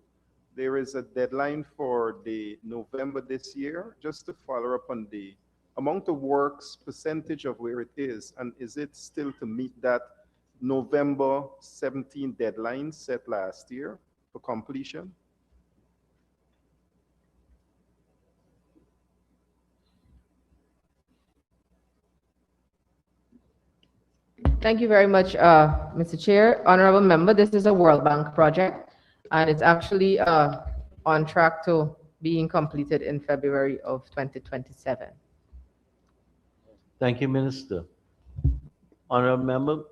there is a deadline for the November this year. Just to follow up on the amount of works, percentage of where it is, and is it still to meet that November 17 deadline set last year for completion? Thank you very much, Mr. Chair. Honorable Member, this is a World Bank project, and it's actually on track to being completed in February of 2027. Thank you, Minister. Honorable Member,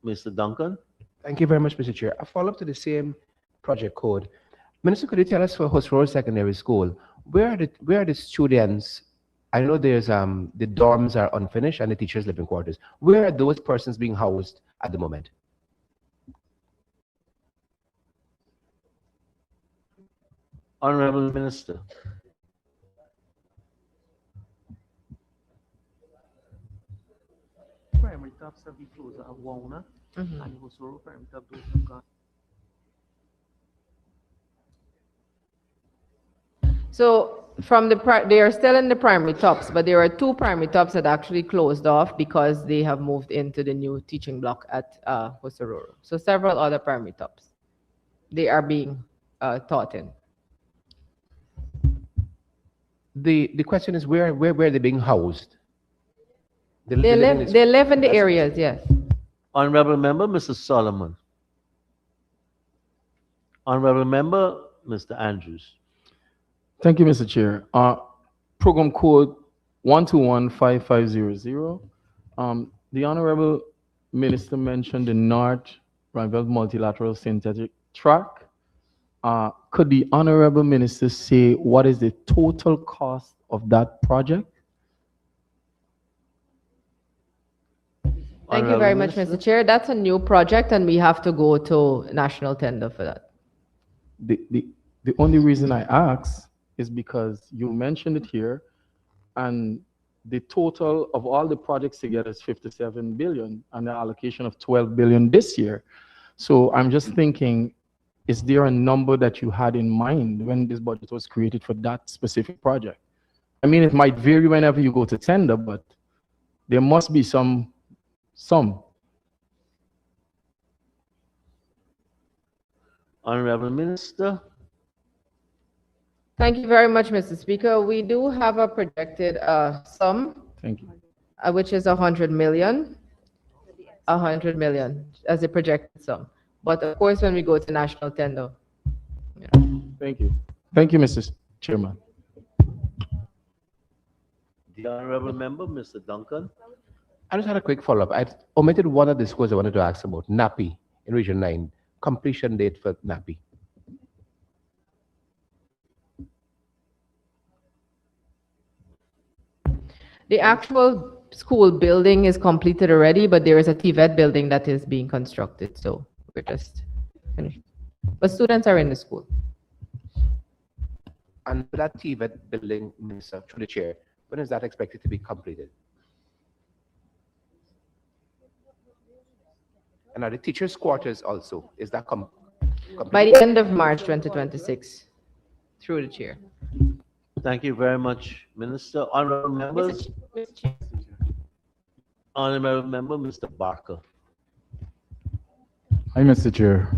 Mr. Duncan. Thank you very much, Mr. Chair. A follow-up to the same project code. Minister, could you tell us for Host Road Secondary School, where are the students? I know there's the dorms are unfinished and the teachers live in quarters. Where are those persons being housed at the moment? Honorable Minister. Primary tops have been closed at Wauna, and Hosoro primary top those have gone. So from they are still in the primary tops, but there are two primary tops that actually closed off because they have moved into the new teaching block at Hosororo. So several other primary tops, they are being taught in. The question is where are they being housed? They live in the areas, yes. Honorable Member, Mr. Solomon. Honorable Member, Mr. Andrews. Thank you, Mr. Chair. Program code 1215500. The Honorable Minister mentioned the North Rival Multilateral Synthetic Track. Could the Honorable Minister say what is the total cost of that project? Thank you very much, Mr. Chair. That's a new project, and we have to go to national tender for that. The only reason I ask is because you mentioned it here, and the total of all the projects together is 57 billion, and the allocation of 12 billion this year. So I'm just thinking, is there a number that you had in mind when this budget was created for that specific project? I mean, it might vary whenever you go to tender, but there must be some. Honorable Minister. Thank you very much, Mr. Speaker. We do have a projected sum. Thank you. Which is 100 million. 100 million as a projected sum. But of course, when we go to national tender. Thank you. Thank you, Mr. Chairman. The Honorable Member, Mr. Duncan. I just had a quick follow-up. I omitted one of the schools I wanted to ask about, NAPI in Region 9. Completion date for NAPI. The actual school building is completed already, but there is a TVET building that is being constructed. So we're just finished. But students are in the school. And that TVET building, Minister, through the chair, when is that expected to be completed? And are the teachers' quarters also? Is that completed? By the end of March 2026, through the chair. Thank you very much, Minister. Honorable members. Honorable Member, Mr. Barker. Hi, Mr. Chair.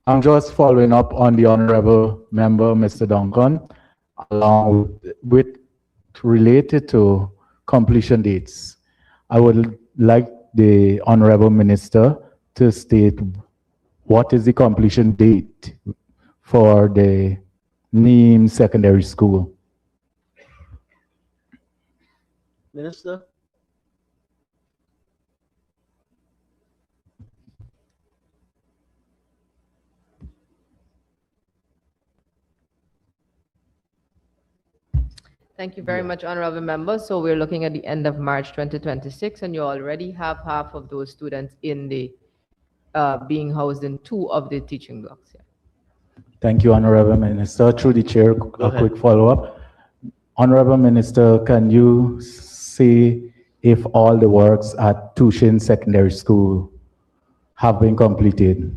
I'm just following up on the Honorable Member, Mr. Duncan, along with related to completion dates. I would like the Honorable Minister to state what is the completion date for the Neem Secondary School. Minister. Thank you very much, Honorable Member. So we're looking at the end of March 2026, and you already have half of those students in the being housed in 2 of the teaching blocks. Yeah. Thank you, Honorable Minister. Through the chair, a quick follow-up. Honorable Minister, can you say if all the works at Tushin Secondary School have been completed?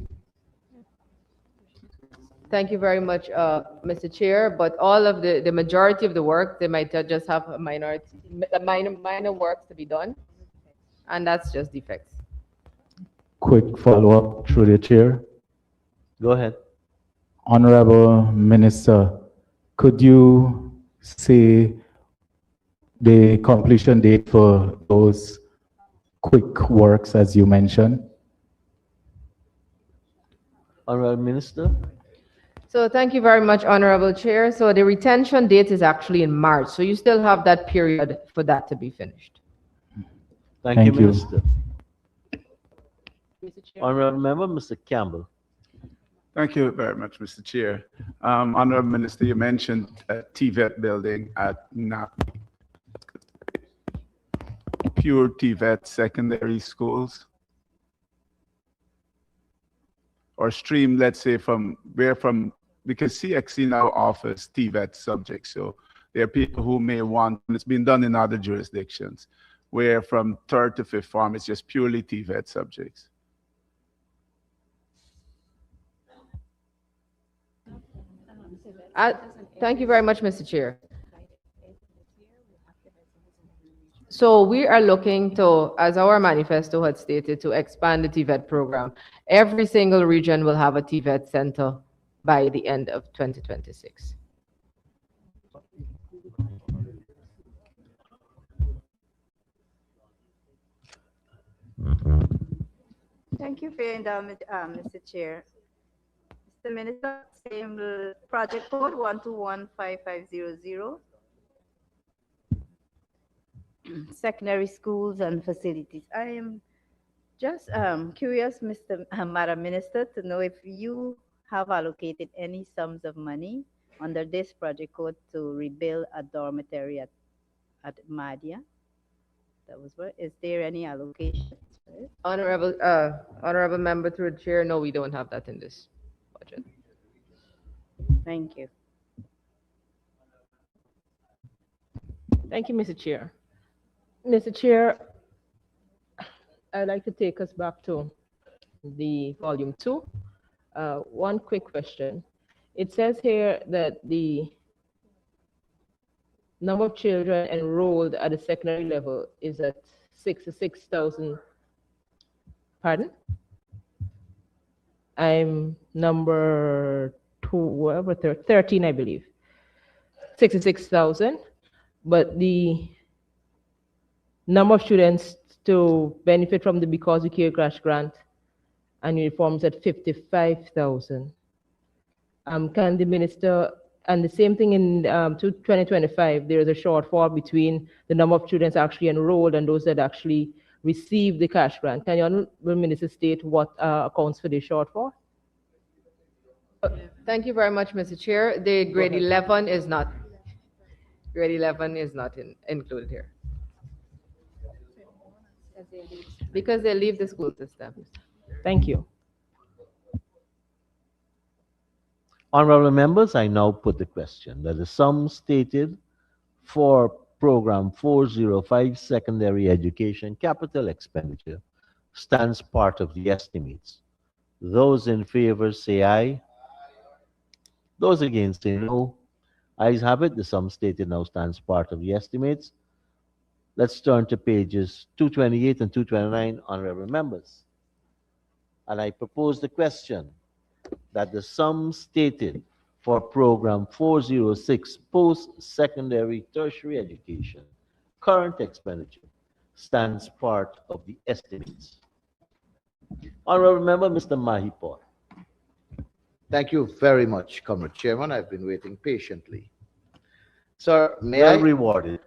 Thank you very much, Mr. Chair. But all of the majority of the work, they might just have a minor works to be done, and that's just defects. Quick follow-up through the chair. Go ahead. Honorable Minister, could you say the completion date for those quick works as you mentioned? Honorable Minister. So thank you very much, Honorable Chair. So the retention date is actually in March. So you still have that period for that to be finished. Thank you, Minister. Honorable Member, Mr. Campbell. Thank you very much, Mr. Chair. Honorable Minister, you mentioned a TVET building at NAPI. Pure TVET secondary schools. Or stream, let's say, because CXC now offers TVET subjects. So there are people who may want, and it's been done in other jurisdictions, where from 3rd to 5th form, it's just purely TVET subjects. Thank you very much, Mr. Chair. So we are looking to, as our manifesto had stated, to expand the TVET program. Every single region will have a TVET center by the end of 2026. Thank you for your endowment, Mr. Chair. Mr. Minister, same project code 1215500, secondary schools and facilities. I am just curious, Madam Minister, to know if you have allocated any sums of money under this project code to rebuild a dormitory at Madia. That was what. Is there any allocations for it? Honorable member through the chair, no, we don't have that in this budget. Thank you. Thank you, Mr. Chair. Mr. Chair, I'd like to take us back to the volume 2. One quick question. It says here that the number of children enrolled at the secondary level is at 66,000. Pardon? I'm number 13, I believe. 66,000. But the number of students to benefit from the Because We Care Crash Grant and uniforms at 55,000. Can the minister, and the same thing in 2025, there is a shortfall between the number of students actually enrolled and those that actually receive the cash grant. Can the honorable minister state what accounts for the shortfall? Thank you very much, Mr. Chair. The grade 11 is not. Grade 11 is not included here. Because they leave the school system. Thank you. Honorable members, I now put the question that the sum stated for Program 405 Secondary Education Capital Expenditure stands part of the estimates. Those in favor say aye. Those against say no. Ayes have it. The sum stated now stands part of the estimates. Let's turn to pages 228 and 229, honorable members. And I propose the question that the sum stated for Program 406 Post-Secondary Tertiary Education current expenditure stands part of the estimates. Honorable Member, Mr. Mahipur. Thank you very much, Comrade Chairman. I've been waiting patiently. Sir, may Well I? rewarded.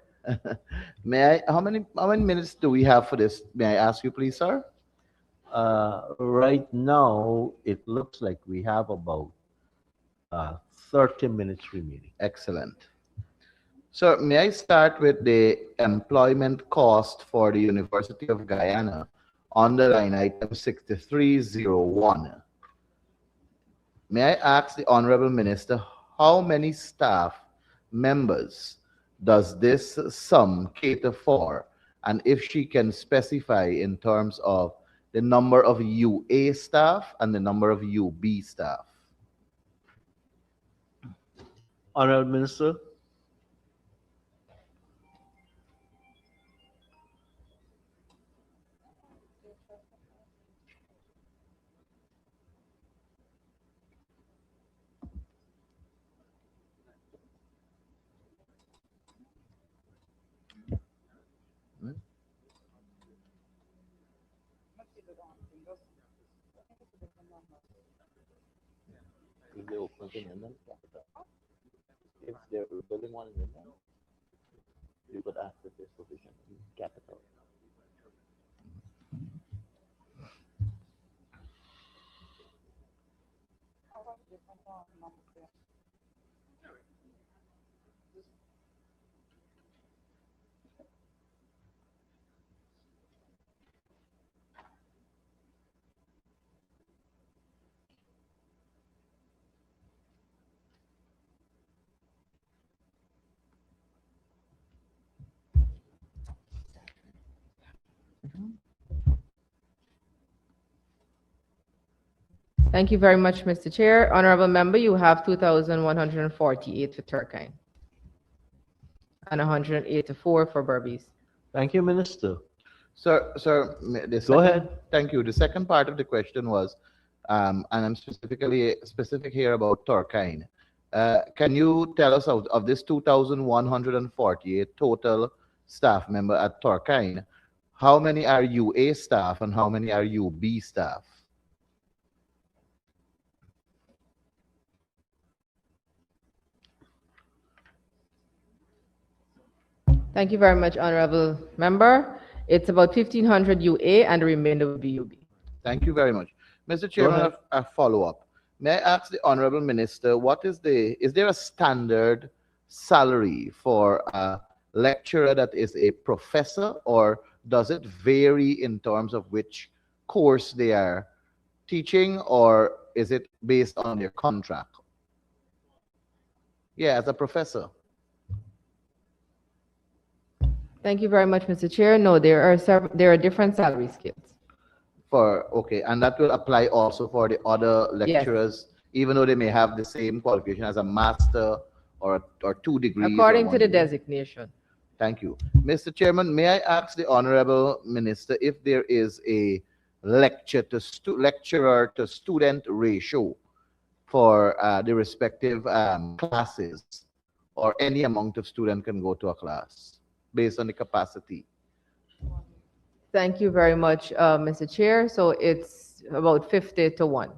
May I? How many minutes do we have for this? May I ask you, please, sir? Right now, it looks like we have about 30 minutes remaining. Excellent. So may I start with the employment cost for the University of Guyana on the line item 6301? May I ask the Honorable Minister, how many staff members does this sum cater for? And if she can specify in terms of the number of UA staff and the number of UB staff. Honorable Minister. If they open in London, capital. If they're building one in London, you could ask if there's provision in capital. Thank you very much, Mr. Chair. Honorable member, you have 2,148 for Turkine and 184 for Berbice. Thank you, Minister. Sir, Go ahead. Thank you. The second part of the question was, and I'm specific here about Turkine. Can you tell us of this 2,148 total staff member at Turkine, How many are UA staff and how many are UB staff? Thank you very much, Honorable Member. It's about 1,500 UA and the remainder will be UB. Thank you very much. Mr. Go Chairman, ahead. a follow-up. May I ask the Honorable Minister, is there a standard salary for a lecturer that is a professor, or does it vary in terms of which course they are teaching, or is it based on their contract? Yeah, as a professor. Thank you very much, Mr. Chair. No, there are different salary scales. Okay, and that will apply also for the other Yes. lecturers, even though they may have the same qualification as a master or 2 degrees or According to 1 the degree. designation. Thank you. Mr. Chairman, may I ask the Honorable Minister if there is a lecturer to student ratio for the respective classes, or any amount of student can go to a class based on the capacity? Thank you very much, Mr. Chair. So it's about 50 to 1.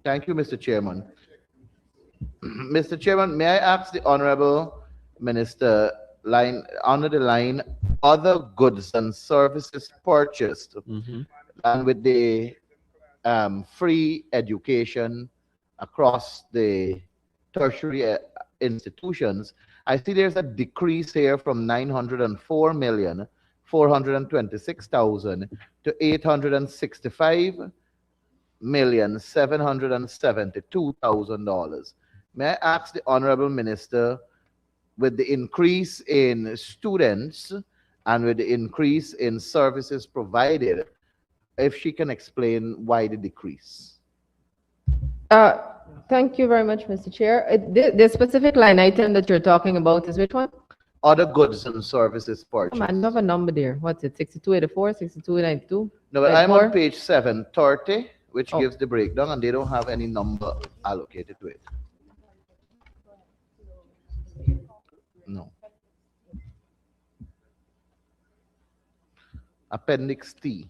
Thank you, Mr. Chairman. Mr. Chairman, may I ask the Honorable Minister, under the line, other goods and services purchased, and with the free education across the tertiary institutions, I see there's a decrease here from 904,426,000 to 865,772,000. May I ask the Honorable Minister, with the increase in students and with the increase in services provided, if she can explain why the decrease? Thank you very much, Mr. Chair. The specific line item that you're talking about is which one? Other goods and services purchased. Come on, you have a number there. What's it, 6284, 6292? No, but I'm on page 730, which gives the breakdown, and they don't have any number allocated to it. No. Appendix T.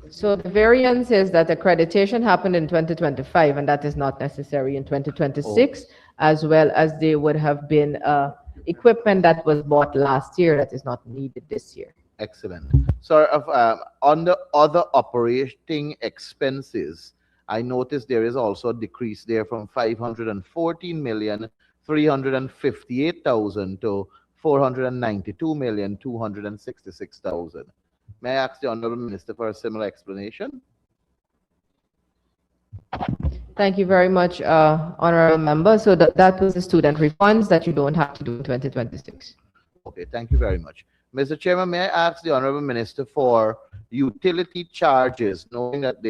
So the variance is that accreditation happened in 2025, and that is not necessary in 2026, as well as there would have been equipment that was bought last year that is not needed this year. Excellent. So on the other operating expenses, I noticed there is also a decrease there from 514,358,000 to 492,266,000. May I ask the Honorable Minister for a similar explanation? Thank you very much, Honorable Member. So that was the student refunds that you don't have to do in 2026. Okay, thank you very much. Mr. Chairman, may I ask the Honorable Minister for utility charges, knowing that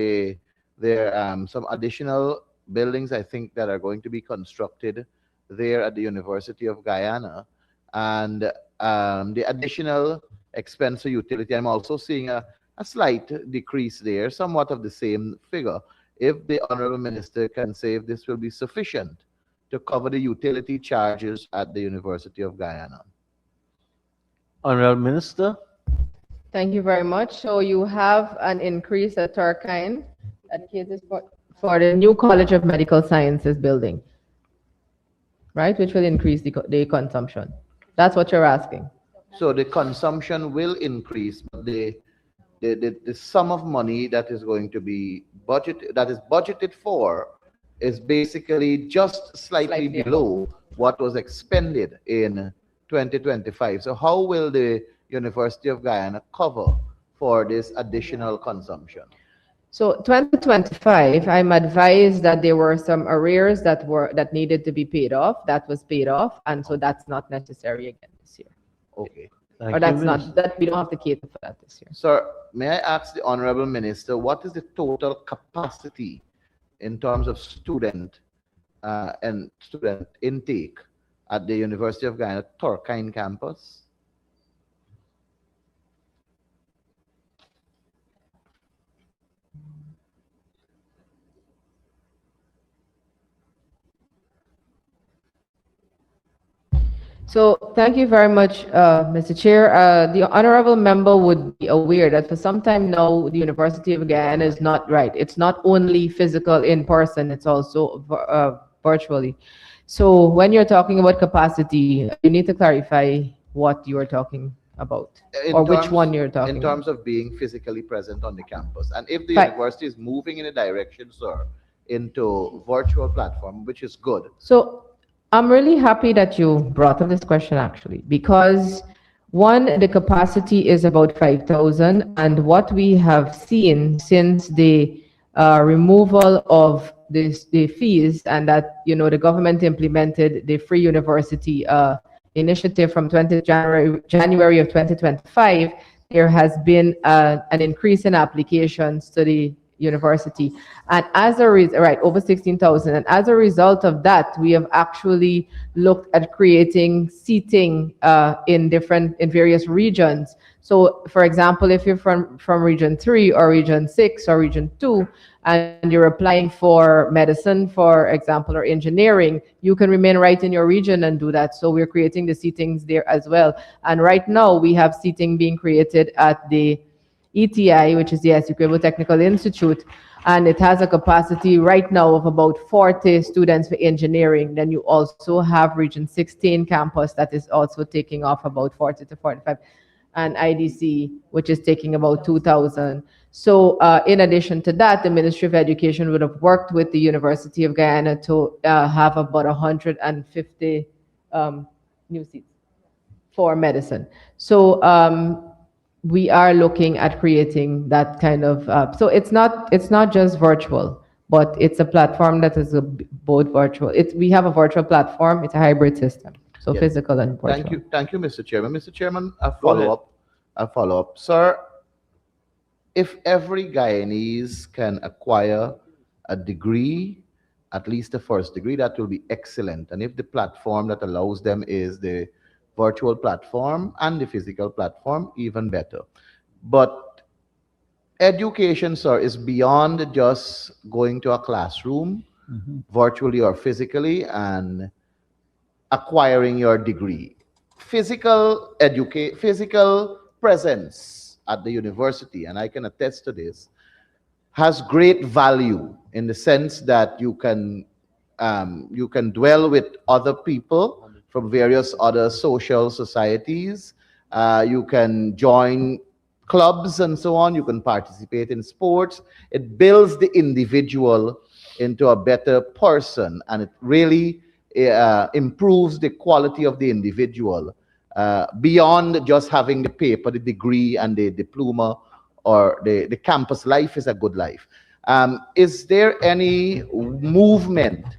there are some additional buildings, I think, that are going to be constructed there at the University of Guyana, and the additional expense for utility, I'm also seeing a slight decrease there, somewhat of the same figure. If the Honorable Minister can say if this will be sufficient to cover the utility charges at the University of Guyana. Honorable Minister. Thank you very much. So you have an increase at Turkine that caters for the new College of Medical Sciences building, right? Which will increase the consumption. That's what you're asking. So the consumption will increase, but the sum of money that is going to be budgeted for is basically just slightly below what was expended in 2025. So how will the University of Guyana cover for this additional consumption? So 2025, I'm advised that there were some arrears that needed to be paid off. That was paid off, and so that's not necessary again this year. Okay. Or that's not, that we don't have to cater for that this year. Sir, may I ask the Honorable Minister, what is the total capacity in terms of student intake at the University of Guyana Turkine campus? So thank you very much, Mr. Chair. The honorable member would be aware that for some time now, the University of Guyana is not right. It's not only physical in person, it's also virtually. So when you're talking about capacity, you need to clarify what you are talking about or which one you're In talking terms about. of being physically present on the campus. And if the Fi- university is moving in a direction, sir, into virtual platform, which is good. So I'm really happy that you brought up this question actually, because one, the capacity is about 5,000, and what we have seen since the removal of the fees and that, the government implemented the Free University initiative from 20 January of 2025, there has been an increase in applications to the university. And as a result, right, over 16,000. And as a result of that, we have actually looked at creating seating in various regions. So for example, if you're from region 3 or region 6 or region 2, and you're applying for medicine, for example, or engineering, you can remain right in your region and do that. So we're creating the seatings there as well. And right now we have seating being created at the ETI, which is the Essequibo Technical Institute, and it has a capacity right now of about 40 students for engineering. Then you also have Region 16 campus that is also taking off about 40 to 45, and IDC, which is taking about 2,000. So in addition to that, the Ministry of Education would have worked with the University of Guyana to have about 150 new seats for medicine. So we are looking at creating that kind of, so it's not just virtual, but it's a platform that is both virtual. We have a virtual platform, it's a hybrid system, so Yes. physical and virtual. Thank you, Mr. Chairman. Mr. Chairman, Go ahead. a follow up. Sir, if every Guyanese can acquire a degree, at least a first degree, that will be excellent. And if the platform that allows them is the virtual platform and the physical platform, even better. But education, sir, is beyond just going to a classroom, virtually or physically, and acquiring your degree. Physical presence at the university, and I can attest to this, has great value in the sense that you can dwell with other people from various other social societies. You can join clubs and so on. You can participate in sports. It builds the individual into a better person, and it really improves the quality of the individual beyond just having the paper, the degree, and the diploma, or the campus life is a good life. Is there any movement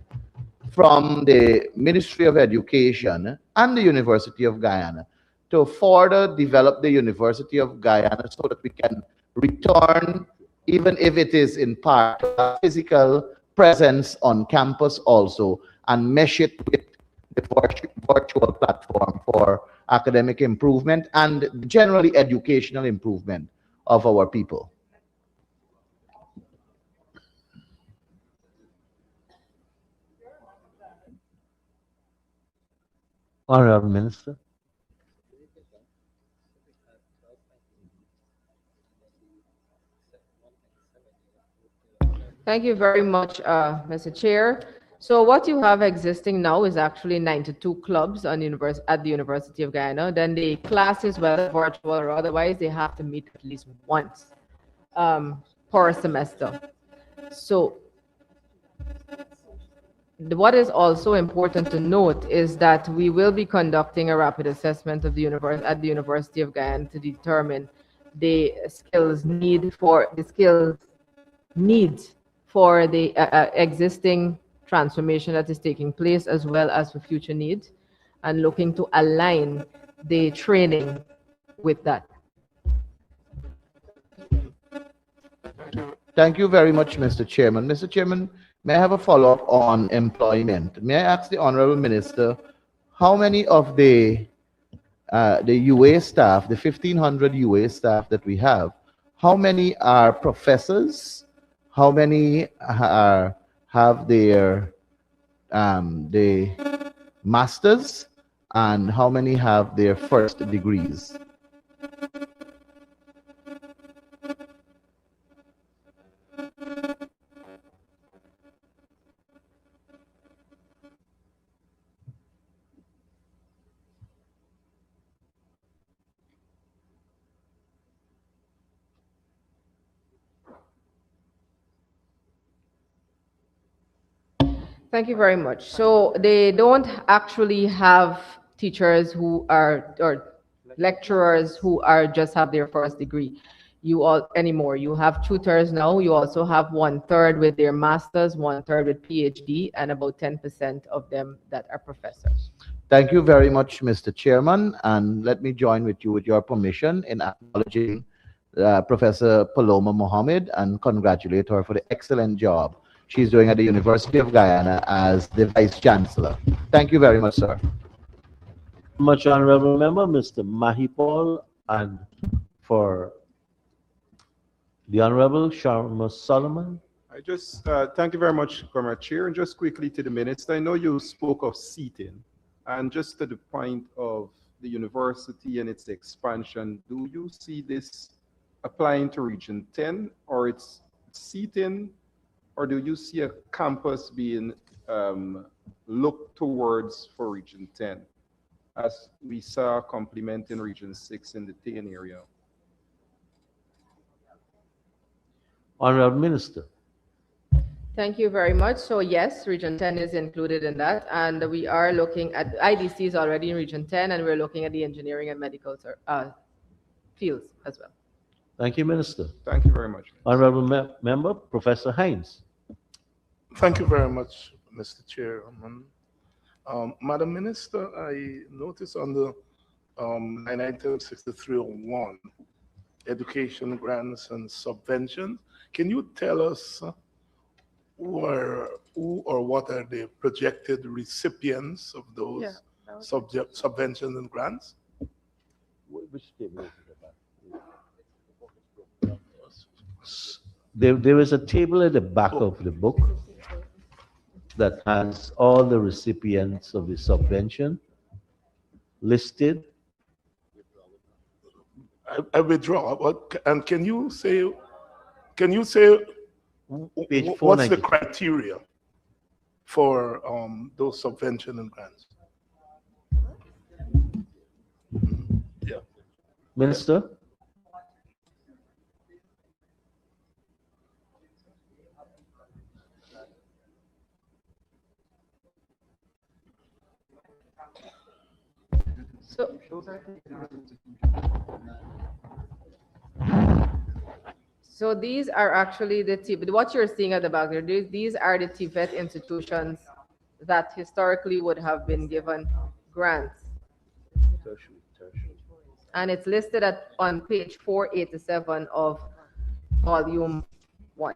from the Ministry of Education and the University of Guyana to further develop the University of Guyana so that we can return, even if it is in part, a physical presence on campus also, and mesh it with the virtual platform for academic improvement and generally educational improvement of our people? Honorable Minister. Thank you very much, Mr. Chair. So what you have existing now is actually 92 clubs at the University of Guyana. Then the classes, whether virtual or otherwise, they have to meet at least once per semester. So what is also important to note is that we will be conducting a rapid assessment of at the University of Guyana to determine the skills needs for the existing transformation that is taking place, as well as for future needs, and looking to align the training with that. Thank you very much, Mr. Chairman. Mr. Chairman, may I have a follow-up on employment? May I ask the Honorable Minister, how many of the UA staff, the 1,500 UA staff that we have, how many are professors? How many have their the masters? and how many have their first degrees? Thank you very much. So they don't actually have teachers who are, or lecturers who are just have their first degree. You all anymore. You have tutors now. You also have 1/3 with their masters, 1/3 with PhD, and about 10% of them that are professors. Thank you very much, Mr. Chairman, and let me join with you, with your permission, in acknowledging Professor Paloma Mohammed and congratulate her for the excellent job she's doing at the University of Guyana as the Vice Chancellor. Thank you very much, sir. Much honorable member, Mr. Mahipal, and for the Honorable Sharma Solomon. I just thank you very much, Comrade Chair. And just quickly to the minister, I know you spoke of seating, and just to the point of the university and its expansion, do you see this applying to Region 10, or it's seating, or do you see a campus being looked towards for Region 10, as we saw complementing Region 6 in the Tain area? Honorable Minister. Thank you very much. So yes, Region 10 is included in that, and we are looking at IDC is already in Region 10, and we're looking at the engineering and medical fields as well. Thank you, Minister. Thank you very much. Honorable Member, Professor Hines. Thank you very much, Mr. Chairman. Madam Minister, I noticed on the line item 6301, education grants and subventions. Can you tell us who or what are the projected recipients of those subventions and grants? Which table is it? There is a table at the back of the book that has all the recipients of the subvention listed. I withdraw. And can you say Page what's 490. the criteria for those subvention and grants? Yeah. Minister? So these are actually what you're seeing at the back there. These are the TVET institutions that historically would have been given grants. And it's listed on page 487 of volume 1.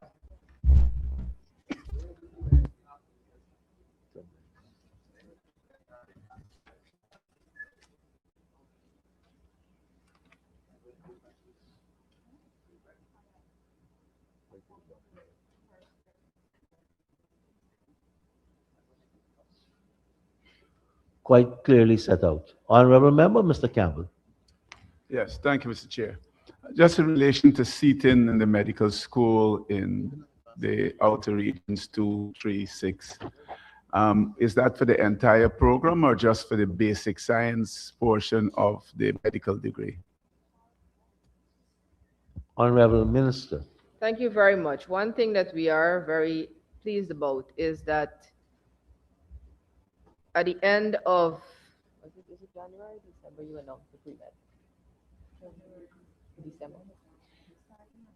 Quite clearly set out. Honorable Member, Mr. Campbell. Yes, thank you, Mr. Chair. Just in relation to seating in the medical school in the outer regions 2, 3, 6, is that for the entire program or just for the basic science portion of the medical degree? Honorable Minister. Thank you very much. One thing that we are very pleased about is that at the end of, is it January, December, you announced the pre-med? December.